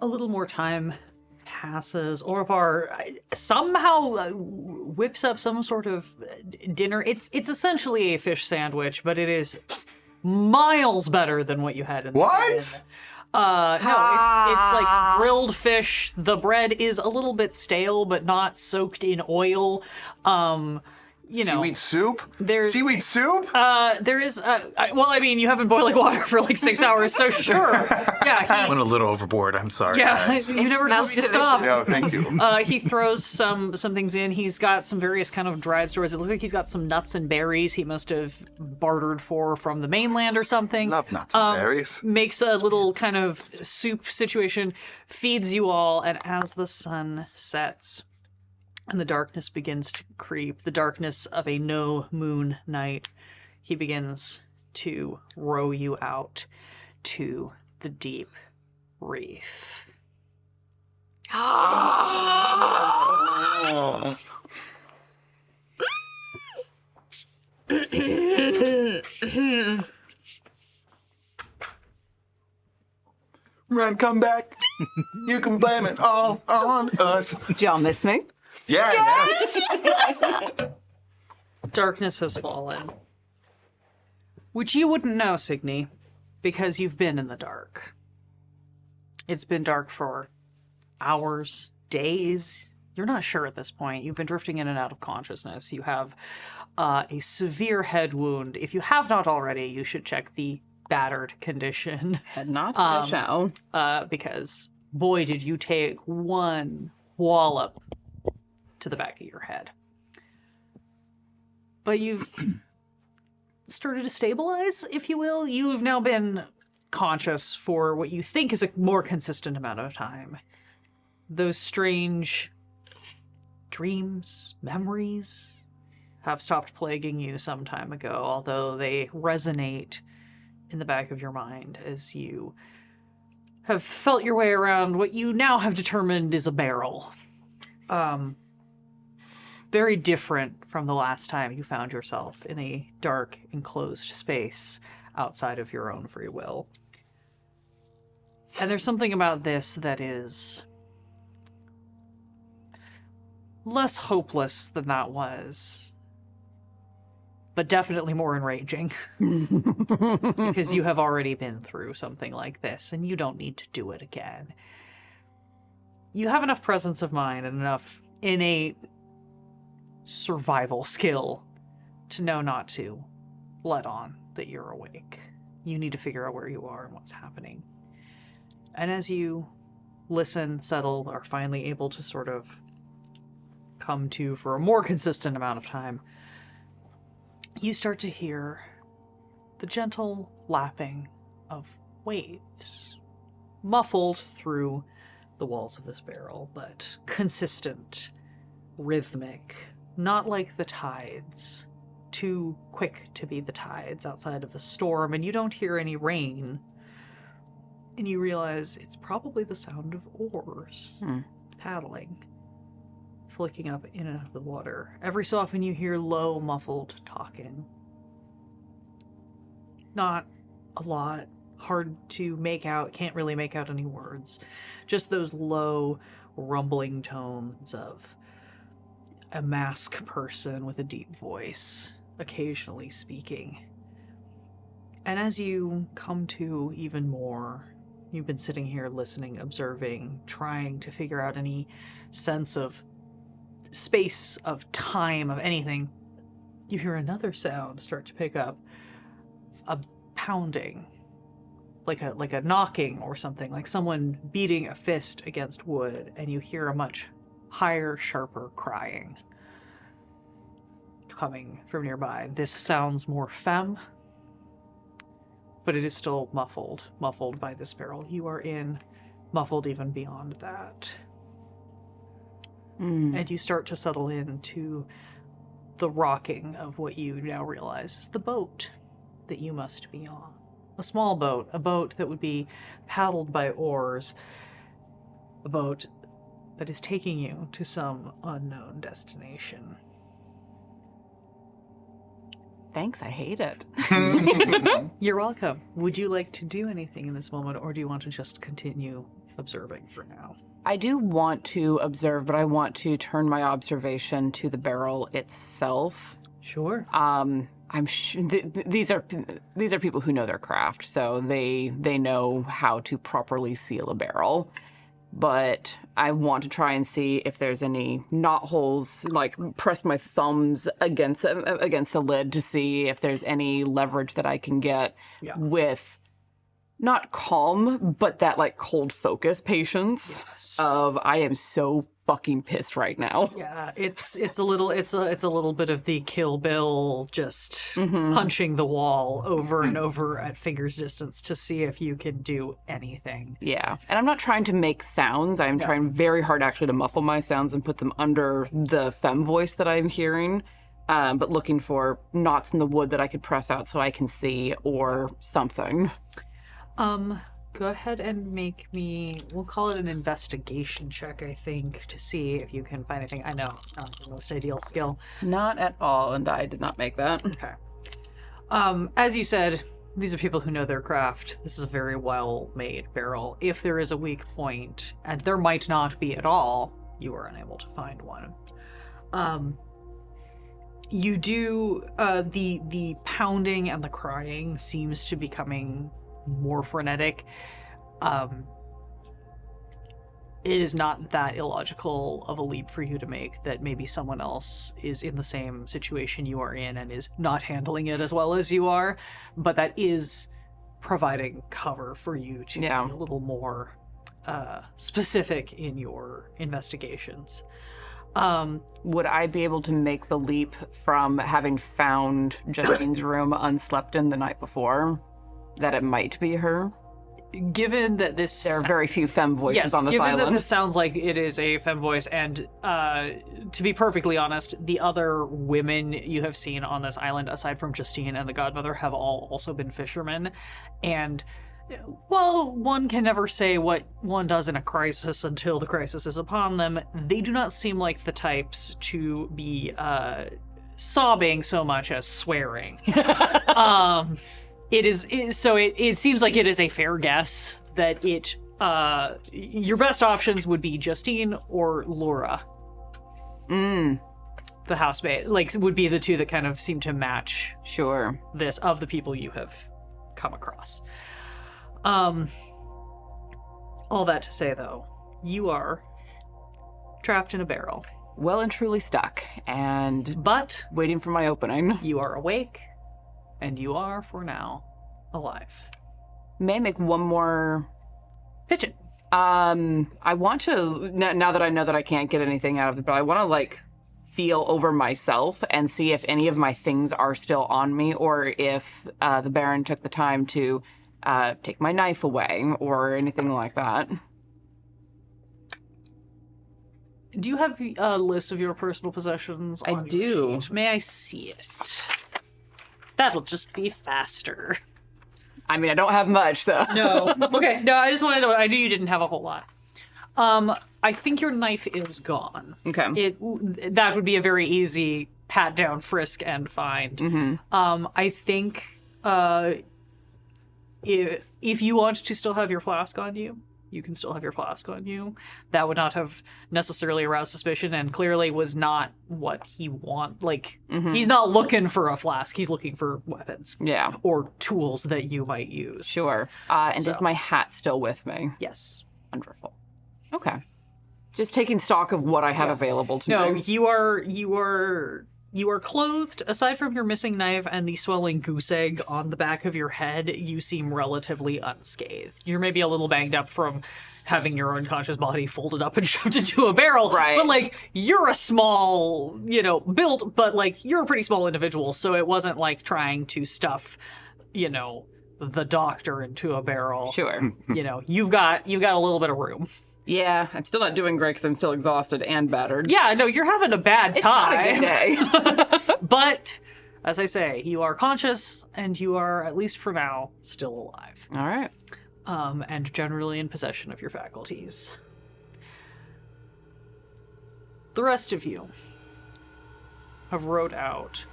A little more time passes. Orvar somehow whips up some sort of dinner. It's essentially a fish sandwich, but it is miles better than what you had in the What? No, it's like grilled fish. The bread is a little bit stale, but not soaked in oil. Seaweed soup? there's- Seaweed soup? There is. Well, I mean, you have been boiling water for like 6 hours, so sure. Yeah, Went a little overboard. I'm sorry. yeah. guys. You never told smells me to stop. No, thank you. He throws some things in. He's got some various kind of dried stores. It looks like he's got some nuts and berries he must have bartered for from the mainland or something. Love nuts and berries. Makes a little kind of soup situation, feeds you all, and as the sun sets and the darkness begins to creep, the darkness of a no-moon night, he begins to row you out to the deep reef. Ren, come back. You can blame it all on us. Did y'all miss me? Yeah, yes. Darkness has fallen. Which you wouldn't know, Signy, because you've been in the dark. It's been dark for hours, days. You're not sure at this point. You've been drifting in and out of consciousness. You have a severe head wound. If you have not already, you should check the battered condition. Had not I shall. Because, boy, did you take one wallop to the back of your head. But you've started to stabilize, if you will. You have now been conscious for what you think is a more consistent amount of time. Those strange dreams, memories have stopped plaguing you some time ago, although they resonate in the back of your mind as you have felt your way around what you now have determined is a barrel. Very different from the last time you found yourself in a dark, enclosed space outside of your own free will. And there's something about this that is less hopeless than that was, but definitely more enraging. Because you have already been through something like this, and you don't need to do it again. You have enough presence of mind and enough innate survival skill to know not to let on that you're awake. You need to figure out where you are and what's happening. And as you listen, settle, are finally able to sort of come to for a more consistent amount of time, you start to hear the gentle lapping of waves, muffled through the walls of this barrel, but consistent, rhythmic, not like the tides, too quick to be the tides outside of a storm, and you don't hear any rain. And you realize it's probably the sound of oars paddling, flicking up in and out of the water. Every so often you hear low, muffled talking. Not a lot. Hard to make out. Can't really make out any words. Just those low, rumbling tones of a masked person with a deep voice, occasionally speaking. And as you come to even more, you've been sitting here listening, observing, trying to figure out any sense of space, of time, of anything. You hear another sound start to pick up. A pounding. Like a knocking or something, like someone beating a fist against wood, and you hear a much higher, sharper crying coming from nearby. This sounds more femme, but it is still muffled by this barrel you are in, muffled even beyond that. and you start to settle into the rocking of what you now realize is the boat that you must be on. A small boat, a boat that would be paddled by oars, a boat that is taking you to some unknown destination. Thanks, I hate it. You're welcome. Would you like to do anything in this moment, or do you want to just continue observing for now? I do want to observe, but I want to turn my observation to the barrel itself. Sure. These are people who know their craft, so they know how to properly seal a barrel. But I want to try and see if there's any knot holes, like press my thumbs against the lid to see if there's any leverage that I can get with not calm, but that like cold focus patience of I am so fucking pissed right now. Yeah, it's a little bit of the Kill Bill just punching the wall over and over at finger's distance to see if you can do anything. Yeah, and I'm not trying to make sounds. I'm trying very hard actually to muffle my sounds and put them under the femme voice that I'm hearing, but looking for knots in the wood that I could press out so I can see or something. Go ahead and make me, we'll call it an investigation check, I think, to see if you can find anything. I know, not the most ideal skill. Not at all, and I did not make that. Okay. As you said, these are people who know their craft. This is a very well-made barrel. If there is a weak point, and there might not be at all, you are unable to find one. You do, the pounding and the crying seems to be becoming more frenetic. It is not that illogical of a leap for you to make that maybe someone else is in the same situation you are in and is not handling it as well as you are, but that is providing cover for you to be a little more specific in your investigations. Would I be able to make the leap from having found Justine's room unslept in the night before? That it might be her? Given that this... There are very few femme voices on this given island. that this sounds like it is a femme voice, and to be perfectly honest, the other women you have seen on this island, aside from Justine and the Godmother, have all also been fishermen. And while one can never say what one does in a crisis until the crisis is upon them, they do not seem like the types to be sobbing so much as swearing. It seems like it is a fair guess that your best options would be Justine or Laura. The housemaid, would be the two that kind of seem to match. Sure. This of the people you have come across. All that to say, though, you are trapped in a barrel. Well and truly stuck, but waiting for my opening. You are awake. And you are, for now, alive. May I make one more... Pitch it. I want to, now that I know that I can't get anything out of it, but I want to, feel over myself and see if any of my things are still on me, or if the Baron took the time to take my knife away, or anything like that. Do you have a list of your personal possessions on I do. Your sheet? May I see it? That'll just be faster. I mean, I don't have much, so. No. Okay. No, I just wanted to know. I knew you didn't have a whole lot. I think your knife is gone. Okay. That would be a very easy pat down, frisk, and find. Mm-hmm. I think if you want to still have your flask on you, you can still have your flask on you. That would not have necessarily aroused suspicion, and clearly was not what he he's not looking for a flask. He's looking for weapons. Yeah. Or tools that you might use. Sure. And is my hat still with me? Yes. Wonderful. Okay. Just taking stock of what I have available to me. No, you are clothed. Aside from your missing knife and the swelling goose egg on the back of your head, you seem relatively unscathed. You're maybe a little banged up from having your unconscious body folded up and shoved into a barrel. Right. But, you're a small, built, but, you're a pretty small individual, so it wasn't like trying to stuff, the doctor into a barrel. Sure. You've got a little bit of room. Yeah, I'm still not doing great because I'm still exhausted and battered. Yeah, no, you're having a bad It's not a time. good day. But, as I say, you are conscious, and you are, at least for now, still alive. All right. And generally in possession of your faculties. The rest of you have rowed out.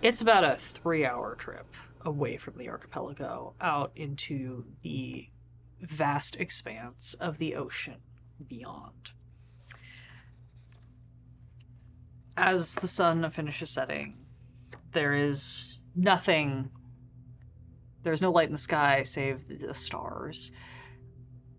It's about a 3-hour trip away from the archipelago, out into the vast expanse of the ocean beyond. As the sun finishes setting, there is nothing. There's no light in the sky save the stars.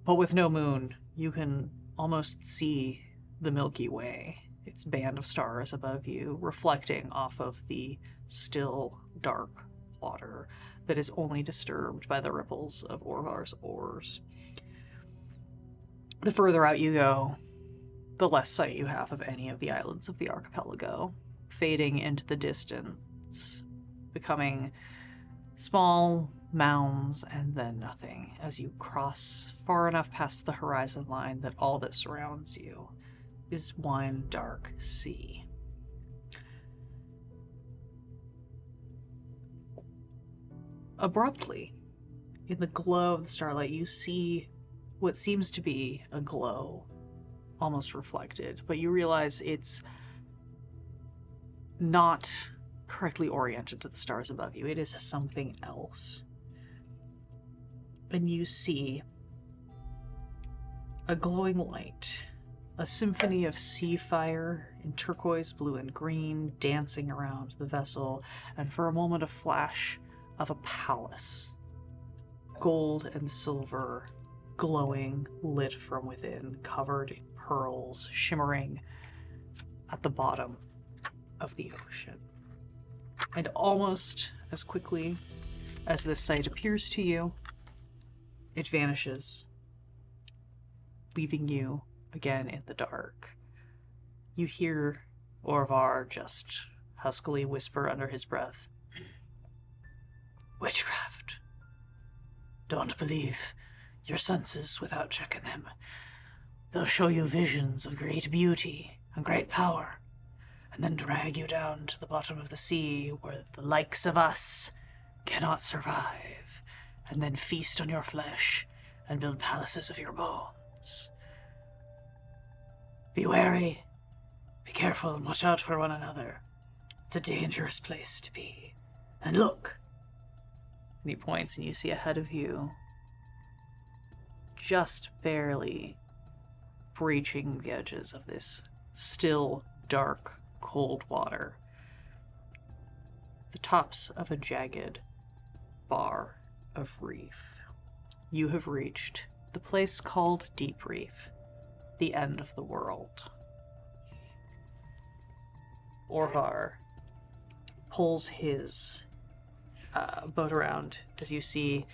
But with no moon, you can almost see the Milky Way, its band of stars above you, reflecting off of the still, dark water that is only disturbed by the ripples of Orvar's oars. The further out you go, the less sight you have of any of the islands of the archipelago, fading into the distance, becoming small mounds and then nothing as you cross far enough past the horizon line that all that surrounds you is one dark sea. Abruptly, in the glow of the starlight, you see what seems to be a glow, almost reflected, but you realize it's not correctly oriented to the stars above you. It is something else. And you see a glowing light, a symphony of sea fire in turquoise, blue, and green dancing around the vessel, and for a moment a flash of a palace, gold and silver, glowing, lit from within, covered in pearls, shimmering at the bottom of the ocean. And almost as quickly as this sight appears to you, it vanishes, leaving you again in the dark. You hear Orvar just huskily whisper under his breath, "Witchcraft. Don't believe your senses without checking them. They'll show you visions of great beauty and great power, and then drag you down to the bottom of the sea where the likes of us cannot survive, and then feast on your flesh and build palaces of your bones. Be wary, be careful, and watch out for one another. It's a dangerous place to be. And look." And he points, and you see ahead of you, just barely breaching the edges of this still, dark, cold water, the tops of a jagged bar of reef. You have reached the place called Deep Reef, the end of the world. Orvar pulls his boat around as you see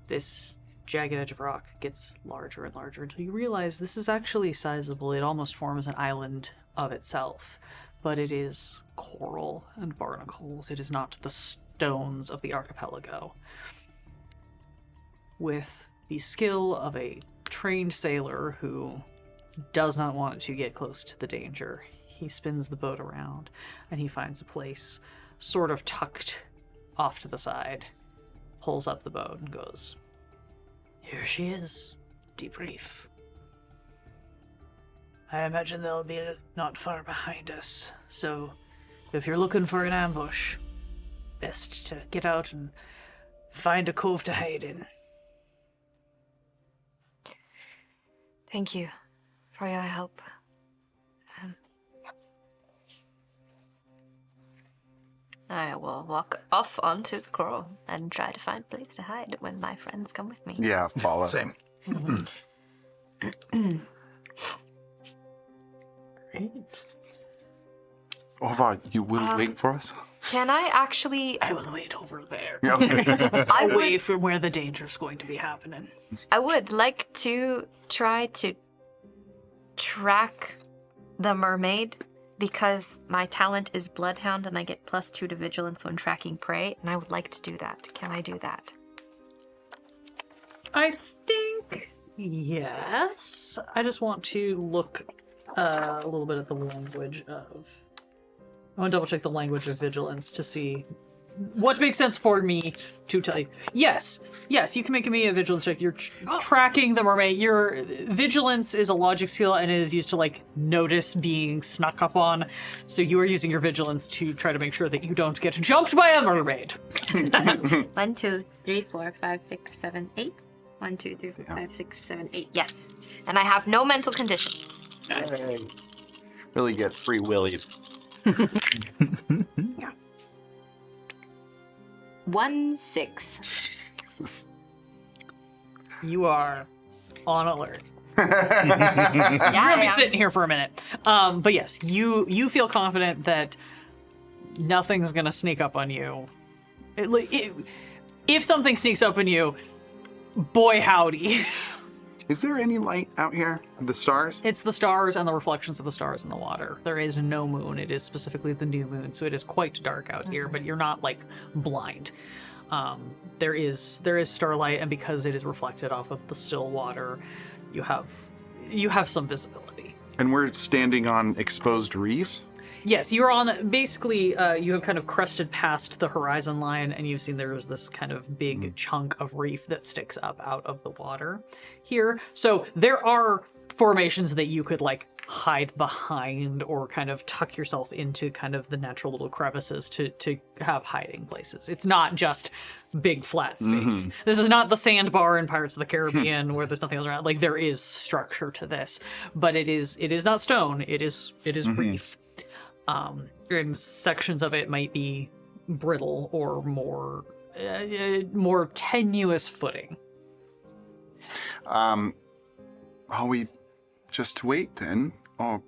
this jagged edge of rock gets larger and larger until you realize this is actually sizable. It almost forms an island of itself, but it is coral and barnacles. It is not the stones of the archipelago. With the skill of a trained sailor who does not want to get close to the danger, he spins the boat around and he finds a place sort of tucked off to the side, pulls up the boat and goes, "Here she is, Deep Reef. I imagine they'll be not far behind us, so if you're looking for an ambush, best to get out and find a cove to hide in." Thank you for your help. I will walk off onto the coral and try to find a place to hide when my friends come with me. Yeah, follow. Same. Great. Orvar, you will wait for us? Can I actually... I will wait over there. Yeah, okay. Away from where the danger's going to be happening. I would like to try to track the mermaid because my talent is Bloodhound and I get +2 to vigilance when tracking prey, and I would like to do that. Can I do that? I think Yes. I just want to look a little bit at the language of... I want to double check the language of vigilance to see what makes sense for me to tell you. Yes, you can make me a vigilance check. You're tracking the mermaid. Your vigilance is a logic skill and it is used to like notice being snuck up on. So you are using your vigilance to try to make sure that you don't get jumped by a mermaid. 1, 2, 3, 4, 5, 6, 7, 8. 1, 2, 3, 4, 5, 6, 7, 8. Yes. And I have no mental conditions. Really gets free willied. 1, 6. Jesus. You are on alert. Yeah, We're gonna be sitting here for a minute. But yes, you feel confident that nothing's gonna sneak up on you. If something sneaks up on you, boy howdy. Is there any light out here? The stars? It's the stars and the reflections of the stars in the water. There is no moon. It is specifically the new moon, so it is quite dark out here, but you're not like blind. There is starlight, and because it is reflected off of the still water, you have some visibility. And we're standing on exposed reef? Yes, you're on, basically, you have kind of crested past the horizon line, and you've seen there is this kind of big chunk of reef that sticks up out of the water here. So there are formations that you could, like, hide behind or kind of tuck yourself into kind of the natural little crevices to have hiding places. It's not just big flat space. This is not the sandbar in Pirates of the Caribbean where there's nothing else around. Like, there is structure to this, but it is not stone. It is reef. And sections of it might be brittle or more tenuous footing. Are we just to wait then? Or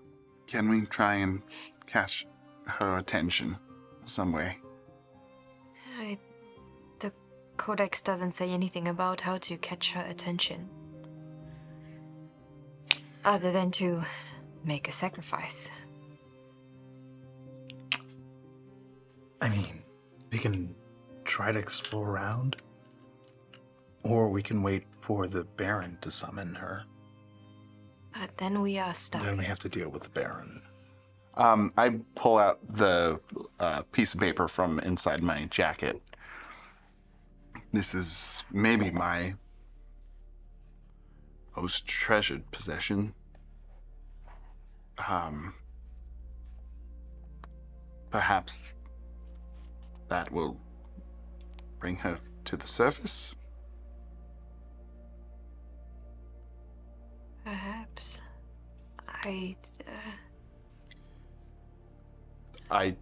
can we try and catch her attention some way? The Codex doesn't say anything about how to catch her attention. Other than to make a sacrifice. I mean, we can try to explore around, or we can wait for the Baron to summon her. But then we are stuck. Then we have to deal with the Baron. I pull out the piece of paper from inside my jacket. This is maybe my most treasured possession. Perhaps that will bring her to the surface. Perhaps. I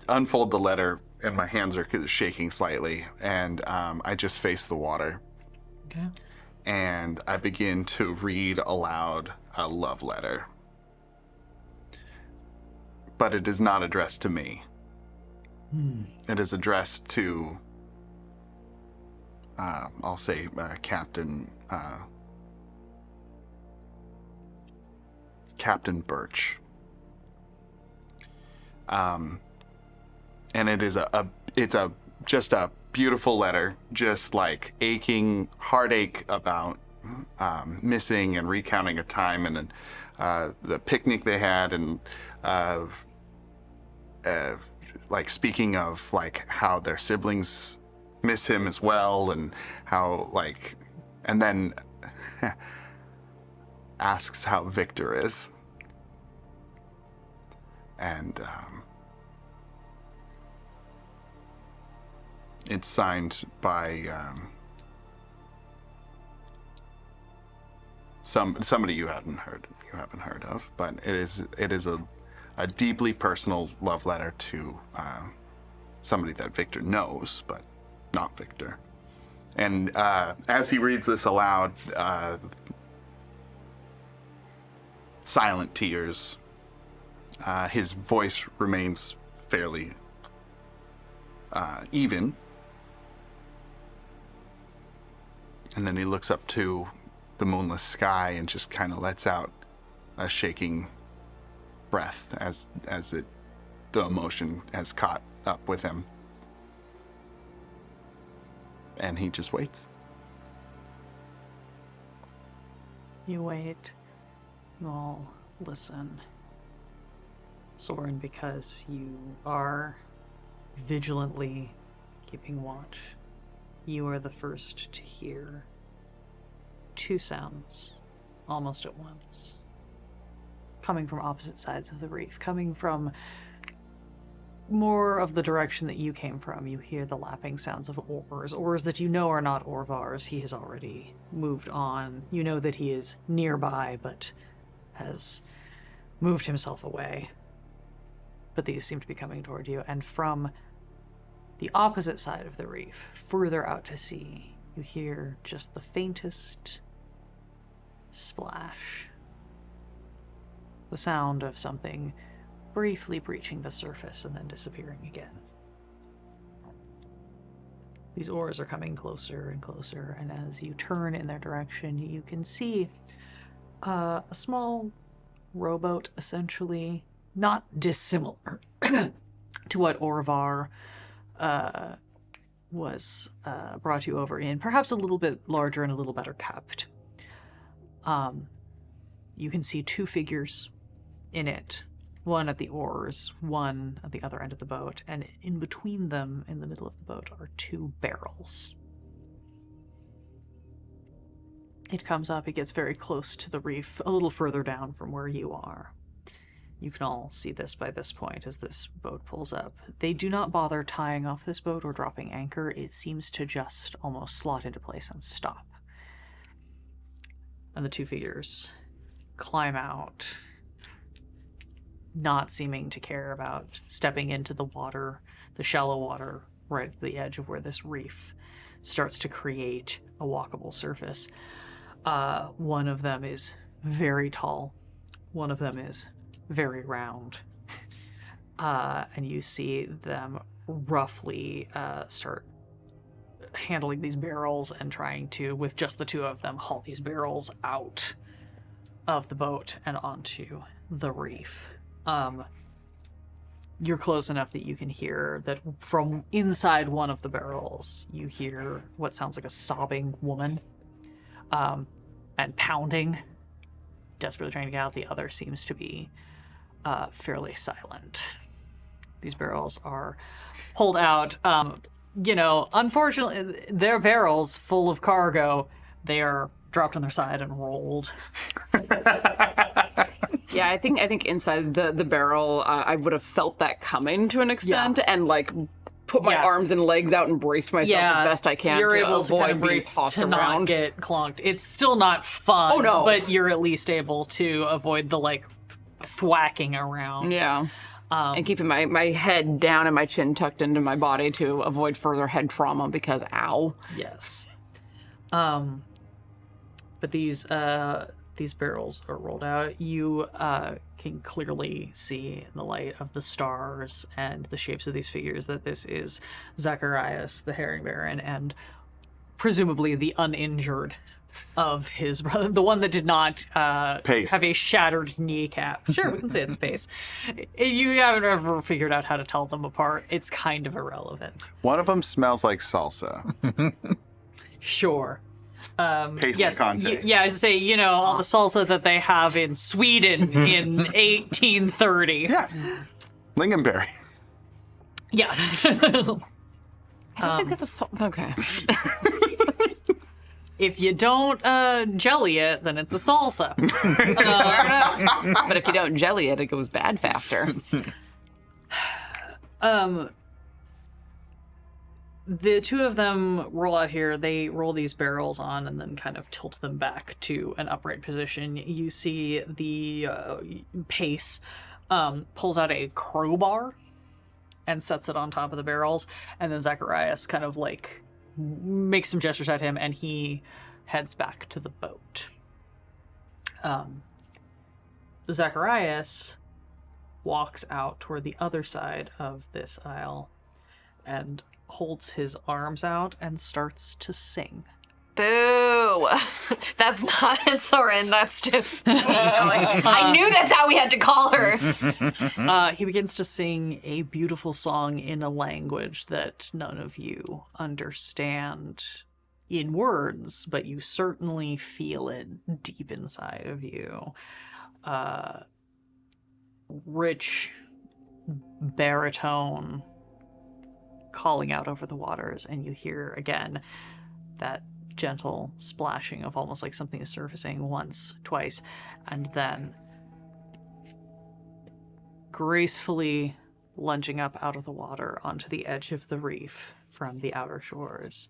unfold the letter, and my hands are shaking slightly, and I just face the water. Okay. And I begin to read aloud a love letter. But it is not addressed to me. It is addressed to, I'll say, Captain Birch. And it is just a beautiful letter, just like aching heartache about missing and recounting a time and the picnic they had, and like speaking of like how their siblings miss him as well, and how like, and then asks how Victor is. And it's signed by somebody you haven't heard of, but it is a deeply personal love letter to somebody that Victor knows, but not Victor. And as he reads this aloud, silent tears. His voice remains fairly even. And then he looks up to the moonless sky and just kind of lets out a shaking breath as the emotion has caught up with him. And he just waits. You wait. You all listen. Soren, because you are vigilantly keeping watch, you are the first to hear two sounds almost at once, coming from opposite sides of the reef, coming from more of the direction that you came from. You hear the lapping sounds of oars that you know are not Orvar's. He has already moved on. You know that he is nearby, but has moved himself away. But these seem to be coming toward you, and from the opposite side of the reef, further out to sea, you hear just the faintest splash. The sound of something briefly breaching the surface and then disappearing again. These oars are coming closer and closer, and as you turn in their direction, you can see a small rowboat, essentially, not dissimilar to what Orvar was brought you over in, perhaps a little bit larger and a little better kept. You can see two figures in it, one at the oars, one at the other end of the boat, and in between them, in the middle of the boat, are two barrels. It comes up, it gets very close to the reef, a little further down from where you are. You can all see this by this point as this boat pulls up. They do not bother tying off this boat or dropping anchor. It seems to just almost slot into place and stop. And the two figures climb out, not seeming to care about stepping into the water, the shallow water right at the edge of where this reef starts to create a walkable surface. One of them is very tall. One of them is very round. And you see them roughly start handling these barrels and trying to, with just the two of them, haul these barrels out of the boat and onto the reef. You're close enough that you can hear that from inside one of the barrels, you hear what sounds like a sobbing woman, and pounding, desperately trying to get out. The other seems to be fairly silent. These barrels are pulled out. Unfortunately, they're barrels full of cargo. They are dropped on their side and rolled. Yeah, I think inside the barrel, I would have felt that coming to an extent, and put my arms and legs out and braced myself as best I can. You're to able to avoid kind of being brace tossed to around. not get clunked. It's still not fun. Oh, no. But you're at least able to avoid the thwacking around. Yeah. And keeping my head down and my chin tucked into my body to avoid further head trauma because ow. Yes. But these barrels are rolled out. You can clearly see in the light of the stars and the shapes of these figures that this is Zacharias, the Herring Baron, and presumably the uninjured of his brother, the one that did not Pace. have a shattered kneecap. Sure, we can say it's Pace. You haven't ever figured out how to tell them apart. It's kind of irrelevant. One of them smells like salsa. Sure. Pace Yes, Conte. yeah, I was to say, all the salsa that they have in Sweden in 1830. Yeah. Lingonberry. Yeah. I don't think that's okay. If you don't jelly it, then it's a salsa. But if you don't jelly it, it goes bad faster. The two of them roll out here. They roll these barrels on and then kind of tilt them back to an upright position. You see the Pace pulls out a crowbar and sets it on top of the barrels. And then Zacharias kind of makes some gestures at him and he heads back to the boat. Zacharias walks out toward the other side of this aisle and holds his arms out and starts to sing. Boo! That's not Soren. That's just I knew that's how we had to call her. He begins to sing a beautiful song in a language that none of you understand. in words, but you certainly feel it deep inside of you. Rich baritone calling out over the waters, and you hear again that gentle splashing of almost like something is surfacing once, twice, and then gracefully lunging up out of the water onto the edge of the reef from the outer shores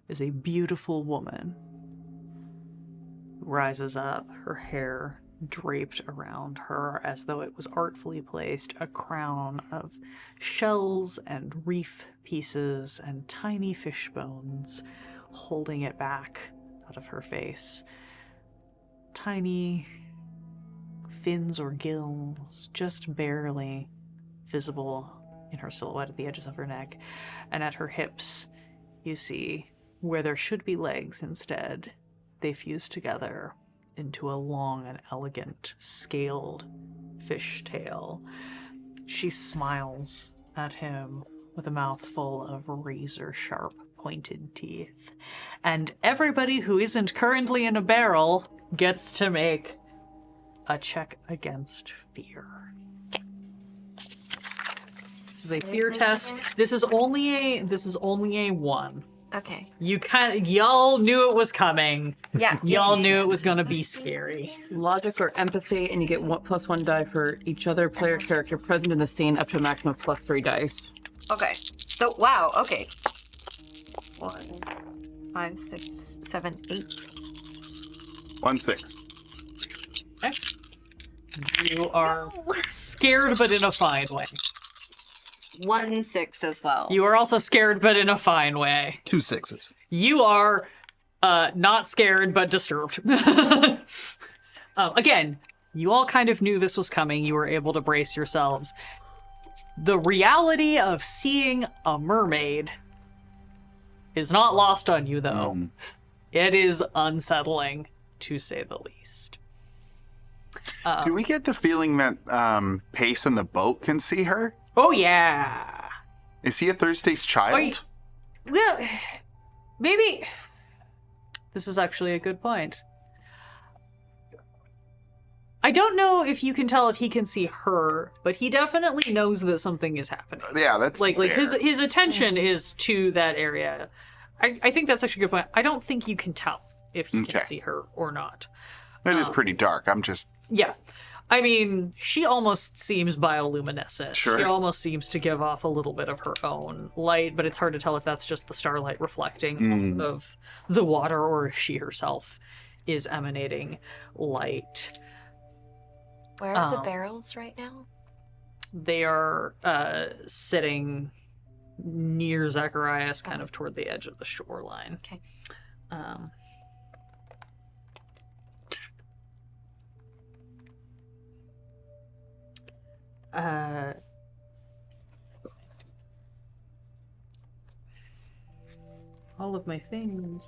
is a beautiful woman who rises up, her hair draped around her as though it was artfully placed, a crown of shells and reef pieces and tiny fish bones holding it back out of her face. Tiny fins or gills, just barely visible in her silhouette at the edges of her neck, and at her hips you see where there should be legs instead, they fuse together into a long and elegant scaled fish tail. She smiles at him with a mouth full of razor-sharp pointed teeth. And everybody who isn't currently in a barrel gets to make a check against fear. This is a fear test. This is only a 1. Okay. Y'all knew it was coming. Yeah. Y'all knew it was gonna be scary. Logic or empathy, and you get +1 die for each other player character present in the scene, up to a maximum of +3 dice. Okay. So, wow. Okay. 4, 5, 6, 7, 8. 1 6. You are scared, but in a fine way. 1 6 as well. You are also scared, but in a fine way. 2 6s. You are not scared, but disturbed. Again, you all kind of knew this was coming. You were able to brace yourselves. The reality of seeing a mermaid is not lost on you, though. It is unsettling, to say the least. Do we get the feeling that Pace in the boat can see her? Oh, yeah. Is he a Thursday's child? Well, maybe. This is actually a good point. I don't know if you can tell if he can see her, but he definitely knows that something is happening. Yeah, that's like fair. his attention is to that area. I think that's actually a good point. I don't think you can tell if he can see her or not. It is pretty dark. I'm just... Yeah. I mean, she almost seems bioluminescent. Sure. She almost seems to give off a little bit of her own light, but it's hard to tell if that's just the starlight reflecting off of the water or if she herself is emanating light. Where are the barrels right now? They are sitting near Zacharias, kind of toward the edge of the shoreline. Okay. All of my things.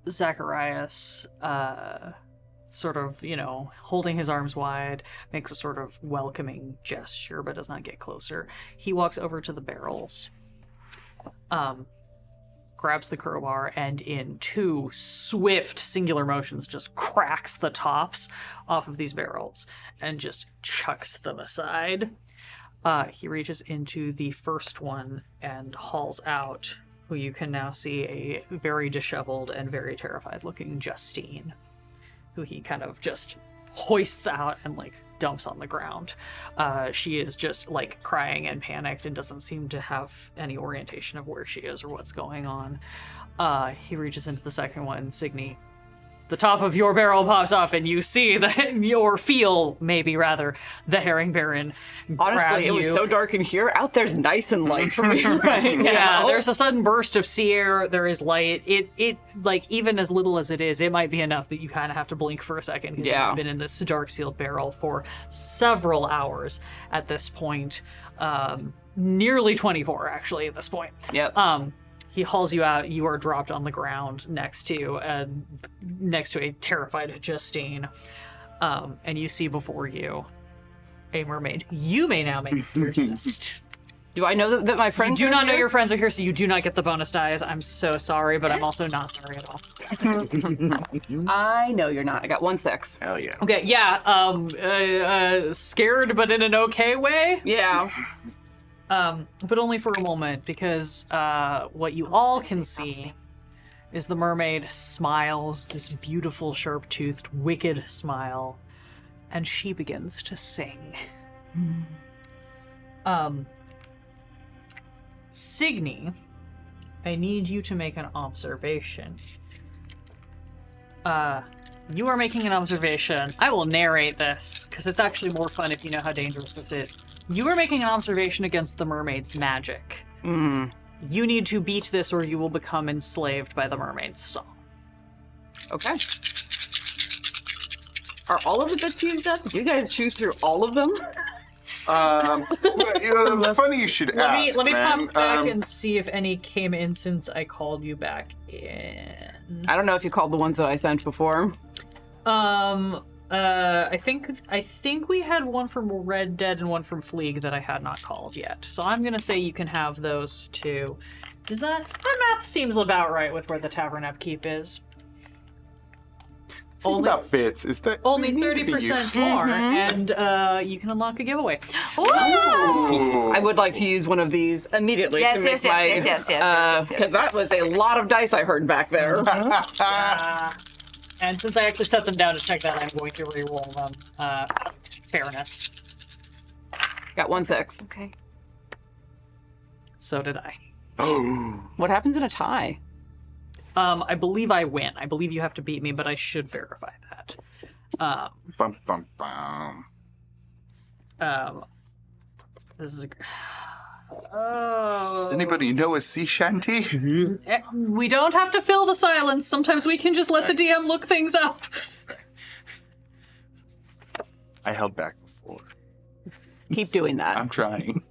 Zacharias, sort of, holding his arms wide, makes a sort of welcoming gesture, but does not get closer. He walks over to the barrels, grabs the crowbar, and in 2 swift singular motions just cracks the tops off of these barrels and just chucks them aside. He reaches into the first one and hauls out who you can now see a very disheveled and very terrified looking Justine, who he kind of just hoists out and dumps on the ground. She is just crying and panicked and doesn't seem to have any orientation of where she is or what's going on. He reaches into the second one. Signy, the top of your barrel pops off and you see the herring baron grab Honestly, it was you. so dark in here. Out there's nice and light for me right now. Yeah, there's a sudden burst of sea air. There is light. It even as little as it is, it might be enough that you kind of have to blink for a second because you've been in this dark sealed barrel for several hours at this point. Nearly 24 actually at this point. Yep. He hauls you out. You are dropped on the ground next to a terrified Justine, and you see before you a mermaid. You may now make your test. Do I know that my You friends do are not know here? your friends are here, so you do not get the bonus dice. I'm so sorry, but I'm also not sorry at all. I know you're not. I got 1 6. Hell yeah. Okay, yeah, scared but in an okay way. Yeah. But only for a moment, because what you all can see is the mermaid smiles, this beautiful, sharp-toothed, wicked smile, and she begins to sing. Signy, I need you to make an observation. You are making an observation. I will narrate this, because it's actually more fun if you know how dangerous this is. You are making an observation against the mermaid's magic. You need to beat this or you will become enslaved by the mermaid's song. Okay. Are all of the bits used up? Do you guys choose through all of them? Well, funny you should ask. Let me man. pop back and see if any came in since I called you back in. I don't know if you called the ones that I sent before. I think we had one from Red Dead and one from Fleeg that I had not called yet. So I'm gonna say you can have those two. Does that math seems about right with where the tavern upkeep is? Thing about fits is that Only they need to be 30% used. more, and you can unlock a giveaway. I would like to use one of these immediately. Yes, to make yes, my, yes, yes, yes, yes, Because that was a lot of dice I heard back there. And since I actually set them down to check that, I'm going to re-roll them. Fairness. Got 1 6. Okay. So did I. Oh. What happens in a tie? I believe I win. I believe you have to beat me, but I should verify that. Bum, bum, bum. This is. Oh. Does anybody know a sea shanty? We don't have to fill the silence. Sometimes we can just let the DM look things up. I held back before. Keep doing that. I'm trying.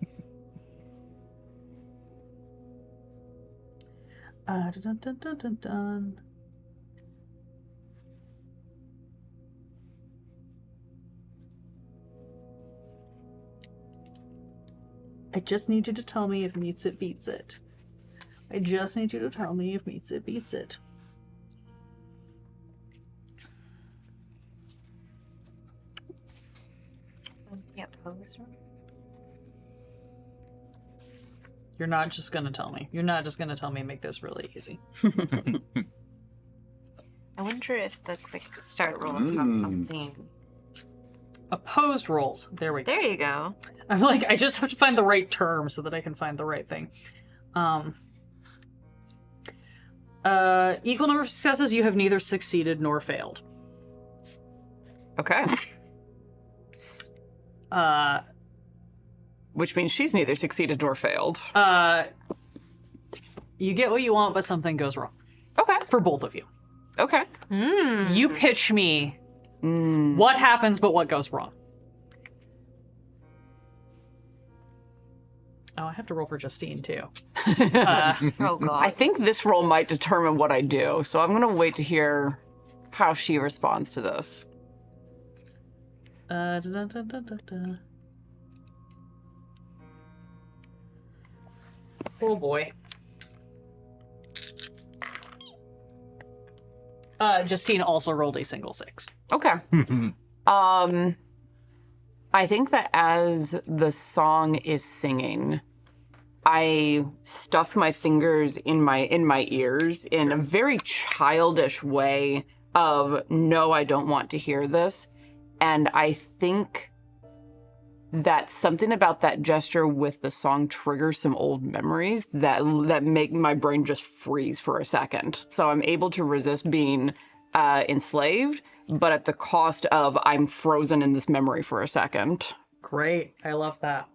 Dun, dun, dun, dun, dun. I just need you to tell me if meets it beats it. I just need you to tell me if meets it beats it. Yeah, pose. You're not just gonna tell me. You're not just gonna tell me and make this really easy. I wonder if the quick start rolls have something. Opposed rolls. There we go. There you go. I'm like, I just have to find the right term so that I can find the right thing. Equal number of successes, you have neither succeeded nor failed. Okay. Which means she's neither succeeded nor failed. You get what you want, but something goes wrong. Okay. For both of you. Okay. You pitch me what happens, but what goes wrong. Oh, I have to roll for Justine, too. Oh god. I think this roll might determine what I do, so I'm going to wait to hear how she responds to this. Oh boy. Justine also rolled a single 6. Okay. I think that as the song is singing, I stuffed my fingers in my ears in a very childish way of, no, I don't want to hear this. And I think that something about that gesture with the song triggers some old memories that make my brain just freeze for a second. So I'm able to resist being enslaved, but at the cost of I'm frozen in this memory for a second. Great. I love that.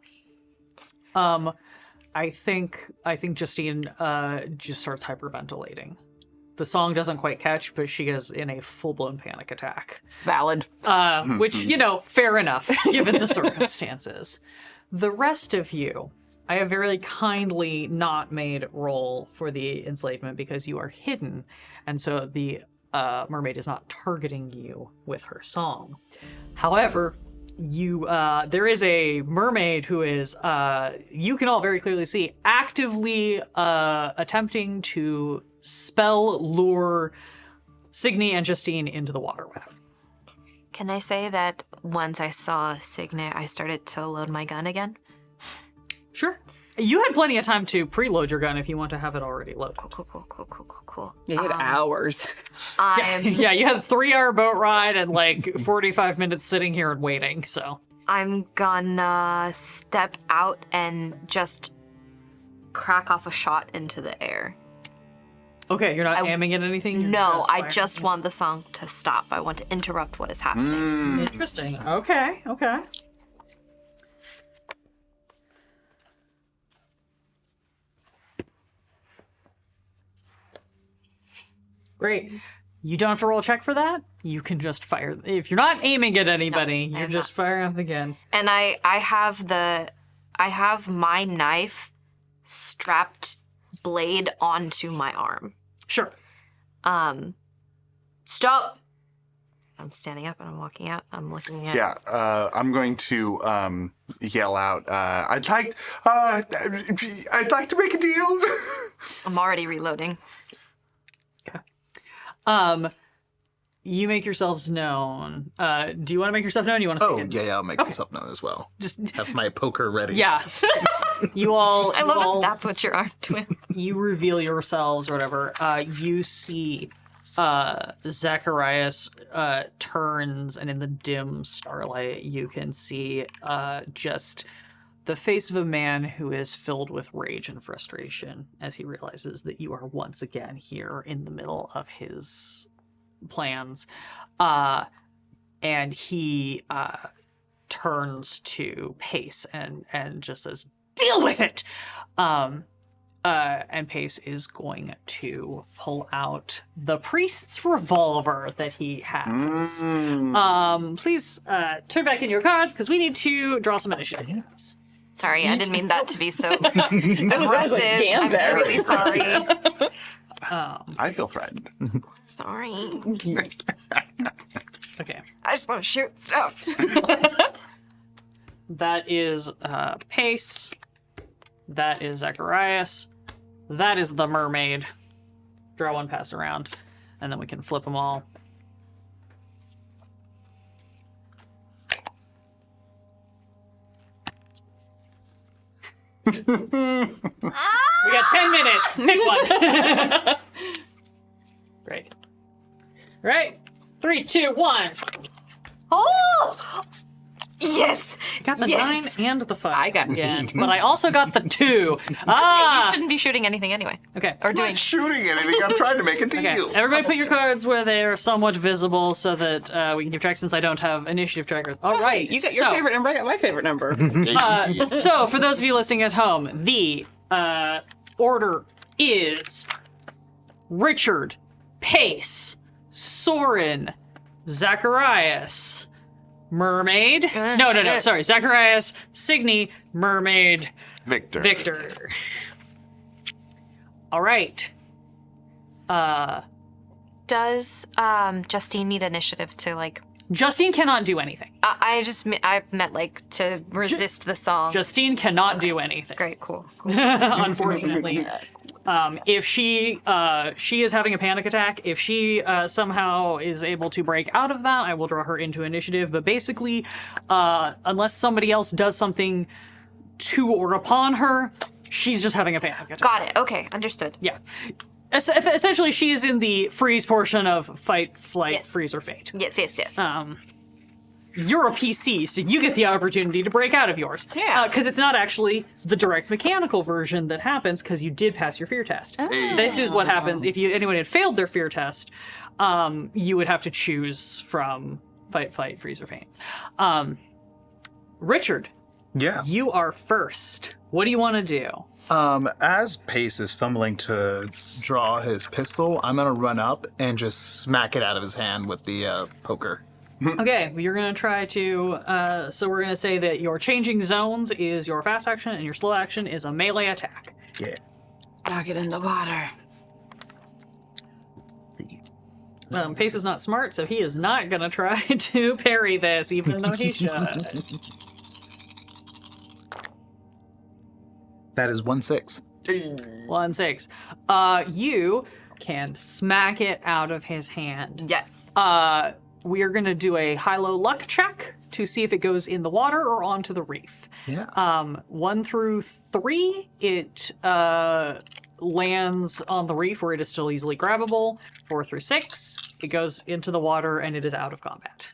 I think Justine just starts hyperventilating. The song doesn't quite catch, but she is in a full-blown panic attack. Valid. Which, fair enough, given the circumstances. The rest of you, I have very kindly not made roll for the enslavement because you are hidden, and so the mermaid is not targeting you with her song. However, there is a mermaid who is, you can all very clearly see, actively attempting to lure Signe and Justine into the water with her. Can I say that once I saw Signe, I started to load my gun again? Sure. You had plenty of time to preload your gun if you want to have it already loaded. Cool. You had hours. Yeah, you had a 3-hour boat ride and like 45 minutes sitting here and waiting, so. I'm gonna step out and just crack off a shot into the air. Okay, you're not aiming at anything? You're No, I firing? just want the song to stop. I want to interrupt what is happening. Interesting. Okay. Great. You don't have to roll a check for that. You can just fire. If you're not aiming at anybody, No, you're I'm just firing off again. And I have my knife strapped blade onto my arm. Sure. Stop. I'm standing up and I'm walking out. I'm looking at. Yeah, I'm going to yell out. I'd like to make a deal. I'm already reloading. You make yourselves known. Do you want to make yourself known? Or you want to speak Oh, in? yeah, I'll make myself known as well. Just Have my poker ready. yeah. You all. I you love all, that that's what you're armed with. You reveal yourselves or whatever. You see Zacharias turns, and in the dim starlight, you can see just the face of a man who is filled with rage and frustration as he realizes that you are once again here in the middle of his plans. And he turns to Pace and just says, "Deal with it!" And Pace is going to pull out the priest's revolver that he has. Please turn back in your cards because we need to draw some initiative. Sorry, I didn't mean that to be so aggressive. I'm really sorry. I feel threatened. Sorry. Okay. I just want to shoot stuff. That is Pace. That is Zacharias. That is the mermaid. Draw one, pass around, and then we can flip them all. We got 10 minutes. Pick one. Great. All right. 3, 2, 1. Oh! Yes! Got the Yes! 9 and the 5. I got yeah, eight. but I also got the 2. You Ah! shouldn't be shooting anything anyway. Okay. Or I'm doing. not shooting anything. I'm trying to make a deal. Okay. Everybody put your cards where they are somewhat visible so that we can keep track since I don't have initiative trackers. All right. You got your favorite number, I got my favorite number. So, for those of you listening at home, the order is Richard, Pace, Soren, Zacharias, Mermaid. No. Sorry. Zacharias, Signe, Mermaid, Victor. Victor. All right. Does Justine need initiative to like? Justine cannot do anything. I meant like to resist the song. Justine cannot do anything. Great, cool. Unfortunately. If she is having a panic attack, if she somehow is able to break out of that, I will draw her into initiative. But basically, unless somebody else does something to or upon her, she's just having a panic attack. Got it. Okay, understood. Yeah. Essentially, she is in the freeze portion of fight, flight, Yes. freeze, or fate. Yes. You're a PC, so you get the opportunity to break out of yours. Yeah. Because it's not actually the direct mechanical version that happens because you did pass your fear test. This is what happens if anyone had failed their fear test. You would have to choose from fight, flight, freeze, or faint. Richard, Yeah. you are first. What do you want to do? As Pace is fumbling to Draw his pistol. I'm gonna run up and just smack it out of his hand with the poker. Okay, you're going to try to... so we're going to say that your changing zones is your fast action and your slow action is a melee attack. yeah. Knock it in the water. Pace is not smart, so he is not going to try to parry this, even though he should. That is 1-6. 1-6. You can smack it out of his hand. Yes. We are going to do a high-low luck check to see if it goes in the water or onto the reef. Yeah. 1 through 3, it lands on the reef where it is still easily grabbable. 4 through 6, it goes into the water and it is out of combat.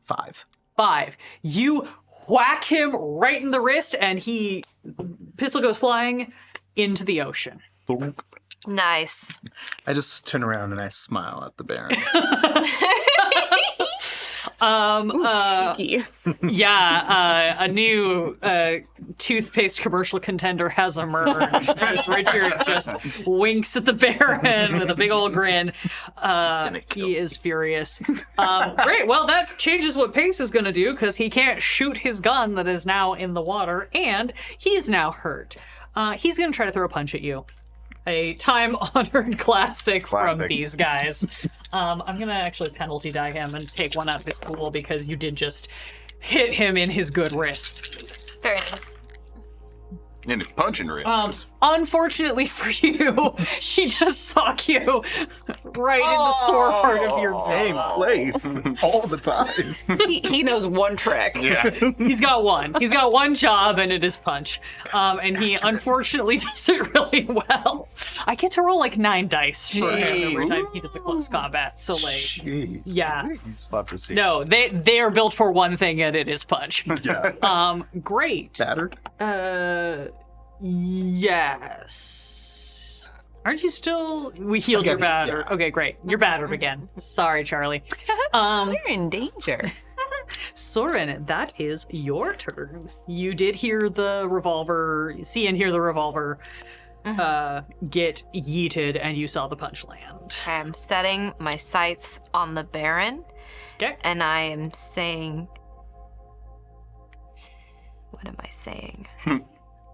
5. 5, you whack him right in the wrist and pistol goes flying into the ocean. Nice. I just turn around and I smile at the Baron. A new toothpaste commercial contender has emerged. As Richard just winks at the Baron with a big old grin. He is furious. Great. Well, that changes what Pace is going to do because he can't shoot his gun that is now in the water, and he's now hurt. He's going to try to throw a punch at you. A time-honored classic from these guys. I'm going to actually penalty die him and take one out of his pool because you did just hit him in his good wrist. Very nice. In his punching wrist. Unfortunately for you, he does sock you right in the sore part of your Same place all the time. He knows one trick. Yeah. He's got one. He's got one job, and it is punch. And he unfortunately does it really well. I get to roll like 9 dice for him every time he does a close combat. So like, Jeez. yeah. Love to see. No, they are built for one thing, and it is punch. Yeah. Great. Battered? Yes. Aren't you still? We healed your batter. yeah. Okay, great. You're battered again. Sorry, Charlie. We're in danger. Soren, that is your turn. You did hear the revolver, see and hear the revolver get yeeted, and you saw the punch land. I'm setting my sights on the Baron, Okay. and I am saying... What am I saying?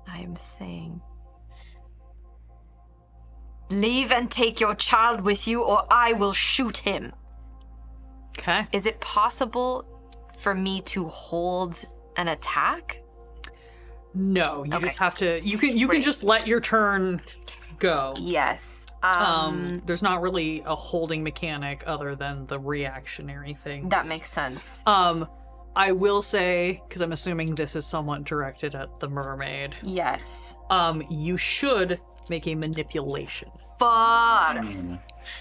I'm saying... Leave and take your child with you, or I will shoot him. Okay. Is it possible for me to hold an attack? No, you Okay. just have to. You can Great. just let your turn go. Yes. There's not really a holding mechanic other than the reactionary thing. That makes sense. I will say, because I'm assuming this is somewhat directed at the mermaid. Yes. You should make a manipulation. Fuck.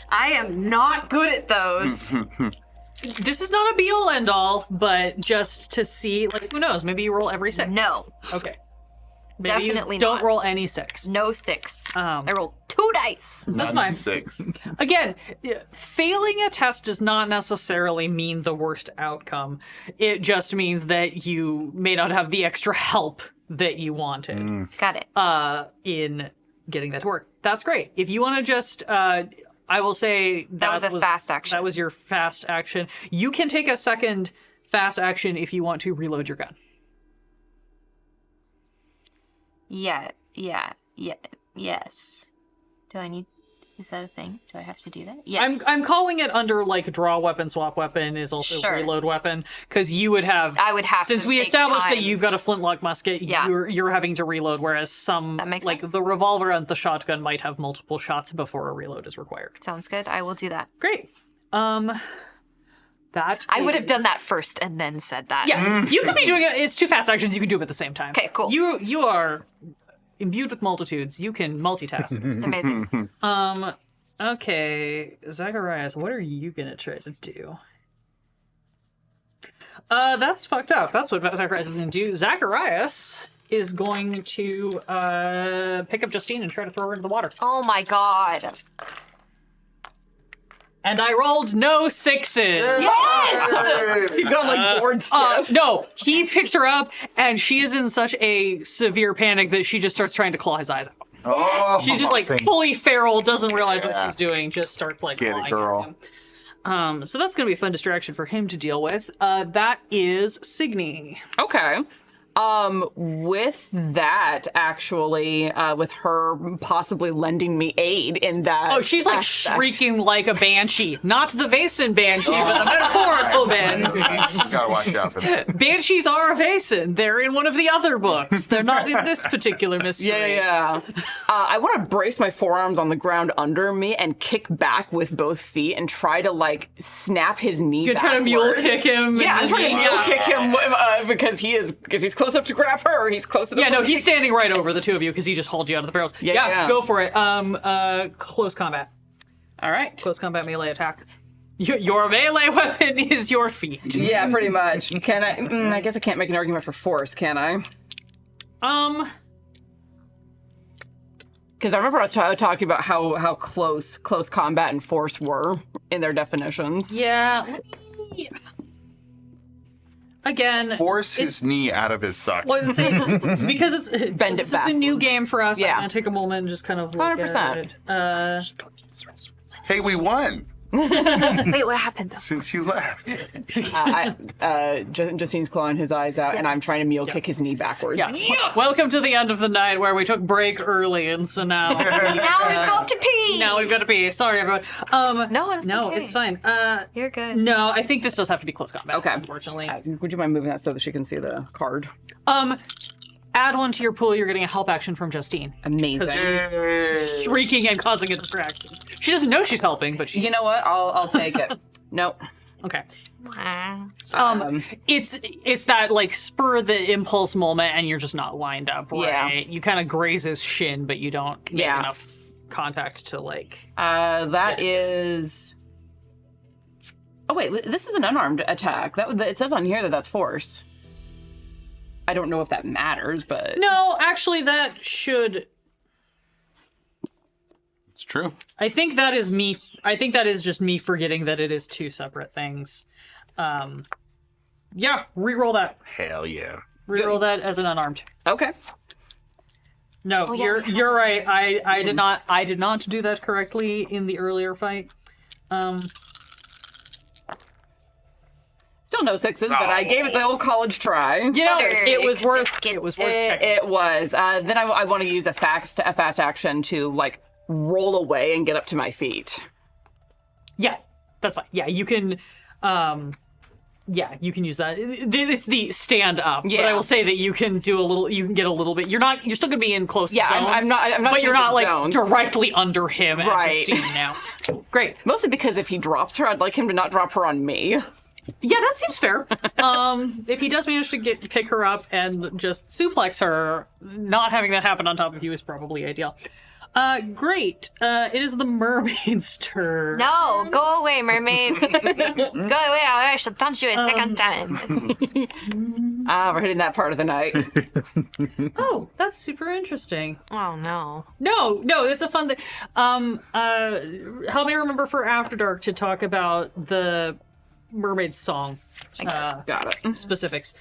I am not good at those. This is not a be-all end-all, but just to see, like, who knows? Maybe you roll every 6. No. Okay. Maybe Definitely you don't not. roll any 6. No 6. Um, I rolled 2 dice. That's fine. 6. Again, failing a test does not necessarily mean the worst outcome. It just means that you may not have the extra help that you wanted Got it. in getting that to work. That's great. If you want to just, I will say That was a fast action. That was your fast action. You can take a second fast action if you want to reload your gun. Yes. Do I need... Is that a thing? Do I have to do that? Yes. I'm calling it under like draw weapon, swap weapon is also Sure. reload weapon because you would have. I would have since to we take established that time. you've got a flintlock musket. Yeah. You're having to reload, whereas some That makes like sense. the revolver and the shotgun might have multiple shots before a reload is required. Sounds good. I will do that. Great. That I would have is- done that first and then said that. Yeah, you could be doing it. It's 2 fast actions. You can do them at the same time. Okay, cool. You are imbued with multitudes. You can multitask. Amazing. Okay, Zacharias, what are you gonna try to do? That's fucked up. That's what Zacharias is gonna do. Zacharias is going to pick up Justine and try to throw her into the water. Oh my god. And I rolled no 6s. Yes! She's gone like bored stiff. No, he picks her up, and she is in such a severe panic that she just starts trying to claw his eyes out. Oh, She's just like fully feral, doesn't realize what she's doing, just starts like Get it, clawing girl. at him. So that's gonna be a fun distraction for him to deal with. That is Signy. Okay. With that, actually, with her possibly lending me aid in that. Oh, she's like aspect. shrieking like a banshee. Not the Vaesen banshee, but a metaphorical banshee. Gotta watch out for that. Banshees are a Vaesen. They're in one of the other books. They're not in this particular mystery. Yeah. I want to brace my forearms on the ground under me and kick back with both feet and try to like snap his knee. You're trying to mule kick him. Yeah, I'm and trying to then- mule kick him because he is. If he's close up to grab her, he's close enough. Yeah, no, to he's kick- standing right over the two of you because he just hauled you out of the barrels. Yeah. Go for it. Close combat. All right. Close combat melee attack. Your melee weapon is your feet. Yeah, pretty much. Can I? I guess I can't make an argument for force, can I? Because I remember I was talking about how close combat and force were in their definitions. Yeah. Let me... Again, Force his knee out of his socket. what is it? Because it's Bend this it is a new backwards. game for us. Yeah. I'm gonna take a moment and just kind of look 100%. at it. Hey, we won Wait, what happened though? since you left. Justine's clawing his eyes out, and I'm trying to mule kick his knee backwards. Yeah. Welcome to the end of the night where we took break early, and so now Now we've got to pee. now we've got to pee. Sorry, everyone. No, it's okay. It's fine. You're good. No, I think this does have to be close combat. Okay. Unfortunately. Would you mind moving that so that she can see the card? Add one to your pool. You're getting a help action from Justine. Amazing. She's shrieking and causing a distraction. She doesn't know she's helping, but she. You know what? I'll take it. Nope. Okay. Wow. It's that like spur the impulse moment, and you're just not lined up right. Yeah. You kind of graze his shin, but you don't make Yeah. enough contact to like. That is. Oh wait, this is an unarmed attack. It says on here that that's force. I don't know if that matters, but No, actually, that should. It's true. I think that is me. I think that is just me forgetting that it is two separate things. Yeah, reroll that. Hell yeah. Reroll that as an unarmed. okay. No, yeah, you're right. I did not do that correctly in the earlier fight. Still no sixes, but I gave it the old college try. You know, Very it was worth. biscuit. It was worth checking. It was. Then I want to use a fast action to like roll away and get up to my feet. Yeah, that's fine. Yeah, you can. Yeah, you can use that. It's the stand up, but I Yeah. will say that you can do a little. You can get a little bit. You're still gonna be in close Yeah, zone. I'm not. But you're not like zones. directly under him at Right. Justine now. Great. Mostly because if he drops her, I'd like him to not drop her on me. Yeah, that seems fair. If he does manage to pick her up and just suplex her, not having that happen on top of you is probably ideal. Great. It is the mermaid's turn. No, go away, mermaid. Go away, or I shall taunt you a second time. We're hitting that part of the night. Oh, that's super interesting. Oh no. No, it's a fun thing. Help me remember for After Dark to talk about the mermaid song. Got it. Specifics.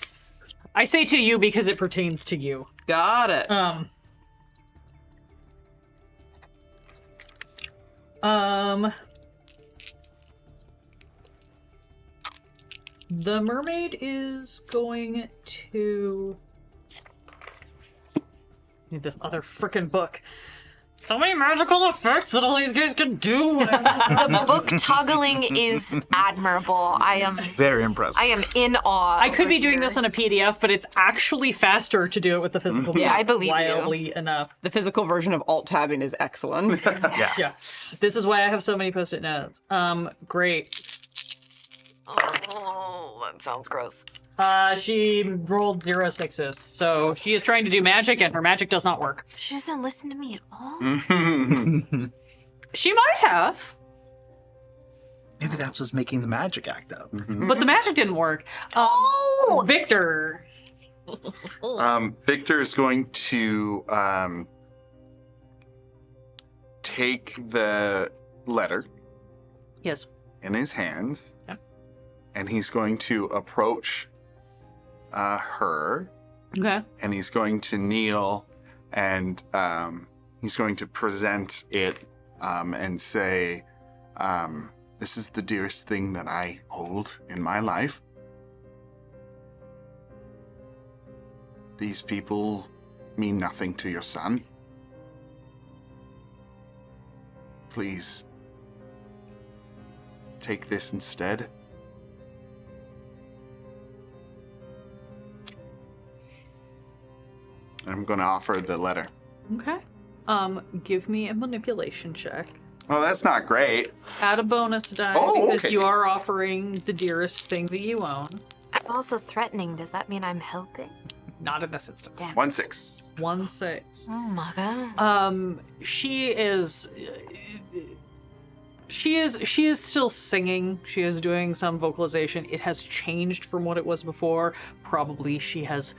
I say to you because it pertains to you. Got it. The mermaid is going to need the other frickin' book. So many magical effects that all these guys can do. The book toggling is admirable. Very impressive. I am in awe. I could over be doing here. this on a PDF, but it's actually faster to do it with the physical book. Yeah, I believe you. wildly enough. The physical version of alt-tabbing is excellent. Yeah. This is why I have so many post-it notes. Great. Oh, that sounds gross. She rolled 0 6s, so she is trying to do magic, and her magic does not work. She doesn't listen to me at all. She might have, Maybe that's what's making the magic act up. but the magic didn't work. Victor. Victor is going to take the letter Yes. in his hands, Yep. and he's going to approach her, Okay. and he's going to kneel, and he's going to present it and say, "This is the dearest thing that I hold in my life. these people mean nothing to your son. Please take this instead. I'm going to offer the letter. Okay. Give me a manipulation check. Well, that's not great. Add a bonus die because you are offering the dearest thing that you own. I'm also threatening. Does that mean I'm helping? Not in this instance. Yeah. 1-6. 1-6. Oh my god. She is still singing. She is doing some vocalization. It has changed from what it was before. Probably she has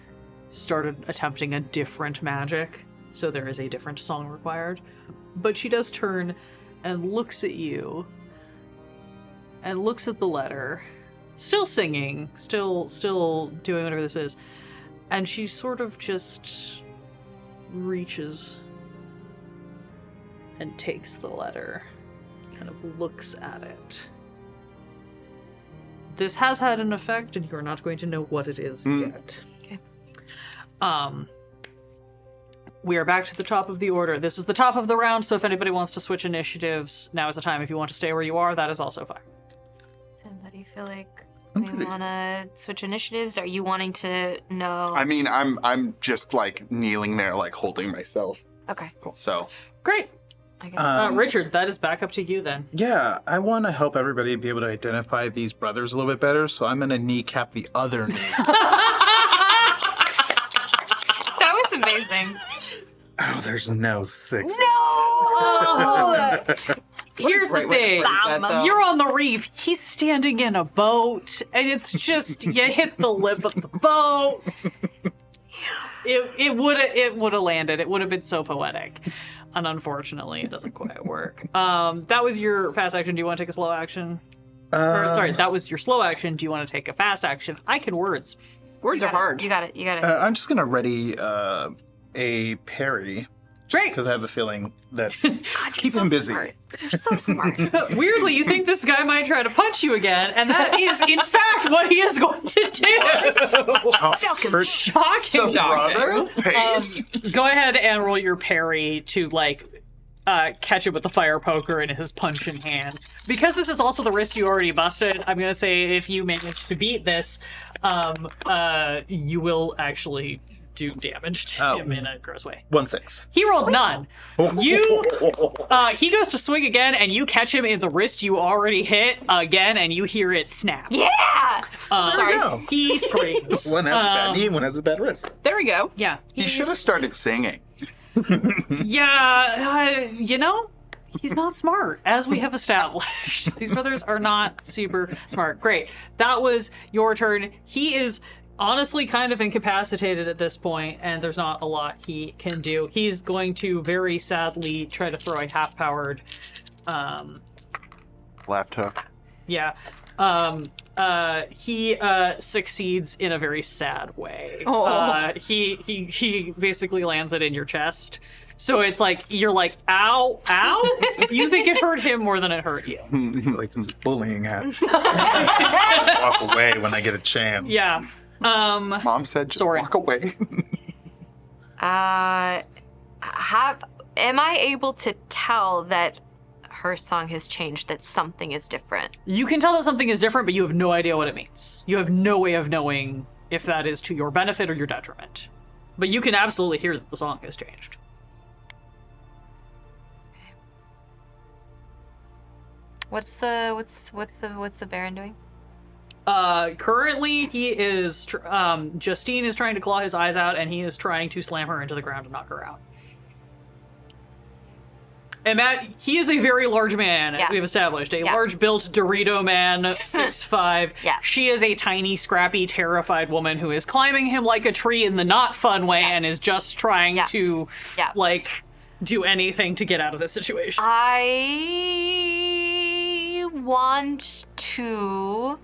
started attempting a different magic, so there is a different song required. But she does turn and looks at you and looks at the letter, still singing, still doing whatever this is, and she sort of just reaches and takes the letter, kind of looks at it. This has had an effect, and you're not going to know what it is yet. Okay. We are back to the top of the order. This is the top of the round, so if anybody wants to switch initiatives, now is the time. If you want to stay where you are, that is also fine. Does anybody feel like we want to switch initiatives? Are you wanting to know? I mean, I'm just like kneeling there, like holding myself. Okay. So Great. I guess. Richard, that is back up to you then. Yeah, I want to help everybody be able to identify these brothers a little bit better, so I'm going to kneecap the other knee. That was amazing. Oh, there's no 6. Here's the thing. Though. You're on the reef. He's standing in a boat, and it's just you hit the lip of the boat. It would have landed. It would have been so poetic. And unfortunately, it doesn't quite work. That was your fast action. Do you want to take a slow action? Sorry, that was your slow action. Do you want to take a fast action? I can words. Words are hard. You got it. I'm just going to ready a parry. Great. Because I have a feeling that God, keep him busy. Smart. You're so smart. Weirdly, you think this guy might try to punch you again, and that is, in fact, what he is going to do. Shocking. Go ahead and roll your parry to, catch him with the fire poker and his punch in hand. Because this is also the wrist you already busted, I'm going to say if you manage to beat this, you will actually do damage to him in a gross way. 1-6. He rolled none. He goes to swing again, and you catch him in the wrist you already hit again, and you hear it snap. Yeah. There we go. He screams. One has a bad knee, one has a bad wrist. There we go. Yeah. he should have started singing. Yeah, he's not smart, as we have established. These brothers are not super smart. Great. That was your turn. He is honestly kind of incapacitated at this point, and there's not a lot he can do. He's going to very sadly try to throw a half-powered Left hook. yeah. He succeeds in a very sad way. He basically lands it in your chest. So it's like you're like, ow, ow. You think it hurt him more than it hurt you. Like this is bullying hat. Walk away when I get a chance. Yeah. Mom said just Soren. walk away. Am I able to tell that her song has changed, that something is different? You can tell that something is different, but you have no idea what it means. You have no way of knowing if that is to your benefit or your detriment. But you can absolutely hear that the song has changed. What's the Baron doing? Currently he is Justine is trying to claw his eyes out, and he is trying to slam her into the ground and knock her out. And Matt, he is a very large man, as we've established. A large-built Dorito man, 6'5". Yeah. She is a tiny, scrappy, terrified woman who is climbing him like a tree in the not fun way and is just trying to, do anything to get out of this situation. I want to...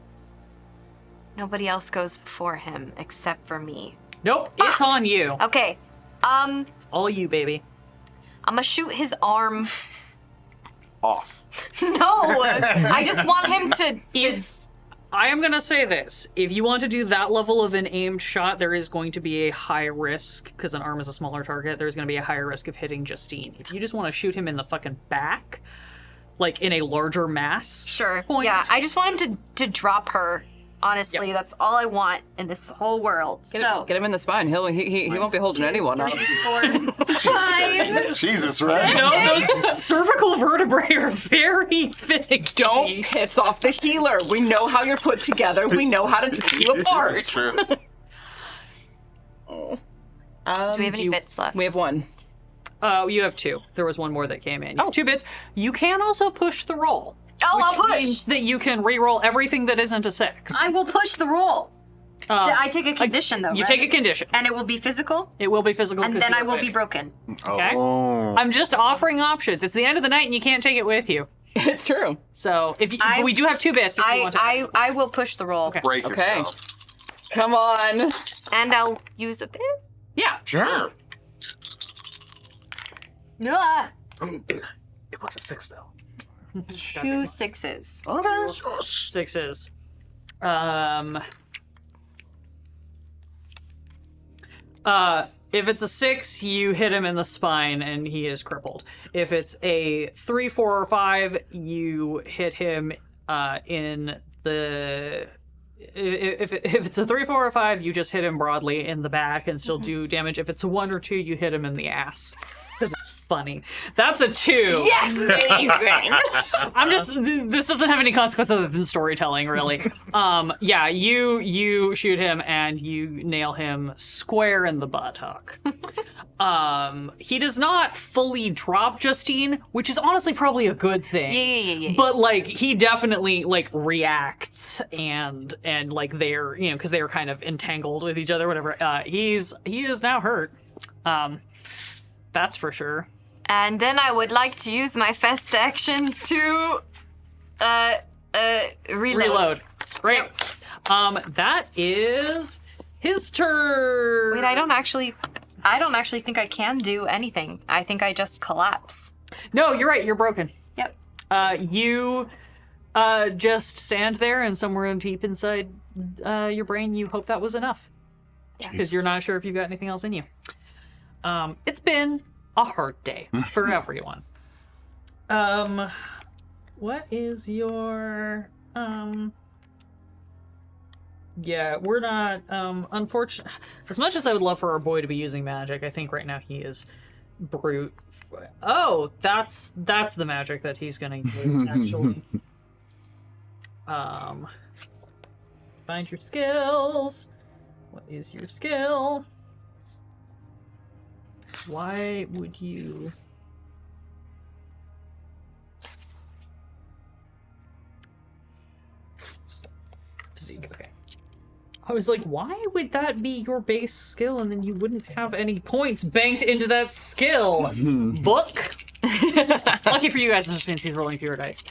Nobody else goes before him except for me. Nope, it's on you. Okay. It's all you, baby. I'm gonna shoot his arm. Off. No, I just want him to. I am going to say this. If you want to do that level of an aimed shot, there is going to be a high risk, because an arm is a smaller target, there's going to be a higher risk of hitting Justine. If you just want to shoot him in the fucking back, like in a larger mass. Sure. Point. Yeah, I just want him to drop her. Honestly, that's all I want in this whole world. Get him in the spine. He won't be holding anyone up. 5. Jesus, right? No, those cervical vertebrae are very finicky. Don't piss off the healer. We know how you're put together. We know how to take you apart. True. Do we have any bits left? We have 1. You have 2. There was 1 more that came in. You have 2 bits. You can also push the roll. Oh, I'll Which push. means that you can re-roll everything that isn't a 6. I will push the roll. I take a condition, though, You right? take a condition. And it will be physical? It will be physical. And 'cause then you I are will be fighting. broken. Okay. Oh. I'm just offering options. It's the end of the night and you can't take it with you. It's true. So if you, we do have 2 bits if you want to. I will push the roll. Okay. Break Okay. yourself. Come on. And I'll use a bit. Yeah. Sure. Ah, It was a 6 though. 2 6s. Okay. 6s. If it's a 6, you hit him in the spine and he is crippled. If it's a 3, 4, or 5, you hit him in the. If it's a 3, 4, or 5, you just hit him broadly in the back and still do damage. If it's a 1 or 2, you hit him in the ass. Because it's funny. That's a 2. Yes! Amazing! I'm just. This doesn't have any consequence other than storytelling, really. Yeah, you shoot him and you nail him square in the buttock. He does not fully drop Justine, which is honestly probably a good thing. Yeah. But like he definitely like reacts and like they're because they are kind of entangled with each other, whatever. He is now hurt. That's for sure. And then I would like to use my fast action to reload. Great. That is his turn. Wait, I don't actually think I can do anything. I think I just collapse. No, you're right. You're broken. Yep. You just stand there, and somewhere deep inside your brain, you hope that was enough. Because you're not sure if you've got anything else in you. It's been a hard day for everyone. What is your yeah, we're not unfortunate. As much as I would love for our boy to be using magic, I think right now he is brute. Oh, that's the magic that he's gonna use actually. Find your skills. What is your skill? Why would you? Physique, okay. I was like, why would that be your base skill and then you wouldn't have any points banked into that skill? Book? Lucky for you guys, it's just he's rolling pure dice.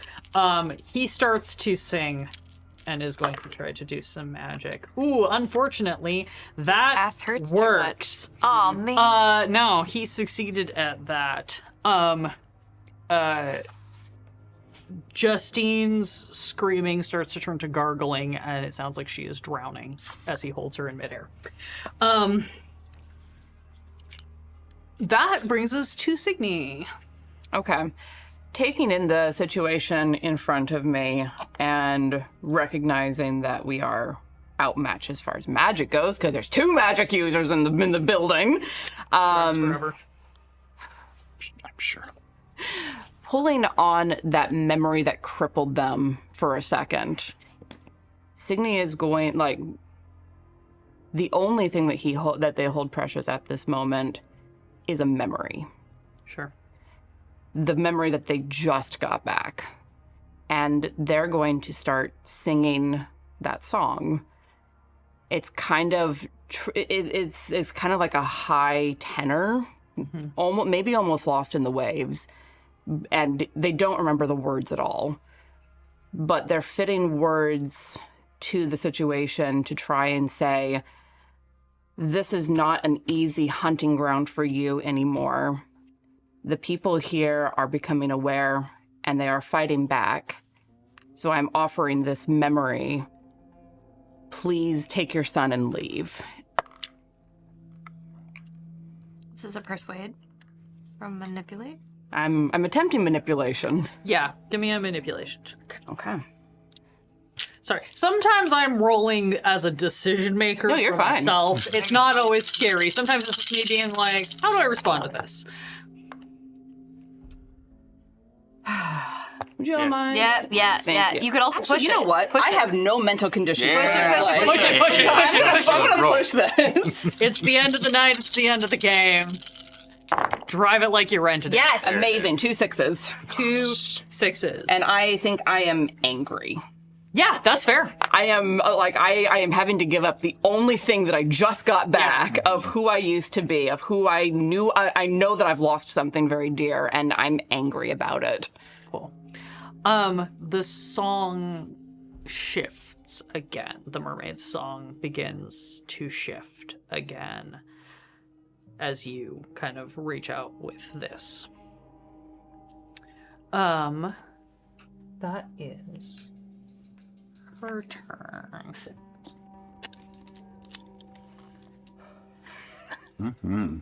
He starts to sing and is going to try to do some magic. Ooh, unfortunately, that Ass hurts works. too much. Aw, man. No, he succeeded at that. Justine's screaming starts to turn to gargling, and it sounds like she is drowning as he holds her in midair. That brings us to Signy. Okay. Taking in the situation in front of me and recognizing that we are outmatched as far as magic goes, because there's 2 magic users in the building. Forever. I'm sure. Pulling on that memory that crippled them for a second, Signy is going, like, the only thing that they hold precious at this moment is a memory. Sure. The memory that they just got back. And they're going to start singing that song. It's kind of, it's kind of like a high tenor, maybe almost lost in the waves. And they don't remember the words at all. But they're fitting words to the situation to try and say, this is not an easy hunting ground for you anymore. The people here are becoming aware and they are fighting back. So I'm offering this memory please take your son and leave. This is a persuade from manipulate. I'm attempting manipulation. Yeah, give me a manipulation check. Okay. Sorry. Sometimes I'm rolling as a decision maker No, you're for fine. myself. It's not always scary. Sometimes it's just me being like, how do I respond to this? Would you all mind? Yeah. Thank you. You could also Actually, push you know it. what? Push I it. have no mental conditions. Yeah. Push it. Push it, push it, push it. I'm gonna push this. It's the end of the night. It's the end of the game. Drive it like you rented it. Yes. Amazing. 2 6s. 2 6s. And I think I am angry. yeah, that's fair. I am I am having to give up the only thing that I just got back of who I used to be, of who I knew. I know that I've lost something very dear, and I'm angry about it. Cool. The song shifts again. The mermaid's song begins to shift again as you kind of reach out with this. That is her turn. Mm-hmm.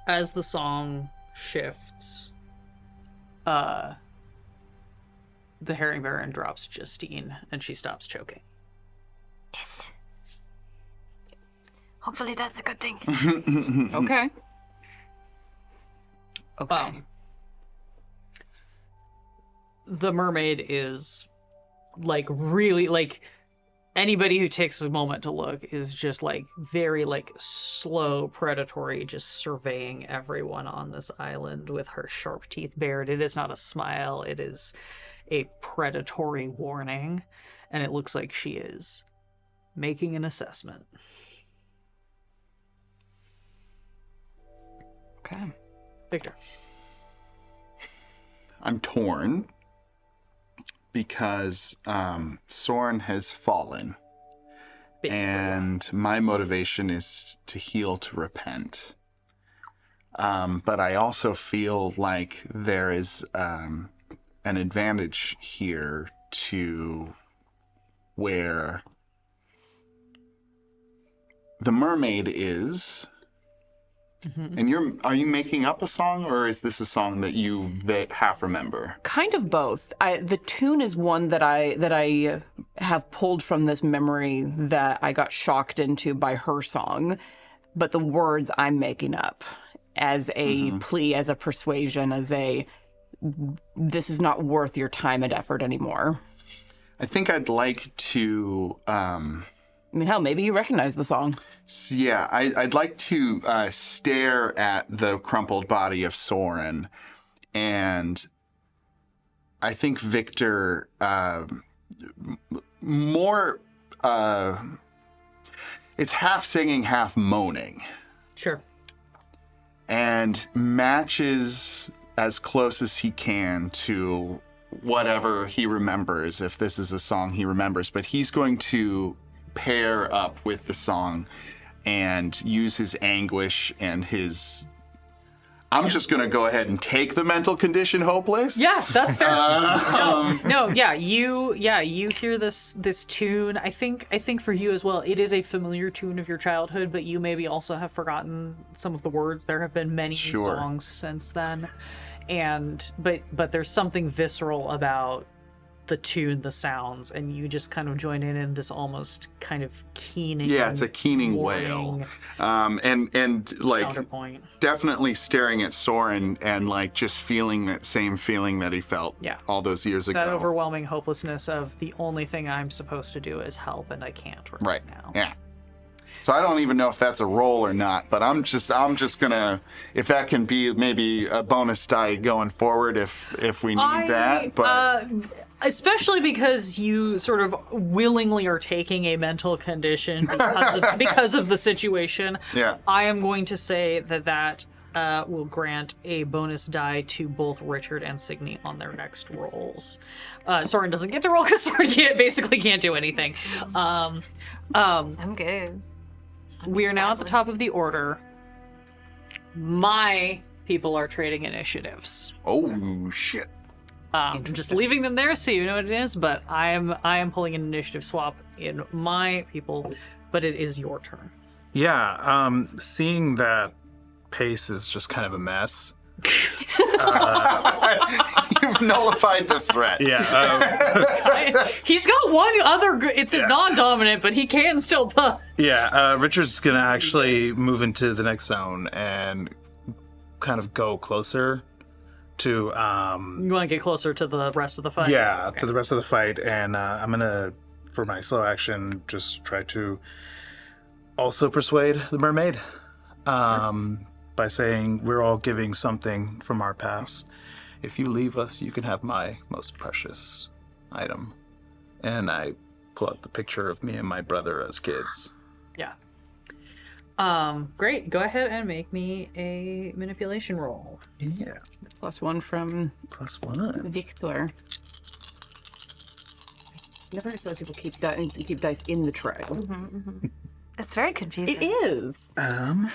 As the song shifts, the herring baron drops Justine and she stops choking. Yes. Hopefully that's a good thing. Okay. Okay. The mermaid is like really like anybody who takes a moment to look is just like very like slow predatory, just surveying everyone on this island with her sharp teeth bared. It is not a smile, it is a predatory warning, and it looks like she is making an assessment. Okay. Victor. I'm torn because Soren has fallen. Basically, And my motivation is to heal, to repent. But I also feel like there is an advantage here to where the mermaid is. And are you making up a song, or is this a song that you half remember? Kind of both. The tune is one that I have pulled from this memory that I got shocked into by her song, but the words I'm making up as a plea, as a persuasion, as a this is not worth your time and effort anymore. I think I'd like to. I mean, hell, maybe you recognize the song. Yeah, I'd like to stare at the crumpled body of Soren, and I think Victor more. It's half singing, half moaning, Sure. and matches as close as he can to whatever he remembers, if this is a song he remembers. But he's going to pair up with the song and use his anguish and his... I'm just going to go ahead and take the mental condition hopeless. Yeah, that's fair. You hear this tune. I think for you as well, it is a familiar tune of your childhood, but you maybe also have forgotten some of the words. There have been many Sure. songs since then. But there's something visceral about the tune, the sounds, and you just kind of join in this almost kind of keening. Yeah, it's a keening wail. warning And like counterpoint. definitely staring at Soren and like just feeling that same feeling that he felt Yeah. all those years ago. That overwhelming hopelessness of the only thing I'm supposed to do is help, and I can't right Right. now. Yeah. So I don't even know if that's a roll or not, but I'm just gonna, if that can be maybe a bonus die going forward if we need that. But especially because you sort of willingly are taking a mental condition because of the situation. Yeah. I am going to say that will grant a bonus die to both Richard and Signy on their next rolls. Soren doesn't get to roll because Soren basically can't do anything. I'm good. We are now at the top of the order. My people are trading initiatives. oh shit. I'm just leaving them there so you know what it is, but I am pulling an initiative swap in my people, but it is your turn. Yeah, seeing that Pace is just kind of a mess. You've nullified the threat. Yeah, He's got one other, it's his non-dominant, but he can still push. Richard's gonna actually move into the next zone and kind of go closer to You want to get closer to the rest of the fight? Okay. to the rest of the fight, and I'm gonna, for my slow action, just try to also persuade the mermaid by saying we're all giving something from our past. If you leave us, you can have my most precious item. And I pull out the picture of me and my brother as kids. Yeah. Great. Go ahead and make me a manipulation roll. Yeah, +1 from +1. Victor. Never expect people keep dice in the tray. It's very confusing. It is.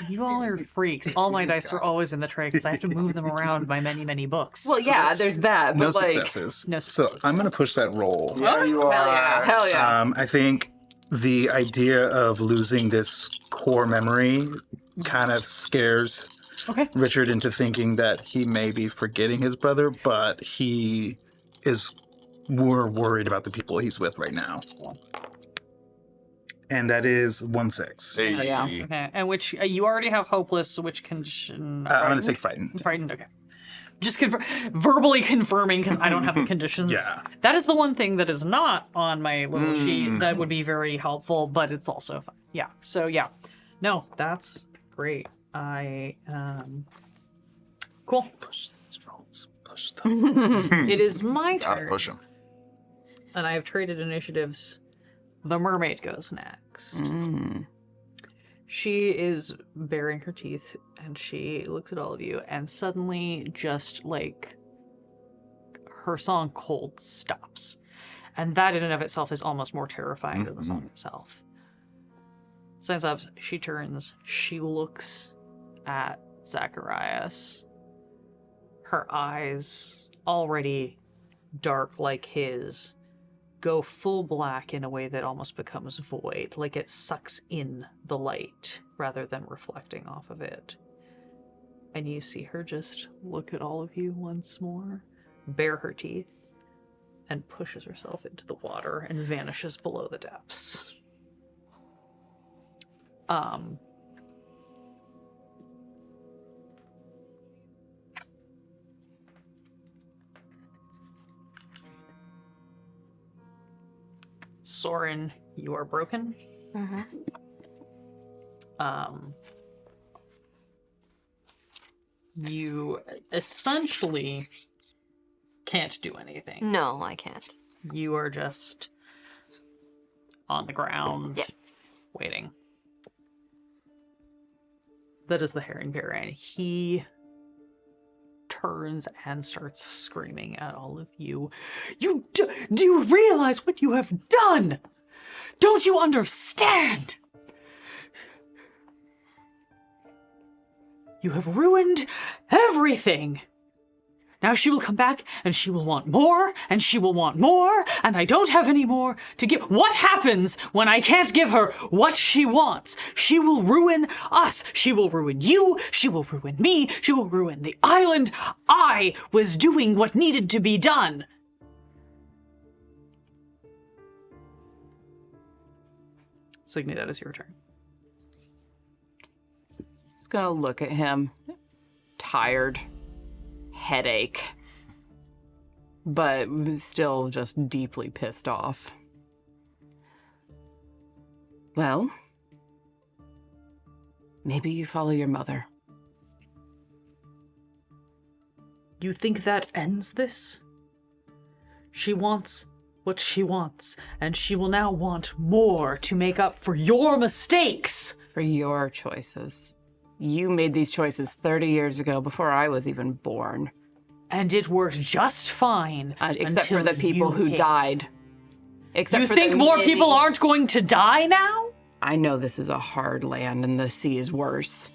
You all are freaks. All my dice are always in the tray because I have to move them around by many, many books. Well, yeah, there's that, but No like, successes. No So I'm gonna push that roll. There you are. hell yeah. I think the idea of losing this core memory kind of scares Richard into thinking that he may be forgetting his brother, but he is more worried about the people he's with right now. And that is 1-6. Hey. Oh, yeah. Okay. And which you already have hopeless, which condition? I'm gonna take frightened. Frightened, okay. Just verbally confirming because I don't have the conditions. Yeah. That is the one thing that is not on my little sheet that would be very helpful, but it's also fun. Yeah. So yeah. No, that's great. Cool. Push these rolls. Push them. It is my Gotta turn. push him. And I have traded initiatives. The mermaid goes next. She is baring her teeth and she looks at all of you and suddenly just like her song Cold stops. And that in and of itself is almost more terrifying than the song itself. Stands up, she turns, she looks at Zacharias. Her eyes, already dark like his, go full black in a way that almost becomes void, like it sucks in the light rather than reflecting off of it. And you see her just look at all of you once more, bare her teeth, and pushes herself into the water and vanishes below the depths. Soren, you are broken. You essentially can't do anything. No, I can't. You are just on the ground, Yeah. waiting. That is the herring bear, and he turns and starts screaming at all of you. Do you realize what you have done? Don't you understand? You have ruined everything. Now she will come back and she will want more and she will want more and I don't have any more to give. What happens when I can't give her what she wants? She will ruin us. She will ruin you. She will ruin me. She will ruin the island. I was doing what needed to be done. Signy, that is your turn. Just gonna look at him. Tired. Headache. But still just deeply pissed off. Well, Maybe you follow your mother. You think that ends this? She wants what she wants, and she will now want more to make up for your mistakes. For your choices. You made these choices 30 years ago before I was even born. And it worked just fine. Except for the people who died. Except you for think the more many- people aren't going to die now? I know this is a hard land and the sea is worse.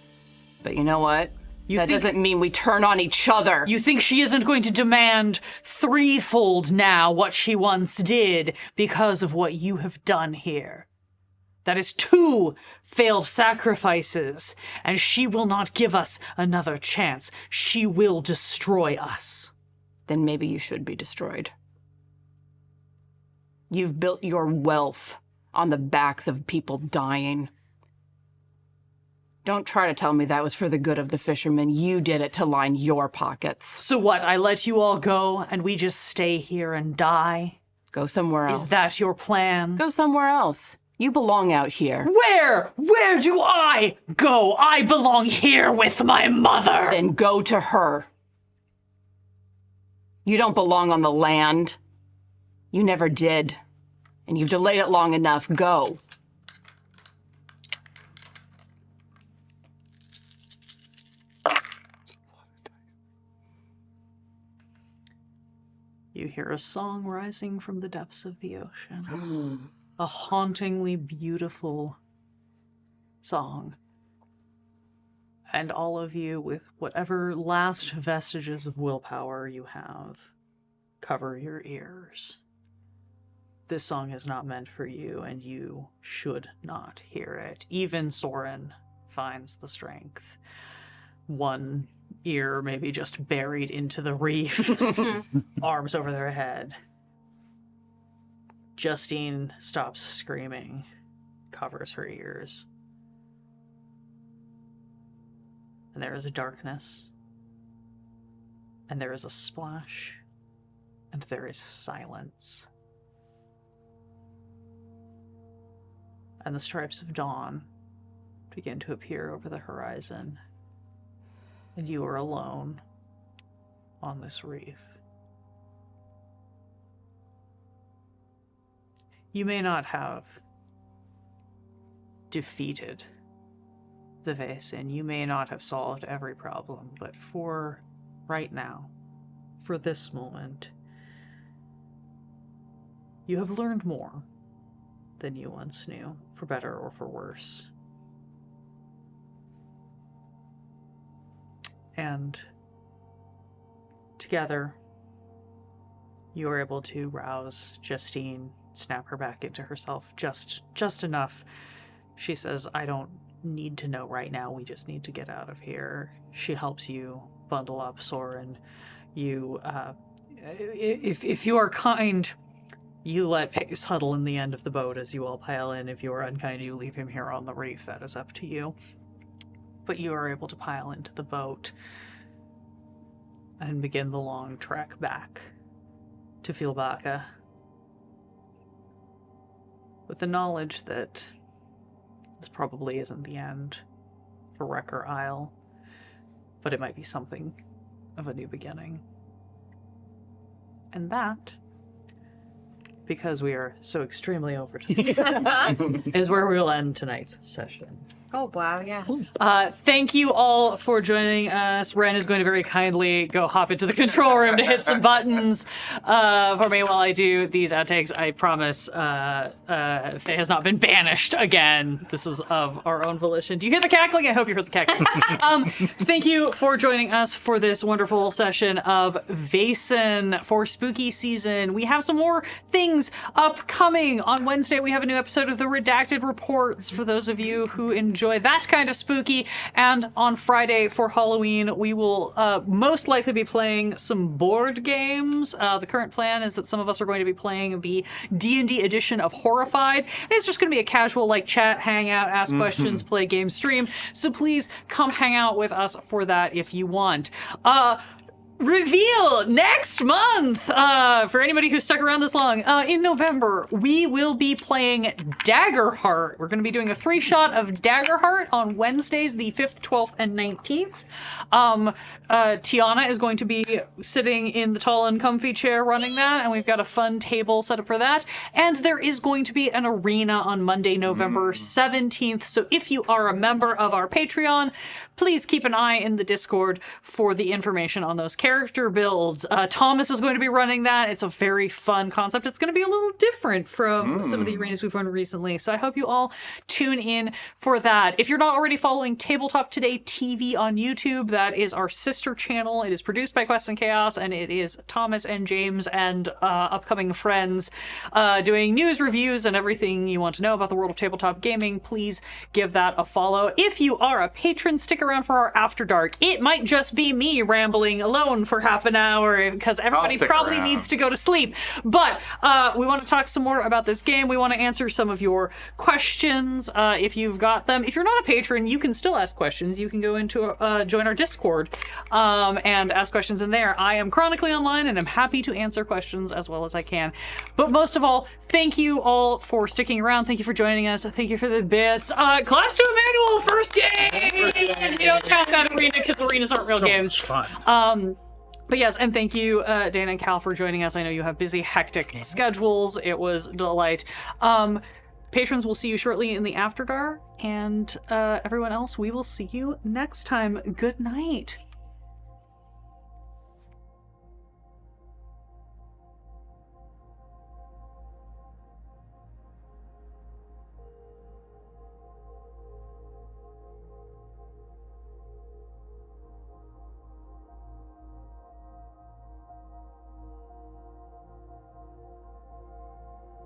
But you know what? That doesn't mean we turn on each other. You think she isn't going to demand threefold now what she once did because of what you have done here? That is 2 failed sacrifices, and she will not give us another chance. She will destroy us. Then maybe you should be destroyed. You've built your wealth on the backs of people dying. Don't try to tell me that was for the good of the fishermen. You did it to line your pockets. So what, I let you all go and we just stay here and die? Go somewhere else. Is that your plan? Go somewhere else. You belong out here. Where? Where do I go? I belong here with my mother. Then go to her. You don't belong on the land. You never did. And you've delayed it long enough. Go. You hear a song rising from the depths of the ocean. A hauntingly beautiful song. And all of you, with whatever last vestiges of willpower you have, cover your ears. This song is not meant for you, and you should not hear it. Even Soren finds the strength. One ear maybe just buried into the reef, arms over their head. Justine stops screaming, covers her ears. And there is a darkness, and there is a splash, and there is silence. And the stripes of dawn begin to appear over the horizon, and you are alone on this reef. You may not have defeated the Vaesen, you may not have solved every problem, but for right now, for this moment, you have learned more than you once knew, for better or for worse. And together, you are able to rouse Justine, snap her back into herself just enough. She says, I don't need to know right now, we just need to get out of here. She helps you bundle up Soren. You, if you are kind, you let Pace huddle in the end of the boat as you all pile in. If you are unkind, you leave him here on the reef. That is up to you. But you are able to pile into the boat and begin the long trek back to Filbaka, with the knowledge that this probably isn't the end for Wrecker Isle, but it might be something of a new beginning. And that, because we are so extremely over time, is where we will end tonight's session. Oh, wow, yeah. Thank you all for joining us. Ren is going to very kindly go hop into the control room to hit some buttons for me while I do these outtakes. I promise Faye has not been banished again. This is of our own volition. Do you hear the cackling? I hope you heard the cackling. Thank you for joining us for this wonderful session of Vaesen for spooky season. We have some more things upcoming. On Wednesday, we have a new episode of the Redacted Reports for those of you who enjoy that kind of spooky. And on Friday for Halloween, we will most likely be playing some board games. The current plan is that some of us are going to be playing the D&D edition of Horrified. And it's just going to be a casual like chat, hang out, ask questions, play game, stream. So please come hang out with us for that if you want. reveal next month, for anybody who's stuck around this long, in November, we will be playing Daggerheart. We're going to be doing a 3-shot of Daggerheart on Wednesdays, the 5th, 12th, and 19th. Tiana is going to be sitting in the tall and comfy chair running that, and we've got a fun table set up for that. And there is going to be an arena on Monday, November 17th. So if you are a member of our Patreon, please keep an eye in the Discord for the information on those character builds. Thomas is going to be running that. It's a very fun concept. It's going to be a little different from some of the arenas we've run recently. So I hope you all tune in for that. If you're not already following Tabletop Today TV on YouTube, that is our sister channel. It is produced by Quest and Chaos, and it is Thomas and James and upcoming friends doing news, reviews, and everything you want to know about the world of tabletop gaming. Please give that a follow. If you are a patron, stick around for our After Dark. It might just be me rambling alone for half an hour because everybody probably needs to go to sleep. But we want to talk some more about this game. We want to answer some of your questions if you've got them. If you're not a patron, you can still ask questions. You can go into join our Discord and ask questions in there. I am chronically online and I'm happy to answer questions as well as I can. But most of all, thank you all for sticking around. Thank you for joining us. Thank you for the bits. Claps to Emmanuel, first game! You don't count that arena because arenas aren't real games. Fun. But yes, and thank you, Dana and Cal, for joining us. I know you have busy, hectic schedules. It was a delight. Patrons, will see you shortly in the After Dark, and everyone else, we will see you next time. Good night.